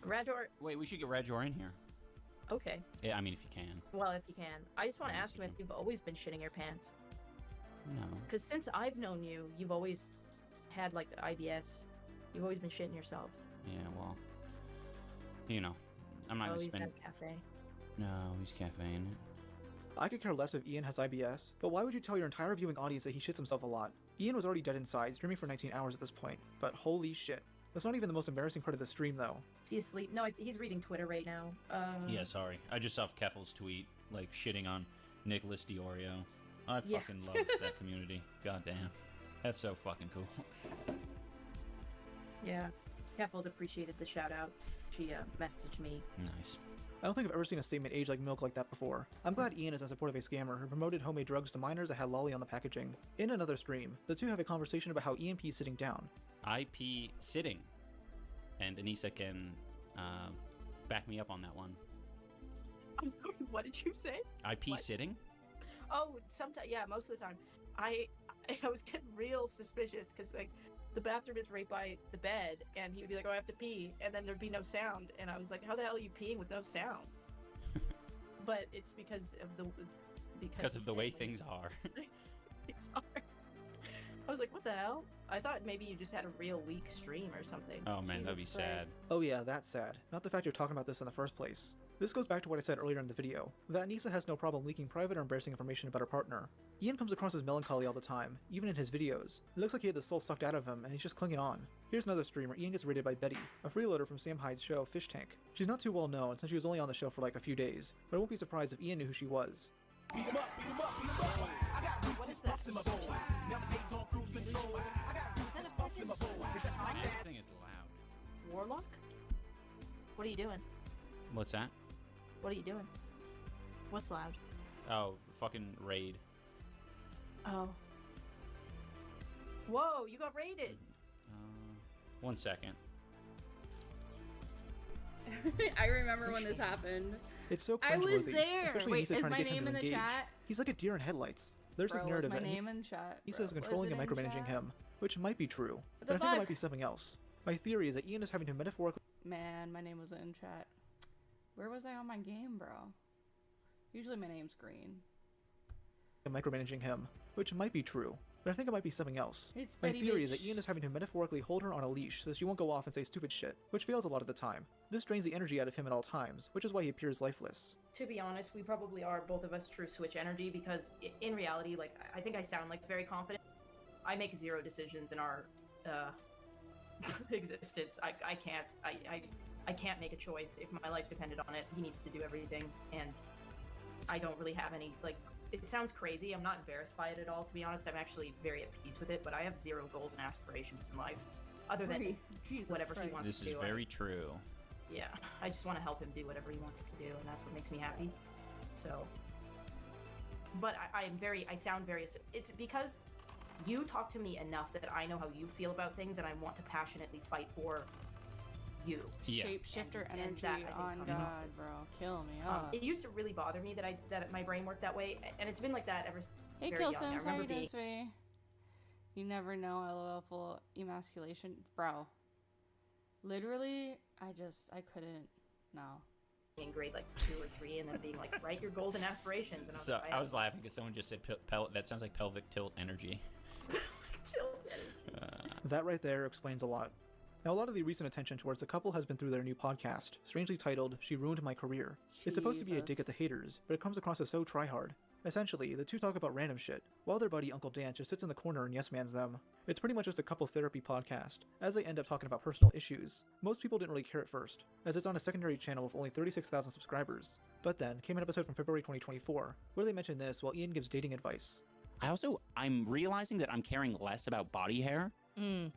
Rajor, Wait, we should get Rajor in here. okay. Yeah, I mean, if you can. Well, if you can. I just want to ask him if you've always been shitting your pants. No. Because since I've known you, you've always had, like, IBS. You've always been shitting yourself. Yeah, well, you know, I'm not Oh, gonna he's spend. got cafe. No, he's caffeine. I could care less if Ian has IBS, but why would you tell your entire viewing audience that he shits himself a lot? Ian was already dead inside, streaming for 19 hours at this point, but holy shit. That's not even the most embarrassing part of the stream, though. Is he asleep? No, he's reading Twitter right now. Yeah, sorry. I just saw Keffel's tweet, like, shitting on Nicholas Diorio. I Yeah. fucking love that community. God damn. That's so fucking cool. Yeah. Heffel's appreciated the shout out. She messaged me. Nice. I don't think I've ever seen a statement age like milk like that before. I'm glad Ian is in support of a scammer who promoted homemade drugs to minors that had lolly on the packaging. In another stream, the two have a conversation about how Ian P is sitting down. IP sitting. And Anisa can back me up on that one. I'm sorry, what did you say? IP What? sitting? Oh, sometimes, yeah, most of the time. I was getting real suspicious because, like, the bathroom is right by the bed, and he would be like, oh, I have to pee, and then there'd be no sound, and I was like, how the hell are you peeing with no sound? But it's because of the Because of the way things are. It's hard. I was like, what the hell? I thought maybe you just had a real weak stream or something. Oh man, that'd be sad. Oh yeah, that's sad. Not the fact you're talking about this in the first place. This goes back to what I said earlier in the video, that Anisa has no problem leaking private or embarrassing information about her partner. Ian comes across as melancholy all the time, even in his videos. It looks like he had the soul sucked out of him, and he's just clinging on. Here's another stream where Ian gets raided by Betty, a freeloader from Sam Hyde's show Fish Tank. She's not too well known since she was only on the show for like a few days, but I won't be surprised if Ian knew who she was. Beat 'em up, beat 'em up, beat 'em up. I got ruthless thoughts in my bowl. Nowadays on cruise control. I got ruthless thoughts in my bowl. This thing is loud. Warlock? What are you doing? What's that? What are you doing? What's loud? Oh, fucking raid. Oh. Whoa, you got raided. 1 second. I remember when this happened. It's so I cringeworthy, was there. especially Wait, Anisa is trying my to get him name to in the engage. chat? He's like a deer in headlights. There's this Bro, narrative is my that name in chat? Anisa is Bro, controlling was and it in micromanaging chat? him, which might be true, What but the I think it fuck? might be something else. My theory is that Ian is having to metaphorically Man, my name was in chat. Where was I on my game, bro? Usually my name's green. micromanaging him, which might be true, but I think it might be something else. It's My Betty theory is bitch. that Ian is having to metaphorically hold her on a leash so she won't go off and say stupid shit, which fails a lot of the time. This drains the energy out of him at all times, which is why he appears lifeless. To be honest, we probably are both of us true switch energy because in reality, like, I think I sound like very confident. I make zero decisions in our existence. I can't make a choice. If my life depended on it, he needs to do everything, and I don't really have any, like, it sounds crazy. I'm not embarrassed by it at all, to be honest. I'm actually very at peace with it, but I have zero goals and aspirations in life other than whatever he wants This to do. is very true. Yeah, I just want to help him do whatever he wants to do, and that's what makes me happy. So, but I sound very, it's because you talk to me enough that I know how you feel about things, and I want to passionately fight for you. Yeah. Shapeshifter And energy that, I think, on comes God, off. bro. Kill me. Oh. It used to really bother me that my brain worked that way, and it's been like that ever since Hey, very Kill young. I Sims, how remember you doing, being sweetie? You never know, LOL, full emasculation. Bro. Literally, I couldn't, no. in grade like 2 or 3, and then being like, write your goals and aspirations. And So like, I was laughing because someone just said that sounds like pelvic tilt energy. tilt energy. That right there explains a lot. Now, a lot of the recent attention towards the couple has been through their new podcast, strangely titled, She Ruined My Career. It's supposed to be a dig Jesus. at the haters, but it comes across as so tryhard. Essentially, the two talk about random shit, while their buddy Uncle Dan just sits in the corner and yes-mans them. It's pretty much just a couples therapy podcast, as they end up talking about personal issues. Most people didn't really care at first, as it's on a secondary channel with only 36,000 subscribers. But then came an episode from February 2024, where they mention this while Ian gives dating advice. I'm realizing that I'm caring less about body hair,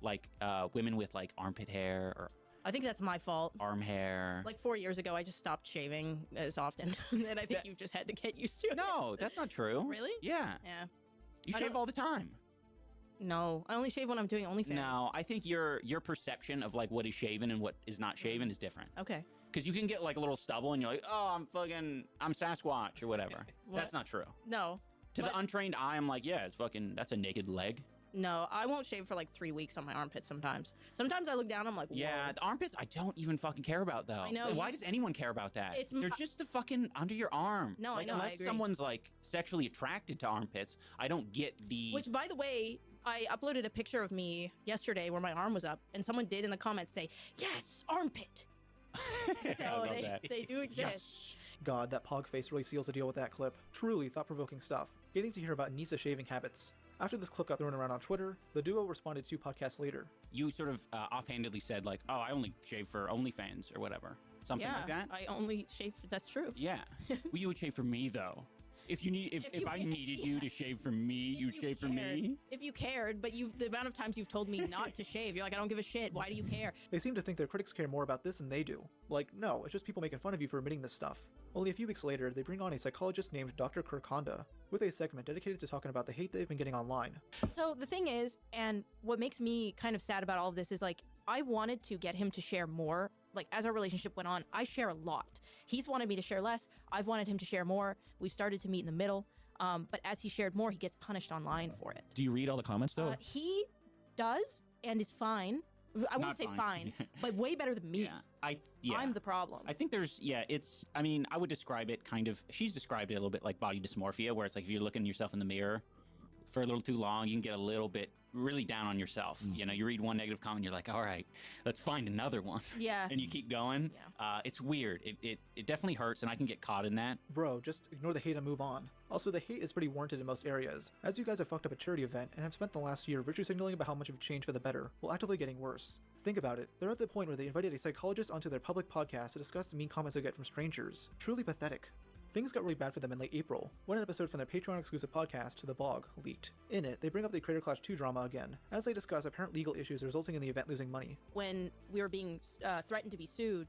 like women with like armpit hair or I think that's my fault. arm hair. Like 4 years ago, I just stopped shaving as often, and I think you've just had to get used to it. No, that's not true. Really? Yeah. Yeah. You I shave don't- all the time. No, I only shave when I'm doing OnlyFans. No, I think your perception of like what is shaven and what is not shaven is different. Okay. Because you can get like a little stubble and you're like, oh, I'm Sasquatch or whatever. That's not true. No. To the untrained eye, I'm like, yeah, that's a naked leg. No, I won't shave for like 3 weeks on my armpits sometimes. Sometimes I look down, I'm like, whoa. Yeah, the armpits I don't even fucking care about though. I know. Why does anyone care about that? It's They're just the fucking under your arm. No, I like, know, I Unless agree. someone's like sexually attracted to armpits, I don't get the. Which, by the way, I uploaded a picture of me yesterday where my arm was up, and someone did in the comments say, yes, armpit. I So love that. they do exist. God, that pog face really seals the deal with that clip. Truly thought-provoking stuff. Getting to hear about Anisa shaving habits. After this clip got thrown around on Twitter, the duo responded 2 podcasts later. You sort of offhandedly said like, oh, I only shave for OnlyFans or whatever. Something Yeah, like that. I only shave, that's true. Yeah. Well, you would shave for me though. If I needed you to shave for me, you'd shave for me. If you cared, but the amount of times you've told me not to shave, you're like, I don't give a shit. Why do you care? They seem to think their critics care more about this than they do. Like, no, it's just people making fun of you for admitting this stuff. Only a few weeks later, they bring on a psychologist named Dr. Kirk Honda, with a segment dedicated to talking about the hate they've been getting online. So the thing is, and what makes me kind of sad about all of this is like, I wanted to get him to share more. Like, as our relationship went on, I share a lot. He's wanted me to share less. I've wanted him to share more. We've started to meet in the middle. But as he shared more, he gets punished online for it. Do you read all the comments though? He does, and is fine. I wouldn't Not say fine. fine, but way better than me. Yeah. I'm the problem. I think I would describe it kind of, she's described it a little bit like body dysmorphia, where it's like if you're looking yourself in the mirror for a little too long, you can get a little bit really down on yourself. You know, you read one negative comment, you're like, all right, let's find another one. Yeah. And you keep going. It's weird. It definitely hurts, and I can get caught in that. Bro, just ignore the hate and move on. Also, the hate is pretty warranted in most areas, as you guys have fucked up a charity event and have spent the last year virtue signaling about how much you've changed for the better, while actively getting worse. Think about it, they're at the point where they invited a psychologist onto their public podcast to discuss the mean comments they get from strangers. Truly pathetic. Things got really bad for them in late April, when an episode from their Patreon-exclusive podcast, The Bog, leaked. In it, they bring up the Creator Clash 2 drama again, as they discuss apparent legal issues resulting in the event losing money. When we were being threatened to be sued,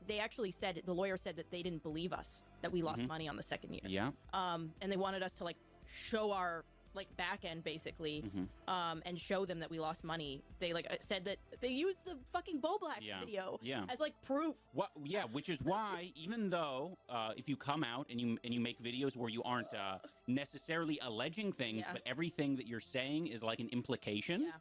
they actually said, the lawyer said that they didn't believe us, that we lost money on the second year. Yeah. And they wanted us to, like, show our, like, back end, basically, and show them that we lost money. They, like, said that they used the fucking Boblax video as, like, proof. What? Yeah, which is why, even though if you come out and you make videos where you aren't necessarily alleging things, but everything that you're saying is like an implication,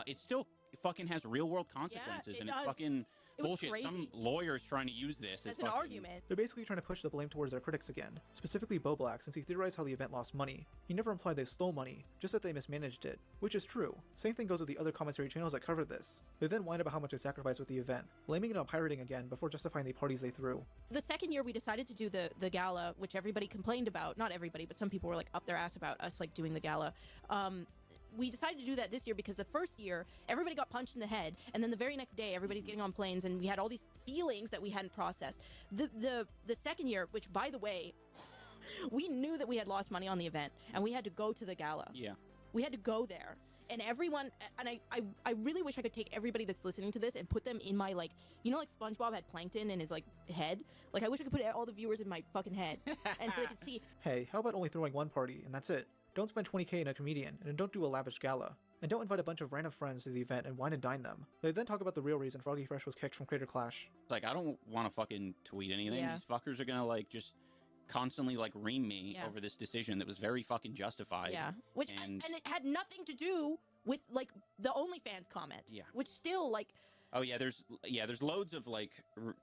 it still fucking has real world consequences, and it's fucking bullshit. Some lawyer's trying to use this as an argument. They're basically trying to push the blame towards their critics again, specifically Boblax, since he theorized how the event lost money. He never implied they stole money, just that they mismanaged it, which is true. Same thing goes with the other commentary channels that covered this. They then whine about how much they sacrificed with the event, blaming it on pirating again before justifying the parties they threw. The second year we decided to do the gala, which everybody complained about, not everybody, but some people were like up their ass about us like doing the gala. We decided to do that this year because the first year everybody got punched in the head, and then the very next day everybody's getting on planes, and we had all these feelings that we hadn't processed. The second year, which by the way, we knew that we had lost money on the event, and we had to go to the gala. Yeah. We had to go there. And everyone, and I really wish I could take everybody that's listening to this and put them in my, like, you know, like SpongeBob had plankton in his, like, head? Like, I wish I could put all the viewers in my fucking head, and so they could see. Hey, how about only throwing one party, and that's it? Don't spend 20k in a comedian, and don't do a lavish gala. And don't invite a bunch of random friends to the event and wine and dine them. They then talk about the real reason Froggy Fresh was kicked from Creator Clash. It's like, I don't want to fucking tweet anything. Yeah. These fuckers are gonna, like, just constantly, like, ream me over this decision that was very fucking justified. Yeah. Which, and it had nothing to do with, like, the OnlyFans comment. Yeah. Which still, like... Oh, yeah, there's loads of, like,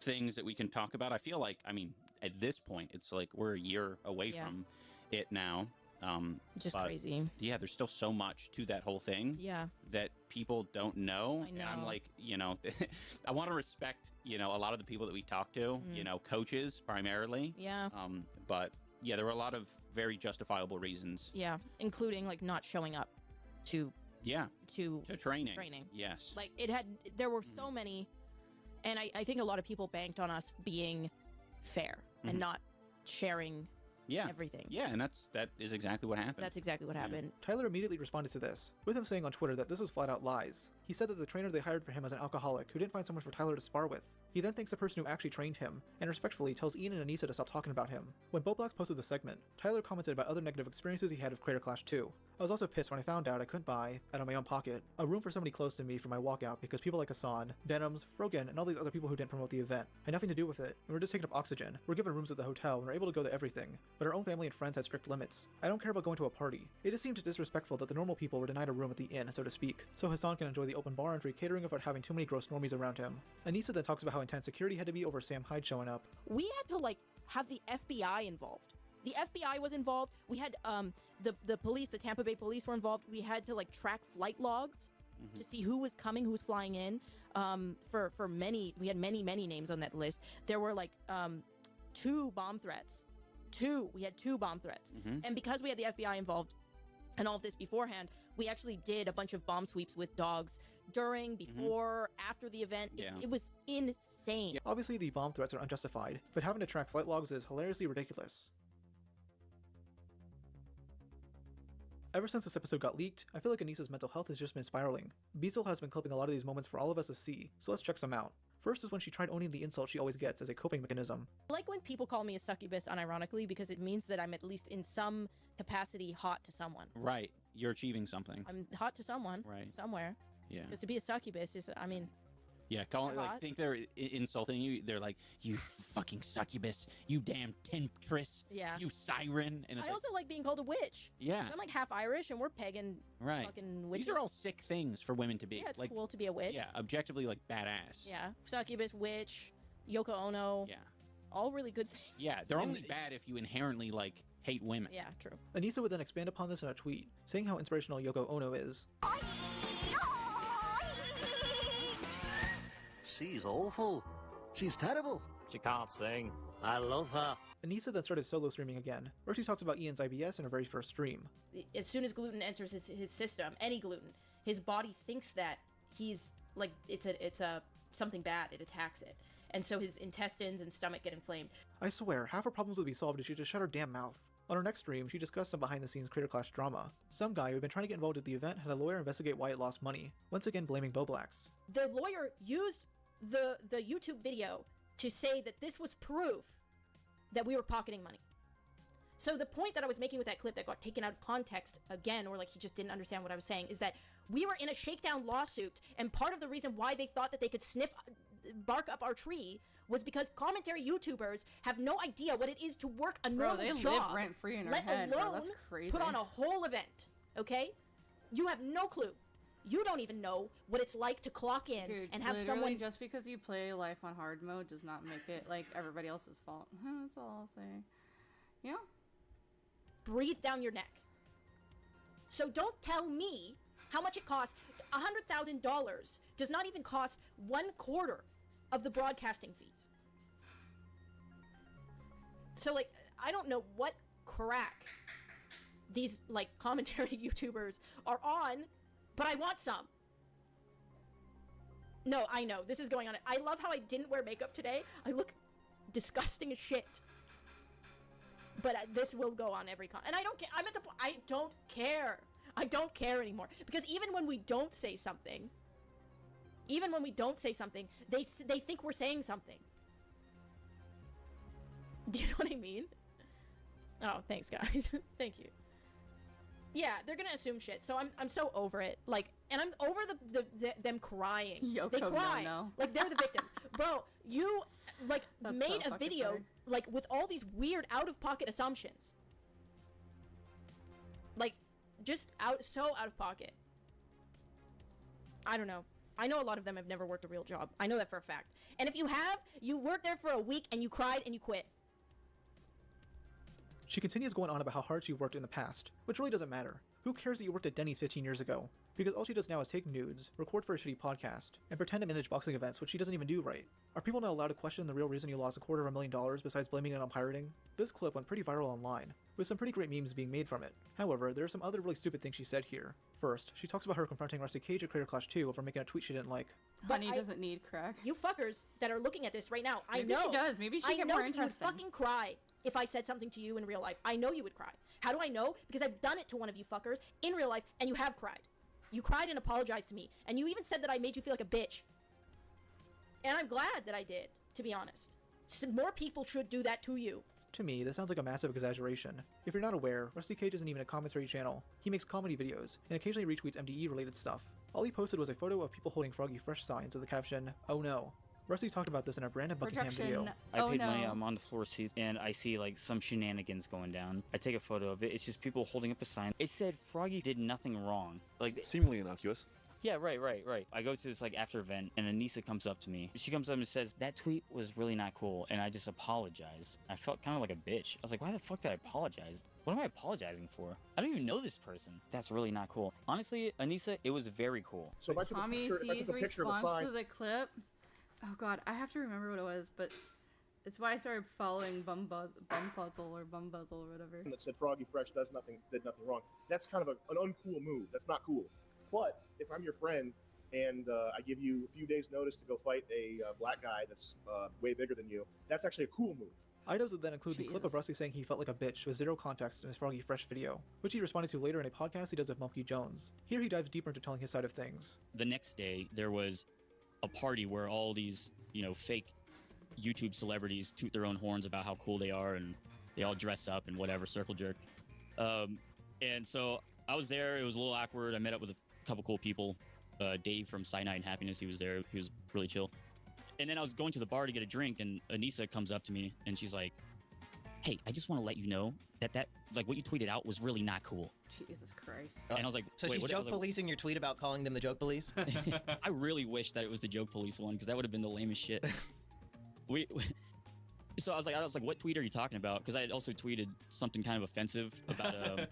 things that we can talk about. I feel like, I mean, at this point, it's like we're a year away from it now. Just crazy. Yeah, there's still so much to that whole thing. Yeah. That people don't know. I know. And I'm like, you know, I want to respect, you know, a lot of the people that we talk to, you know, coaches primarily. Yeah. But yeah, there were a lot of very justifiable reasons. Yeah, including, like, not showing up to... Yeah. To training. Training. Yes. Like, there were so many, and I think a lot of people banked on us being fair and not sharing everything. Yeah, and that is exactly what happened. That's exactly what happened. Tyler immediately responded to this, with him saying on Twitter that this was flat out lies. He said that the trainer they hired for him was an alcoholic who didn't find someone for Tyler to spar with. He then thanks the person who actually trained him, and respectfully tells Ian and Anisa to stop talking about him. When Boblax posted the segment, Tyler commented about other negative experiences he had with Creator Clash 2. I was also pissed when I found out I couldn't buy, out of my own pocket, a room for somebody close to me for my walkout because people like Hassan, Denims, Frogan, and all these other people who didn't promote the event had nothing to do with it, and we're just taking up oxygen. We're given rooms at the hotel and we're able to go to everything, but our own family and friends had strict limits. I don't care about going to a party. It just seemed disrespectful that the normal people were denied a room at the inn, so to speak, so Hassan can enjoy the open bar and free catering without having too many gross normies around him. Anisa then talks about how intense security had to be over Sam Hyde showing up. We had to, like, have the FBI involved. The FBI was involved. We had the police, the Tampa Bay police were involved. We had to, like, track flight logs to see who was coming, who was flying in. For many, we had many names on that list. There were, like, 2 bomb threats. We had 2 bomb threats. And because we had the FBI involved and all of this beforehand, we actually did a bunch of bomb sweeps with dogs during, before, after the event. It was insane. Obviously, the bomb threats are unjustified, but having to track flight logs is hilariously ridiculous. Ever since this episode got leaked, I feel like Anisa's mental health has just been spiraling. Beazle has been clipping a lot of these moments for all of us to see, so let's check some out. First is when she tried owning the insult she always gets as a coping mechanism. I like when people call me a succubus unironically because it means that I'm at least in some capacity hot to someone. Right. You're achieving something. I'm hot to someone. Right. Somewhere. Yeah. Because to be a succubus is, I mean... Yeah, like, think they're insulting you. They're like, you fucking succubus, you damn temptress, you siren. And it's I also like being called a witch. Yeah. I'm like half Irish and we're pagan fucking witches. These are all sick things for women to be. Yeah, it's like, cool to be a witch. Yeah, objectively, like, badass. Yeah, succubus, witch, Yoko Ono. Yeah. All really good things. Yeah, they're only bad if you inherently, like, hate women. Yeah, true. Anisa would then expand upon this in a tweet, saying how inspirational Yoko Ono is. She's awful. She's terrible. She can't sing. I love her. Anisa then started solo streaming again, where she talks about Ian's IBS in her very first stream. As soon as gluten enters his system, any gluten, his body thinks that he's like it's a something bad. It attacks it, and so his intestines and stomach get inflamed. I swear, half her problems would be solved if she just shut her damn mouth. On her next stream, she discussed some behind-the-scenes Creator Clash drama. Some guy who had been trying to get involved at the event had a lawyer investigate why it lost money, once again blaming Boblax. The lawyer used the YouTube video to say that this was proof that we were pocketing money. So the point that I was making with that clip that got taken out of context again, or like he just didn't understand what I was saying, is that we were in a shakedown lawsuit, and part of the reason why they thought that they could bark up our tree was because commentary YouTubers have no idea what it is to work a normal they job, live rent-free in our let head, alone bro. That's crazy. put on a whole event, okay? You have no clue. You don't even know what it's like to clock in and have someone... just because you play life on hard mode does not make it like everybody else's fault. That's all I'll say. Yeah. Breathe down your neck. So don't tell me how much it costs. $100,000 does not even cost 1/4 of the broadcasting fees. So like, I don't know what crack these like commentary YouTubers are on, but I want some. No, I know, this is going on. I love how I didn't wear makeup today. I look disgusting as shit. But this will go on every and I don't care. I'm at the point. I don't care. I don't care anymore. Because even when we don't say something, they think we're saying something. Do you know what I mean? Oh, thanks, guys. Thank you. Yeah, they're gonna assume shit. So I'm so over it. Like, and I'm over them crying. Yoko, they cry no. like they're the victims. Bro, you like That's made so a video funny. like with all these weird out-of-pocket assumptions. Like, just so out of pocket. I don't know. I know a lot of them have never worked a real job. I know that for a fact. And if you have, you worked there for a week and you cried and you quit. She continues going on about how hard she worked in the past, which really doesn't matter. Who cares that you worked at Denny's 15 years ago? Because all she does now is take nudes, record for a shitty podcast, and pretend to manage boxing events, which she doesn't even do right. Are people not allowed to question the real reason you lost $250,000 besides blaming it on pirating? This clip went pretty viral online, with some pretty great memes being made from it. However, there are some other really stupid things she said here. First, she talks about her confronting Rusty Cage at Creator Clash 2 over making a tweet she didn't like. Honey doesn't need crack. You fuckers that are looking at this right now, Maybe I know. she does. Maybe she I get know more that you would interesting. fucking cry if I said something to you in real life. I know you would cry. How do I know? Because I've done it to one of you fuckers in real life, and you have cried. You cried and apologized to me, and you even said that I made you feel like a bitch. And I'm glad that I did, to be honest. More people should do that to you. To me, this sounds like a massive exaggeration. If you're not aware, Rusty Cage isn't even a commentary channel. He makes comedy videos, and occasionally retweets MDE-related stuff. All he posted was a photo of people holding Froggy Fresh signs with the caption, "Oh no." Rusty talked about this in a Brandon Buckingham video. I paid money, I'm on the floor seat, and I see like some shenanigans going down. I take a photo of it. It's just people holding up a sign. It said Froggy did nothing wrong. Like seemingly innocuous. Yeah, right. I go to this like after event, and Anisa comes up to me. She comes up and says, "That tweet was really not cool," and I just apologized. I felt kind of like a bitch. I was like, why the fuck did I apologize? What am I apologizing for? I don't even know this person. That's really not cool. Honestly, Anisa, it was very cool. So Tommy C's response to the clip. Oh god, I have to remember what it was, but it's why I started following Bumfuzzle or whatever. That said Froggy Fresh did nothing wrong. That's kind of an uncool move. That's not cool. But if I'm your friend and I give you a few days notice to go fight a black guy that's way bigger than you, that's actually a cool move. Items would then include the clip of Rusty saying he felt like a bitch with zero context in his Froggy Fresh video, which he responded to later in a podcast he does with Monkey Jones. Here he dives deeper into telling his side of things. The next day, there was a party where all these, fake YouTube celebrities toot their own horns about how cool they are, and they all dress up and whatever, circle jerk. And so I was there. It was a little awkward. I met up with a couple cool people. Dave from Side Night and Happiness, he was there. He was really chill. And then I was going to the bar to get a drink, and Anisa comes up to me, and she's like, "Hey, I just want to let you know that like what you tweeted out was really not cool." Jesus Christ. And I was like, so wait, she's what? joke policing your tweet about calling them the joke police? I really wish that it was the joke police one, because that would have been the lamest shit. So I was like, what tweet are you talking about? Because I had also tweeted something kind of offensive about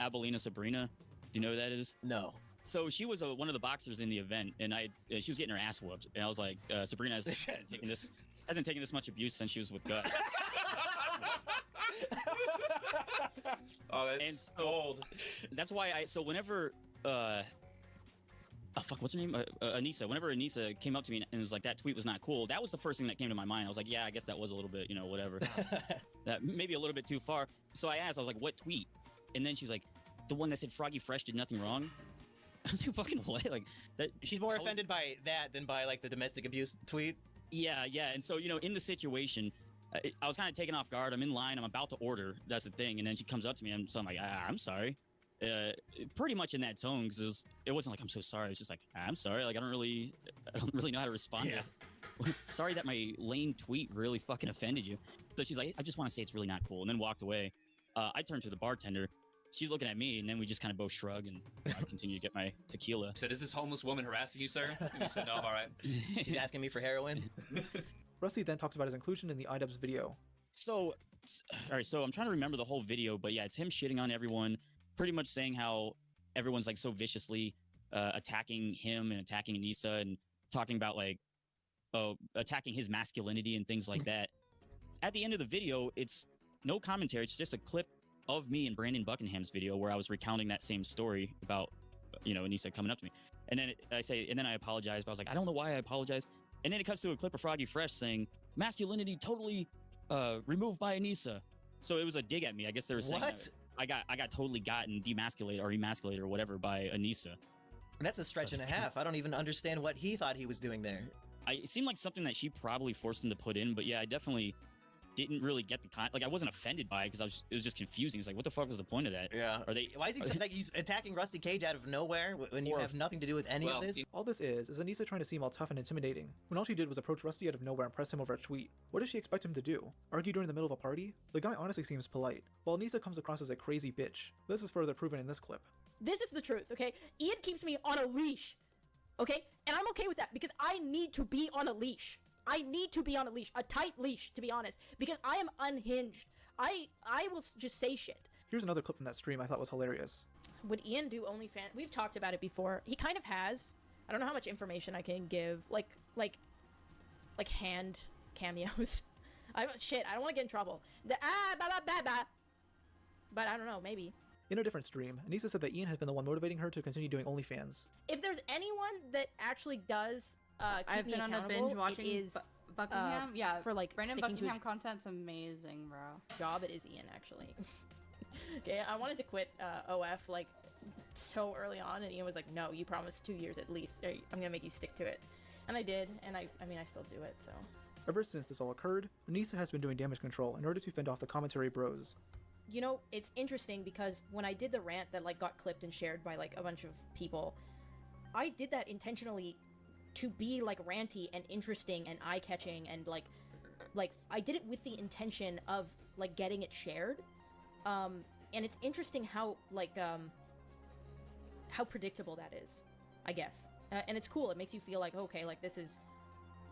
Abelina Sabrina. Do you know who that is? No. So she was one of the boxers in the event, and she was getting her ass whooped, and I was like, Sabrina hasn't taken this much abuse since she was with Gus. Oh, that's gold. That's why so whenever what's her name? Anisa. Whenever Anisa came up to me and was like, that tweet was not cool, that was the first thing that came to my mind. I was like, yeah, I guess that was a little bit, whatever. That maybe a little bit too far. So I asked, I was like, what tweet? And then she was like, the one that said Froggy Fresh did nothing wrong. I was like, fucking what? Like that. She's more offended by that than by like the domestic abuse tweet. Yeah. And so, in the situation, I was kind of taken off guard. I'm in line. I'm about to order. That's the thing. And then she comes up to me. So I'm like, I'm sorry. Pretty much in that tone, because it wasn't like I'm so sorry. It's just like, I'm sorry. Like I don't really know how to respond. Yeah. Sorry that my lame tweet really fucking offended you. So she's like, I just want to say it's really not cool, and then walked away. I turned to the bartender. She's looking at me, and then we just kind of both shrug, and I continue to get my tequila. Said, is this homeless woman harassing you, sir? And you said, no, I'm all right. She's asking me for heroin. Rusty then talks about his inclusion in the iDubbbz video. So, all right, so I'm trying to remember the whole video, but yeah, it's him shitting on everyone, pretty much saying how everyone's like so viciously attacking him and attacking Anisa, and talking about like, attacking his masculinity and things like that. At the end of the video, it's no commentary. It's just a clip of me and Brandon Buckingham's video where I was recounting that same story about, Anisa coming up to me. And then I apologized, but I was like, I don't know why I apologize. And then it cuts to a clip of Froggy Fresh saying, masculinity totally removed by Anisa. So it was a dig at me. I guess they were saying that I got totally gotten emasculated or whatever by Anisa. That's a stretch and a half. I don't even understand what he thought he was doing there. It seemed like something that she probably forced him to put in, but yeah, I definitely didn't really get I wasn't offended by it, because it was just confusing. It's like, what the fuck was the point of that? Yeah. Why is he he's attacking Rusty Cage out of nowhere when you have nothing to do with any of this? All this is Anisa trying to seem all tough and intimidating, when all she did was approach Rusty out of nowhere and press him over a tweet. What does she expect him to do? Argue during the middle of a party? The guy honestly seems polite, while Anisa comes across as a crazy bitch. This is further proven in this clip. This is the truth, okay? Ian keeps me on a leash, okay? And I'm okay with that, because I need to be on a leash. I need to be on a leash, a tight leash, to be honest, because I am unhinged. I will just say shit. Here's another clip from that stream I thought was hilarious. Would Ian do OnlyFans? We've talked about it before. He kind of has. I don't know how much information I can give, like hand cameos. I don't want to get in trouble. But I don't know, maybe. In a different stream, Anisa said that Ian has been the one motivating her to continue doing OnlyFans. If there's anyone that actually does I've been on a binge watching Buckingham. Yeah, for like Brandon sticking Buckingham to content's amazing, bro. Job, it is Ian actually. Okay, I wanted to quit OF like so early on, and Ian was like, "No, you promised 2 years at least. I'm gonna make you stick to it," and I did, and I still do it. So. Ever since this all occurred, Anisa has been doing damage control in order to fend off the commentary bros. It's interesting because when I did the rant that like got clipped and shared by like a bunch of people, I did that intentionally to be like ranty and interesting and eye-catching, and like I did it with the intention of like getting it shared, and it's interesting how how predictable that is, I guess, and it's cool. It makes you feel like, okay, like this is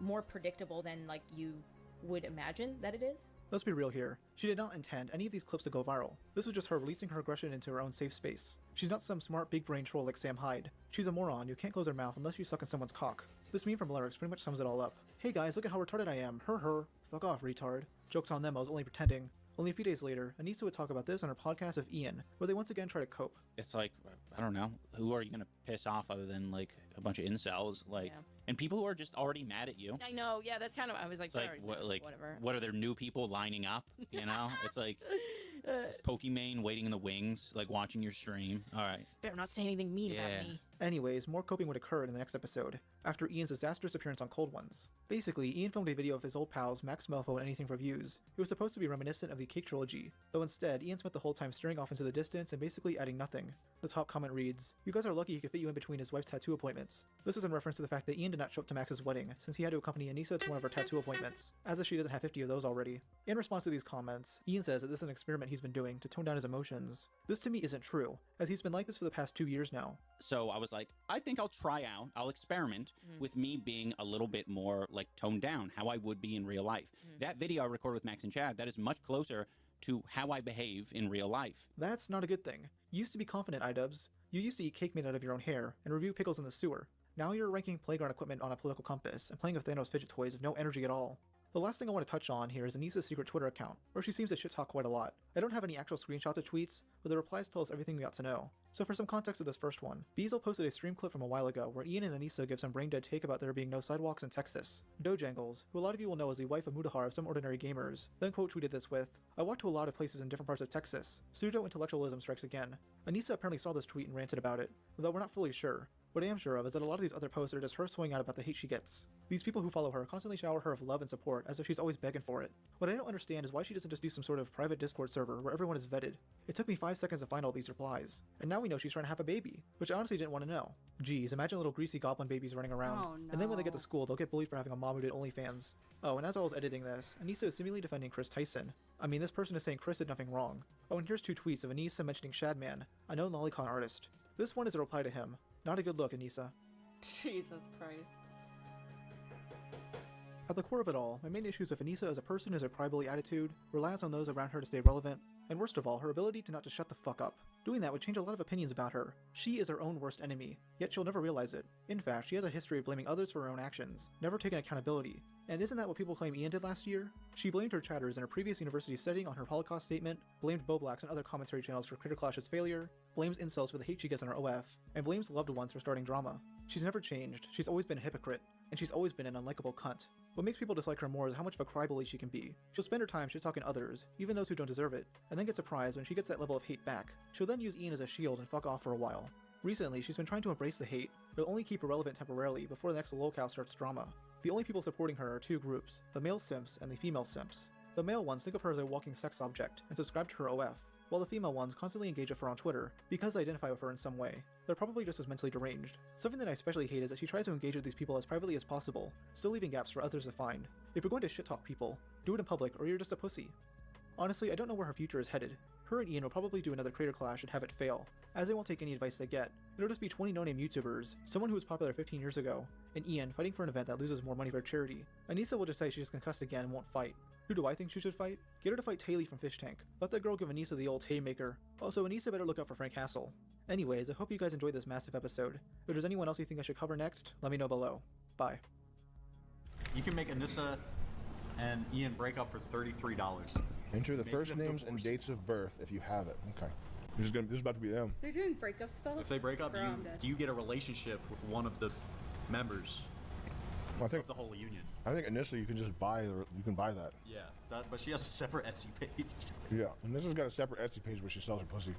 more predictable than like you would imagine that it is. Let's be real here. She did not intend any of these clips to go viral. This was just her releasing her aggression into her own safe space. She's not some smart big brain troll like Sam Hyde. She's a moron who can't close her mouth unless you suck in someone's cock. This meme from Lyrics pretty much sums it all up. Hey guys, look at how retarded I am. Her. Fuck off, retard. Joke's on them, I was only pretending. Only a few days later, Anisa would talk about this on her podcast with Ian, where they once again try to cope. It's like, I don't know, who are you gonna piss off other than like a bunch of incels, and people who are just already mad at you. I know, yeah, that's kind of, I was like, It's like, whatever. What are there new people lining up? It's like Pokimane waiting in the wings, like watching your stream. All right, better not say anything mean about me. Anyways, more coping would occur in the next episode, after Ian's disastrous appearance on Cold Ones. Basically, Ian filmed a video of his old pals Max Melfo and Anything for Views. It was supposed to be reminiscent of the Cake trilogy, though instead, Ian spent the whole time staring off into the distance and basically adding nothing. The top comment reads, "You guys are lucky he could fit fit you in between his wife's tattoo appointments. This is in reference to the fact that Ian did not show up to Max's wedding, since he had to accompany Anisa to one of her tattoo appointments, as if she doesn't have 50 of those already. In response to these comments, Ian says that this is an experiment he's been doing to tone down his emotions. This to me isn't true, as he's been like this for the past 2 years now. So I was like, I think I'll try out, I'll experiment with me being a little bit more like toned down, how I would be in real life. That video I recorded with Max and Chad, that is much closer to how I behave in real life. That's not a good thing. You used to be confident, iDubbbz. You used to eat cake made out of your own hair and review pickles in the sewer. Now you're ranking playground equipment on a political compass and playing with Thanos fidget toys with no energy at all. The last thing I want to touch on here is Anisa's secret Twitter account, where she seems to shit talk quite a lot. I don't have any actual screenshots of tweets, but the replies tell us everything we ought to know. So for some context of this first one, Beazle posted a stream clip from a while ago where Ian and Anisa give some brain-dead take about there being no sidewalks in Texas. Dojangles, who a lot of you will know as the wife of Mudahar of Some Ordinary Gamers, then quote tweeted this with, "I walked to a lot of places in different parts of Texas. Pseudo-intellectualism strikes again." Anisa apparently saw this tweet and ranted about it, though we're not fully sure. What I am sure of is that a lot of these other posts are just her swinging out about the hate she gets. These people who follow her constantly shower her of love and support as if she's always begging for it. What I don't understand is why she doesn't just do some sort of private Discord server where everyone is vetted. It took me 5 seconds to find all these replies, and now we know she's trying to have a baby, which I honestly didn't want to know. Geez, imagine little greasy goblin babies running around, and then when they get to school, they'll get bullied for having a mom who did OnlyFans. Oh, and as I was editing this, Anisa is seemingly defending Chris Tyson. I mean, this person is saying Chris did nothing wrong. Oh, and here's 2 tweets of Anisa mentioning Shadman, a known lolicon artist. This one is a reply to him. Not a good look, Anisa. Jesus Christ. At the core of it all, my main issues with Anisa as a person is her crybaby attitude, relies on those around her to stay relevant, and worst of all, her ability to not just shut the fuck up. Doing that would change a lot of opinions about her. She is her own worst enemy, yet she'll never realize it. In fact, she has a history of blaming others for her own actions, never taking accountability. And isn't that what people claim Ian did last year? She blamed her chatters in her previous university setting on her Holocaust statement, blamed Boblax and other commentary channels for Critter Clash's failure, blames incels for the hate she gets on her OF, and blames loved ones for starting drama. She's never changed, she's always been a hypocrite, and she's always been an unlikable cunt. What makes people dislike her more is how much of a crybaby she can be. She'll spend her time shit-talking others, even those who don't deserve it, and then get surprised when she gets that level of hate back. She'll then use Ian as a shield and fuck off for a while. Recently, she's been trying to embrace the hate, but only keep irrelevant temporarily before the next locale starts drama. The only people supporting her are 2 groups, the male simps and the female simps. The male ones think of her as a walking sex object and subscribe to her OF, while the female ones constantly engage with her on Twitter because they identify with her in some way. They're probably just as mentally deranged. Something that I especially hate is that she tries to engage with these people as privately as possible, still leaving gaps for others to find. If you're going to shit-talk people, do it in public or you're just a pussy. Honestly, I don't know where her future is headed. Her and Ian will probably do another creator clash and have it fail, as they won't take any advice they get. It'll just be 20 no-name YouTubers, someone who was popular 15 years ago, and Ian fighting for an event that loses more money for charity. Anisa will just say she's concussed again and won't fight. Who do I think she should fight? Get her to fight Taylor from Fish Tank. Let that girl give Anisa the old haymaker. Also, Anisa better look out for Frank Hassel. Anyways, I hope you guys enjoyed this massive episode. If there's anyone else you think I should cover next, let me know below. Bye. You can make Anisa and Ian break up for $33. Enter the first names and dates of birth if you have it. Okay. This is about to be them. They're doing breakup spells? If they break up, do you get a relationship with one of the members of the Holy Union? I think initially you can just buy that. Yeah, but she has a separate Etsy page. Yeah, and this has got a separate Etsy page where she sells her pussy.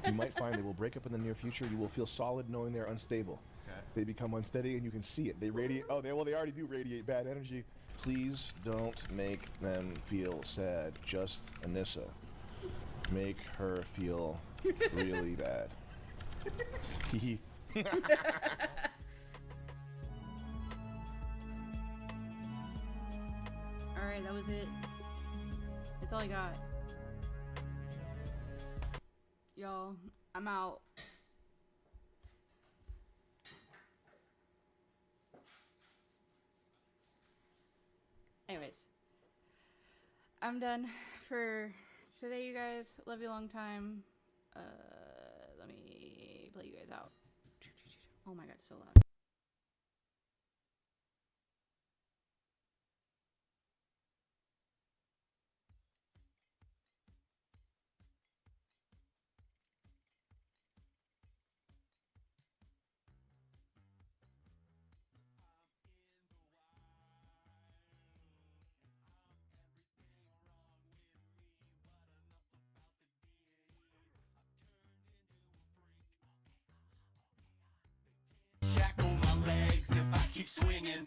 You might find they will break up in the near future. You will feel solid knowing they're unstable. Okay. They become unsteady and you can see it. They radiate. Oh, they already do radiate bad energy. Please don't make them feel sad. Just Anisa. Make her feel really bad. Alright, that was it. That's all I got. Y'all, I'm out. Anyways, I'm done for today, you guys. Love you a long time. Let me play you guys out. Oh my god, so loud. Shackle my legs if I keep swinging.